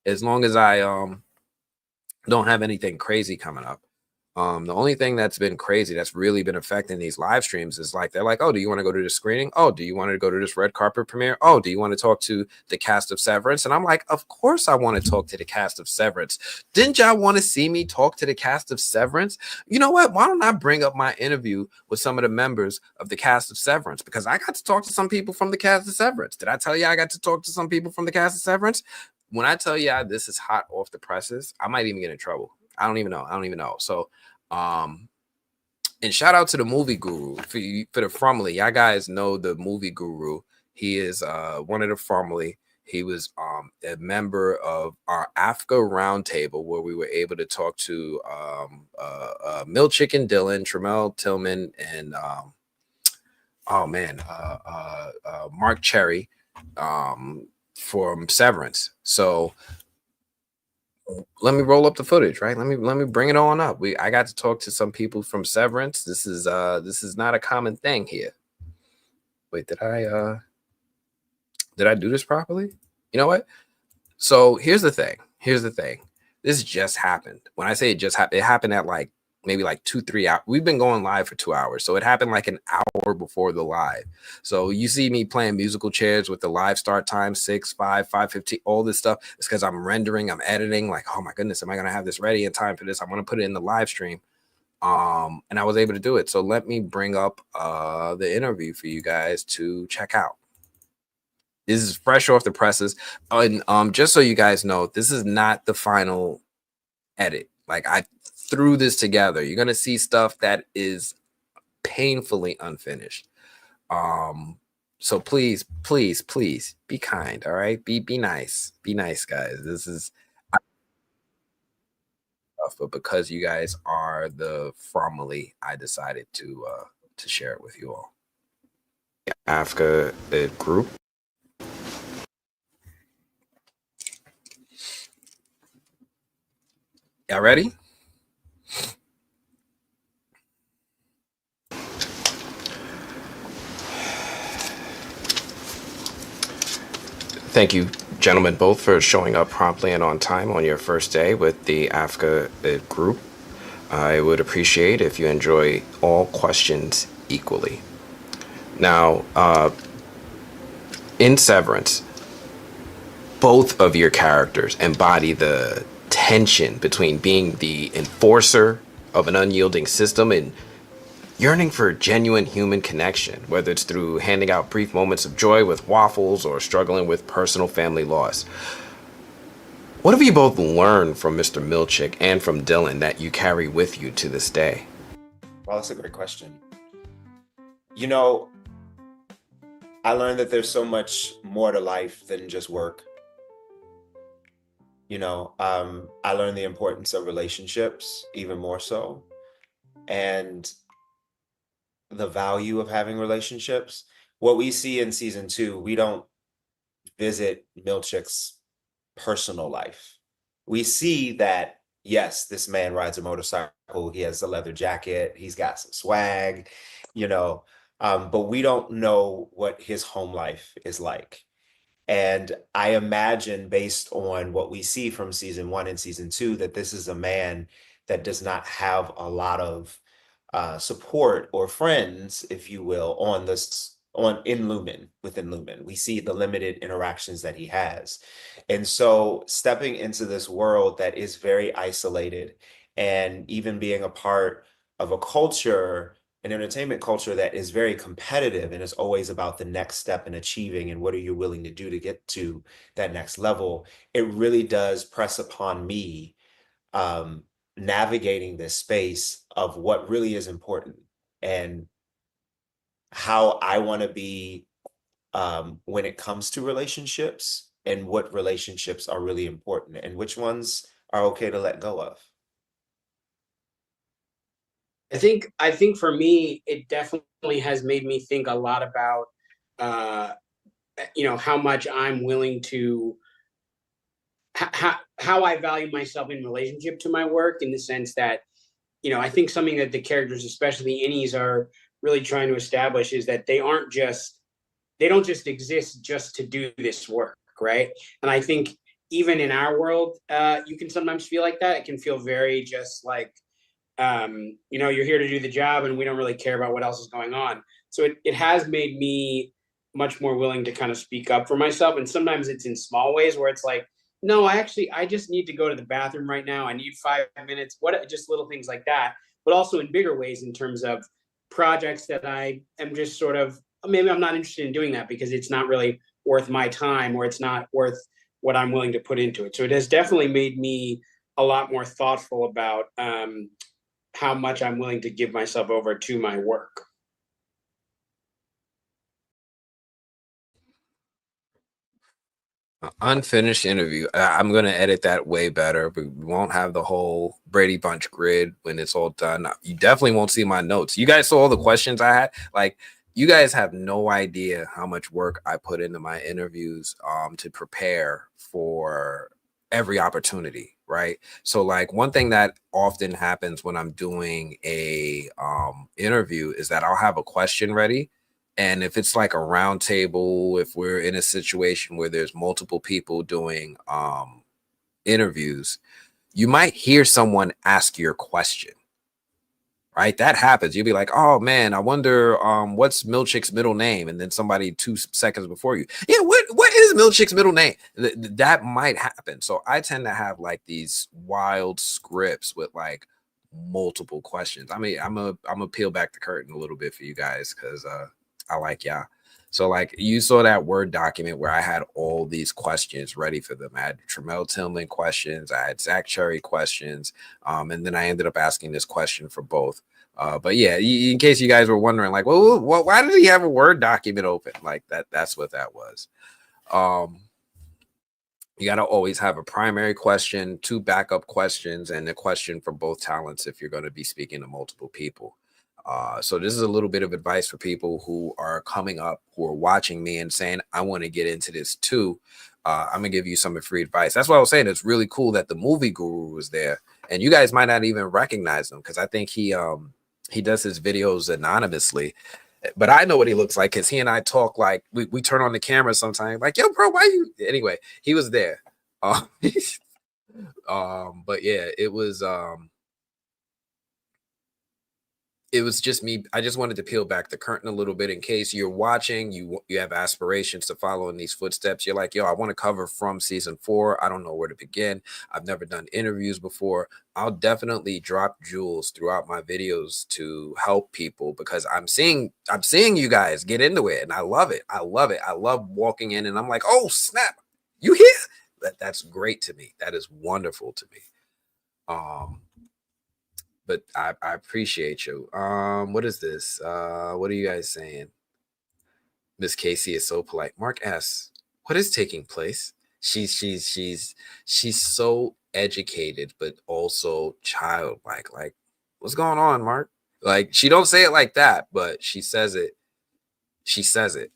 as long as I don't have anything crazy coming up. The only thing that's been crazy that's really been affecting these live streams is like they're like, oh, do you want to go to the screening? Oh, do you want to go to this red carpet premiere? Oh, do you want to talk to the cast of Severance? And I'm like, of course I want to talk to the cast of Severance. Didn't y'all want to see me talk to the cast of Severance? You know what? Why don't I bring up my interview with some of the members of the cast of Severance? Because I got to talk to some people from the cast of Severance. Did I tell you I got to talk to some people from the cast of Severance? When I tell you this is hot off the presses, I might even get in trouble. I don't even know. So, and shout out to the movie guru for the Frumley. Y'all guys know the movie guru. He is one of the Frumley. He was a member of our Africa roundtable where we were able to talk to Milchick and Dylan, Tremel Tillman, and Mark Cherry from Severance. So let me roll up the footage, right? Let me bring it on up. I got to talk to some people from Severance. This is not a common thing here. Wait, did I do this properly? You know what? So here's the thing. This just happened. When I say it just happened, it happened at like maybe like 2-3 hours. We've been going live for 2 hours. So it happened like an hour before the live. So you see me playing musical chairs with the live start time, 6, 5, 5:15, all this stuff. It's because I'm rendering, I'm editing, like, oh my goodness, am I gonna have this ready in time for this? I want to put it in the live stream. And I was able to do it. So let me bring up the interview for you guys to check out. This is fresh off the presses. And just so you guys know, this is not the final edit. Like, I threw this together. You're gonna see stuff that is painfully unfinished. So please be kind. All right, be nice, guys. This is tough, but because you guys are the family, I decided to share it with you all. Africa group. Y'all ready? Thank you, gentlemen, both for showing up promptly and on time on your first day with the Africa group. I would appreciate if you enjoy all questions equally. Now, in Severance, both of your characters embody the tension between being the enforcer of an unyielding system and yearning for genuine human connection, whether it's through handing out brief moments of joy with waffles or struggling with personal family loss. What have you both learned from Mr. Milchick and from Dylan that you carry with you to this day? Well, that's a great question. You know, I learned that there's so much more to life than just work. I learned the importance of relationships even more so, and the value of having relationships. What we see in season 2, we don't visit Milchick's personal life. We see that, yes, this man rides a motorcycle, he has a leather jacket, he's got some swag, but we don't know what his home life is like. And I imagine, based on what we see from season 1 and season 2, that this is a man that does not have a lot of support or friends, if you will, within Lumen. We see the limited interactions that he has. And so stepping into this world that is very isolated, and even being a part of a culture, an entertainment culture that is very competitive and is always about the next step in achieving and what are you willing to do to get to that next level, it really does press upon me navigating this space of what really is important and how I want to be when it comes to relationships, and what relationships are really important and which ones are okay to let go of. I think for me, it definitely has made me think a lot about how much I'm willing to how I value myself in relationship to my work, in the sense that, I think something that the characters, especially the innies, are really trying to establish is that they don't just exist just to do this work, right? And I think even in our world, you can sometimes feel like that. It can feel very just like, you know, you're here to do the job and we don't really care about what else is going on. So it has made me much more willing to kind of speak up for myself. And sometimes it's in small ways where it's like, no, I just need to go to the bathroom right now. I need 5 minutes. What, just little things like that, but also in bigger ways in terms of projects that I am just sort of, maybe I'm not interested in doing that because it's not really worth my time or it's not worth what I'm willing to put into it. So it has definitely made me a lot more thoughtful about how much I'm willing to give myself over to my work. Unfinished interview. I'm gonna edit that way better. We won't have the whole Brady Bunch grid when it's all done. You definitely won't see my notes. You guys saw all the questions I had. Like, you guys have no idea how much work I put into my interviews to prepare for every opportunity, right? So like one thing that often happens when I'm doing a interview is that I'll have a question ready. And if it's like a round table, if we're in a situation where there's multiple people doing interviews, you might hear someone ask your question, right? That happens. You'll be like, oh man, I wonder what's Milchick's middle name? And then somebody 2 seconds before you, yeah, what is Milchick's middle name? That might happen. So I tend to have like these wild scripts with like multiple questions. I mean, I'm a peel back the curtain a little bit for you guys because I like y'all. So like you saw that Word document where I had all these questions ready for them. I had Tremel Tillman questions, I had Zach Cherry questions, and then I ended up asking this question for both. But yeah, in case you guys were wondering, like, well, why did he have a Word document open? Like that's what that was. You got to always have a primary question, 2 backup questions, and a question for both talents if you're going to be speaking to multiple people. So this is a little bit of advice for people who are coming up, who are watching me and saying, I want to get into this too. I'm gonna give you some free advice. That's what I was saying. It's really cool that the movie guru was there, and you guys might not even recognize him because I think he does his videos anonymously. But I know what he looks like because he and I talk like we turn on the camera sometimes, like, yo, bro, why you? Anyway, he was there. But yeah, it was just me. I just wanted to peel back the curtain a little bit in case you're watching, you have aspirations to follow in these footsteps. You're like, yo, I want to cover from season 4. I don't know where to begin. I've never done interviews before. I'll definitely drop jewels throughout my videos to help people because I'm seeing you guys get into it and I love it. I love it. I love walking in and I'm like, oh snap, you here? That's great to me. That is wonderful to me. But I appreciate you. What is this? What are you guys saying? Miss Casey is so polite. Mark asks, what is taking place? She's so educated, but also childlike. Like, what's going on, Mark? Like, she don't say it like that, but she says it. She says it.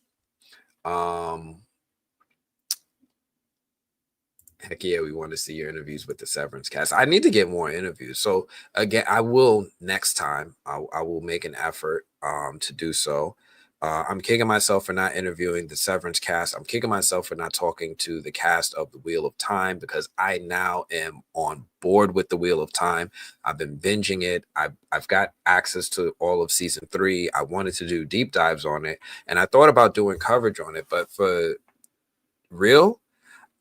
Heck yeah, we want to see your interviews with the Severance cast. I need to get more interviews. So again, I will next time. I will make an effort to do so. I'm kicking myself for not interviewing the Severance cast. I'm kicking myself for not talking to the cast of the Wheel of Time because I now am on board with the Wheel of Time. I've been binging it. I've got access to all of season 3. I wanted to do deep dives on it, and I thought about doing coverage on it, but for real,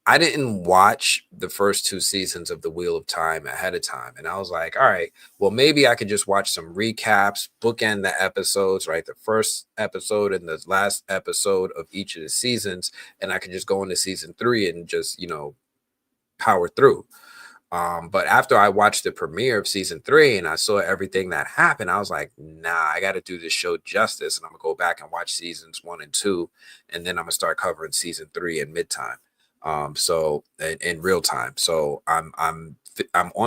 I didn't watch the first 2 seasons of The Wheel of Time ahead of time. And I was like, all right, well, maybe I could just watch some recaps, bookend the episodes, right? The first episode and the last episode of each of the seasons. And I could just go into season 3 and just, power through. But after I watched the premiere of season 3 and I saw everything that happened, I was like, nah, I got to do this show justice. And I'm going to go back and watch seasons 1 and 2. And then I'm going to start covering season 3 in midtime. So in real time. So I'm on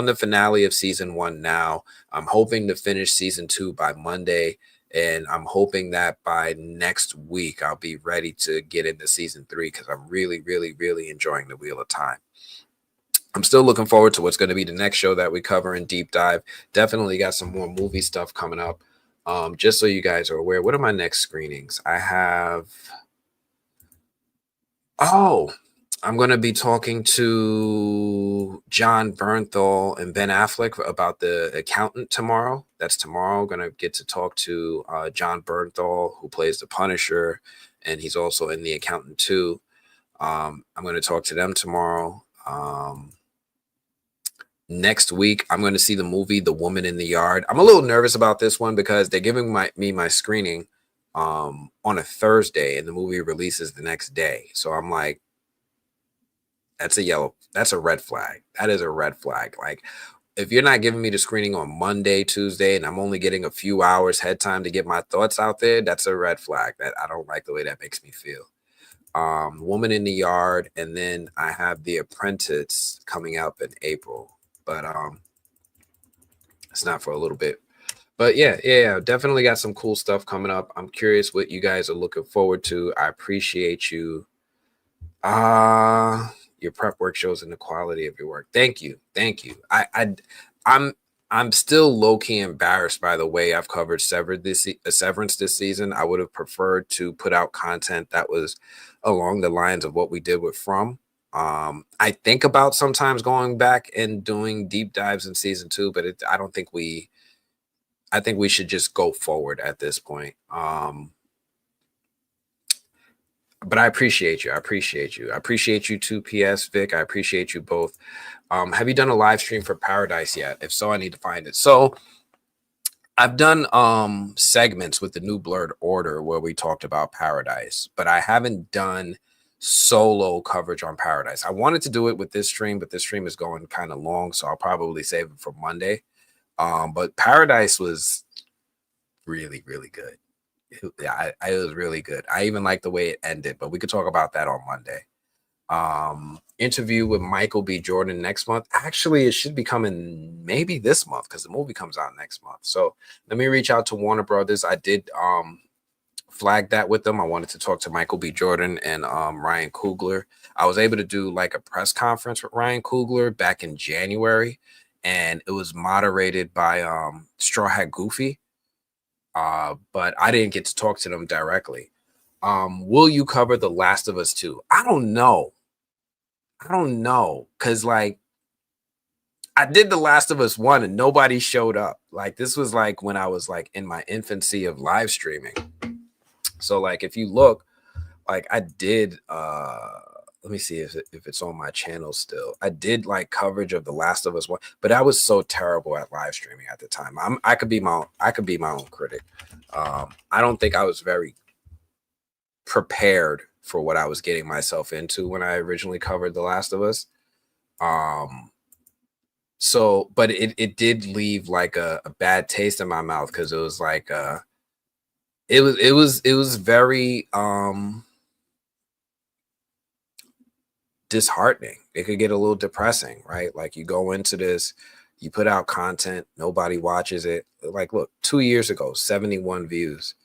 the finale of season 1 now. I'm hoping to finish season 2 by Monday, and I'm hoping that by next week I'll be ready to get into season 3 because I'm really, really, really enjoying the Wheel of Time. I'm still looking forward to what's going to be the next show that we cover in deep dive. Definitely got some more movie stuff coming up. Just so you guys are aware, what are my next screenings? I have. Oh, I'm going to be talking to John Bernthal and Ben Affleck about The Accountant tomorrow. That's tomorrow. Going to get to talk to John Bernthal, who plays the Punisher, and he's also in The Accountant too. I'm going to talk to them tomorrow. Next week, I'm going to see the movie The Woman in the Yard. I'm a little nervous about this one because they're giving me my screening on a Thursday, and the movie releases the next day. So I'm like, that's a red flag. That is a red flag. Like, if you're not giving me the screening on Monday, Tuesday, and I'm only getting a few hours head time to get my thoughts out there, that's a red flag. That I don't like the way that makes me feel. Woman in the Yard, and then I have The Apprentice coming up in April, but it's not for a little bit. But yeah, definitely got some cool stuff coming up. I'm curious what you guys are looking forward to. I appreciate you. Your prep work shows in the quality of your work. Thank you. I'm still low-key embarrassed by the way I've covered Severance this season. I would have preferred to put out content that was along the lines of what we did with From. I think about sometimes going back and doing deep dives in season 2, but I think we should just go forward at this point. But I appreciate you. I appreciate you too, PS Vic. I appreciate you both. Have you done a live stream for Paradise yet? If so, I need to find it. So I've done segments with the New Blurred Order where we talked about Paradise, but I haven't done solo coverage on Paradise. I wanted to do it with this stream, but this stream is going kind of long, so I'll probably save it for Monday. But Paradise was really, really good. It was really good. I even like the way it ended, but we could talk about that on Monday. Interview with Michael B. Jordan next month. Actually, it should be coming maybe this month because the movie comes out next month. So let me reach out to Warner Brothers. I did flag that with them. I wanted to talk to Michael B. Jordan and Ryan Coogler. I was able to do like a press conference with Ryan Coogler back in January, and it was moderated by Straw Hat Goofy. But I didn't get to talk to them directly. Will you cover The Last of Us 2? I don't know. Cause like I did The Last of Us 1 and nobody showed up. Like this was like when I was like in my infancy of live streaming. So like if you look, like I did let me see if it's on my channel still. I did like coverage of The Last of Us 1, but I was so terrible at live streaming at the time. I could be my own critic. I don't think I was very prepared for what I was getting myself into when I originally covered The Last of Us. So, but it did leave like a bad taste in my mouth because it was like it was very disheartening. It could get a little depressing, right? Like you go into this, you put out content, nobody watches it. Like, look, 2 years ago, 71 views.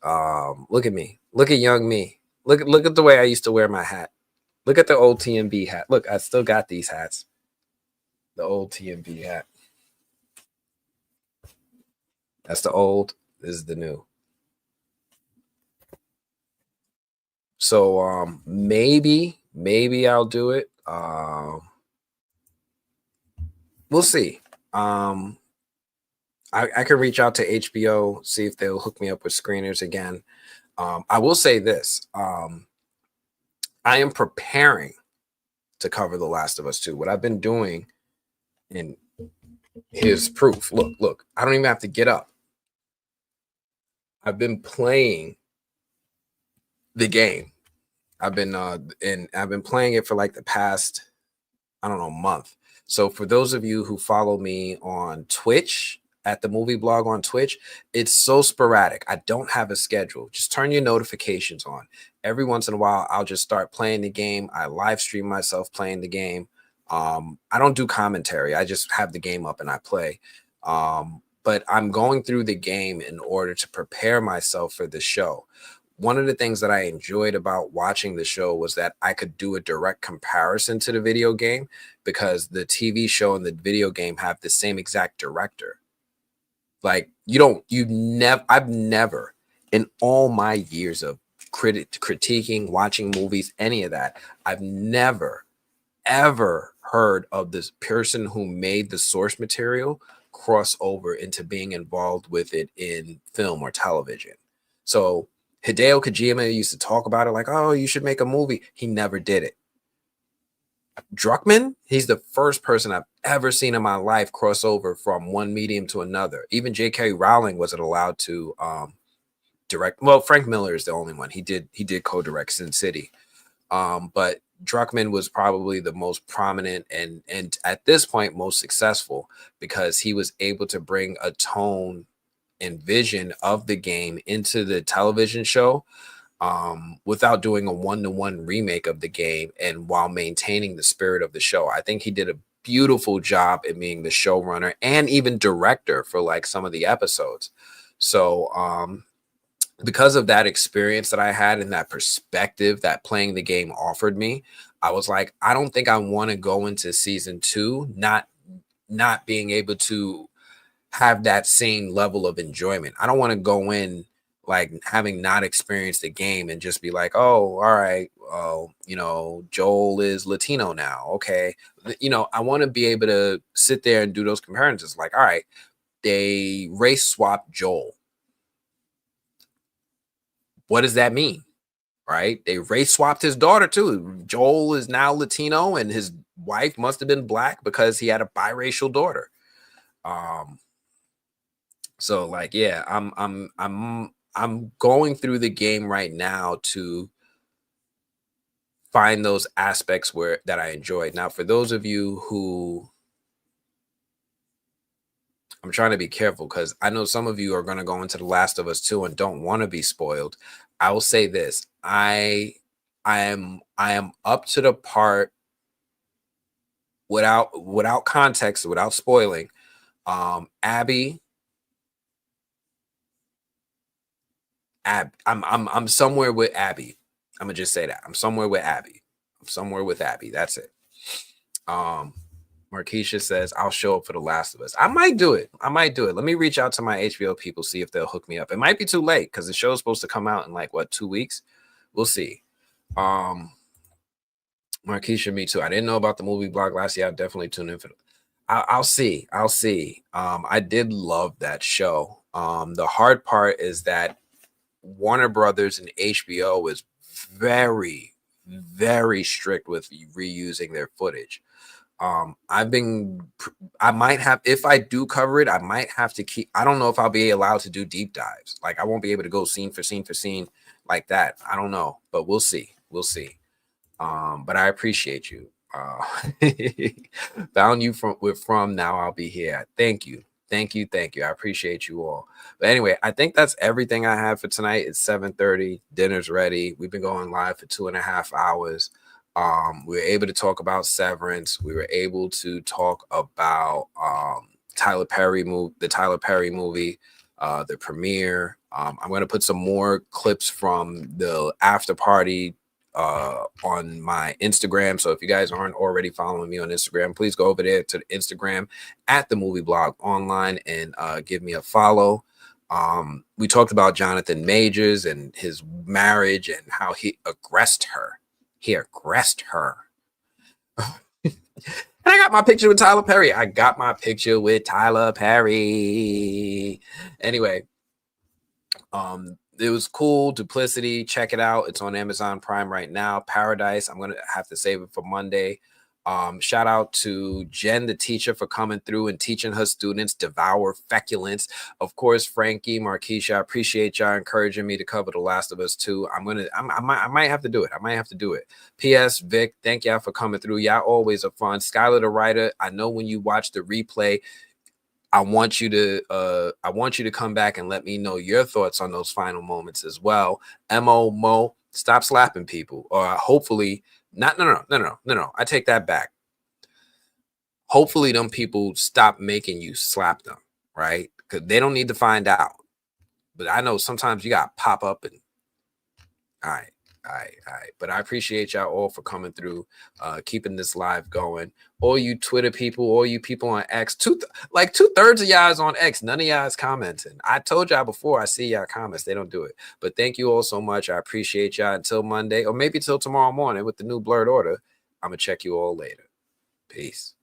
Look at me. Look at young me. Look at the way I used to wear my hat. Look at the old TMB hat. Look, I still got these hats. The old TMB hat. That's the old. This is the new. So maybe I'll do it. We'll see. I can reach out to HBO, see if they'll hook me up with screeners again. I will say this. I am preparing to cover The Last of Us 2. What I've been doing, and here's proof. Look, I don't even have to get up. I've been playing the game. I've been playing it for like the past, I don't know, month. So for those of you who follow me on Twitch, at the movie blog on Twitch, it's so sporadic. I don't have a schedule. Just turn your notifications on. Every once in a while, I'll just start playing the game. I live stream myself playing the game. I don't do commentary. I just have the game up and I play. But I'm going through the game in order to prepare myself for the show. One of the things that I enjoyed about watching the show was that I could do a direct comparison to the video game because the TV show and the video game have the same exact director. Like I've never in all my years of critiquing, watching movies, any of that. I've never, ever heard of this person who made the source material cross over into being involved with it in film or television. So Hideo Kojima used to talk about it like, oh, you should make a movie. He never did it. Druckmann, he's the first person I've ever seen in my life cross over from one medium to another. Even J.K. Rowling wasn't allowed to direct. Well, Frank Miller is the only one. He did co-direct Sin City. But Druckmann was probably the most prominent and at this point most successful, because he was able to bring a tone and vision of the game into the television show without doing a one-to-one remake of the game, and while maintaining the spirit of the show. I think he did a beautiful job in being the showrunner and even director for like some of the episodes. So because of that experience that I had and that perspective that playing the game offered me, I was like, I don't think I want to go into season 2 not being able to have that same level of enjoyment. I don't want to go in like having not experienced the game and just be like, oh, all right, well, Joel is Latino now. Okay. I want to be able to sit there and do those comparisons. Like, all right, they race swapped Joel. What does that mean? Right? They race swapped his daughter too. Joel is now Latino and his wife must have been black because he had a biracial daughter. So like, yeah, I'm going through the game right now to find those aspects that I enjoyed. Now, for those of you who, I'm trying to be careful because I know some of you are going to go into The Last of Us 2 and don't want to be spoiled. I will say this. I am up to the part without context, without spoiling. Abby, I'm somewhere with Abby. I'm gonna just say that. I'm somewhere with Abby. That's it. Markeisha says, I'll show up for The Last of Us. I might do it. Let me reach out to my HBO people, see if they'll hook me up. It might be too late because the show is supposed to come out in like 2 weeks. We'll see. Markeisha, me too. I didn't know about the movie blog last year. I'll definitely tune in for it. I'll see. I did love that show. The hard part is that Warner Brothers and HBO is very, very strict with reusing their footage. I might have, if I do cover it, I might have to I don't know if I'll be allowed to do deep dives. Like I won't be able to go scene for scene like that. I don't know, but we'll see. But I appreciate you. Found you from now I'll be here. Thank you. I appreciate you all. But anyway, I think that's everything I have for tonight. It's 7:30. Dinner's ready. We've been going live for 2.5 hours. We were able to talk about Severance. We were able to talk about the Tyler Perry movie, the premiere. I'm going to put some more clips from the after party on my Instagram. So if you guys aren't already following me on Instagram, please go over there to the Instagram at the Movie Blog Online and give me a follow. We talked about Jonathan Majors and his marriage and how he aggressed her. And I got my picture with Tyler Perry. Anyway, it was cool. Duplicity, check it out. It's on Amazon Prime right now. Paradise, I'm gonna have to save it for Monday. Shout out to Jen, the teacher, for coming through and teaching her students Devour Feculence. Of course, Frankie, Markeisha, I appreciate y'all encouraging me to cover The Last of Us 2. I might have to do it. P.S. Vic, thank y'all for coming through. Y'all always are fun. Skylar the writer, I know when you watch the replay, I want you to come back and let me know your thoughts on those final moments as well. Mo, stop slapping people. Or hopefully not. No. I take that back. Hopefully them people stop making you slap them, right? Because they don't need to find out. But I know sometimes you got to pop up and all right. All right. But I appreciate y'all all for coming through, keeping this live going. All you Twitter people, all you people on X, like 2/3 of y'all is on X. None of y'all is commenting. I told y'all before, I see y'all comments. They don't do it. But thank you all so much. I appreciate y'all until Monday, or maybe till tomorrow morning with the new blurred order. I'm going to check you all later. Peace.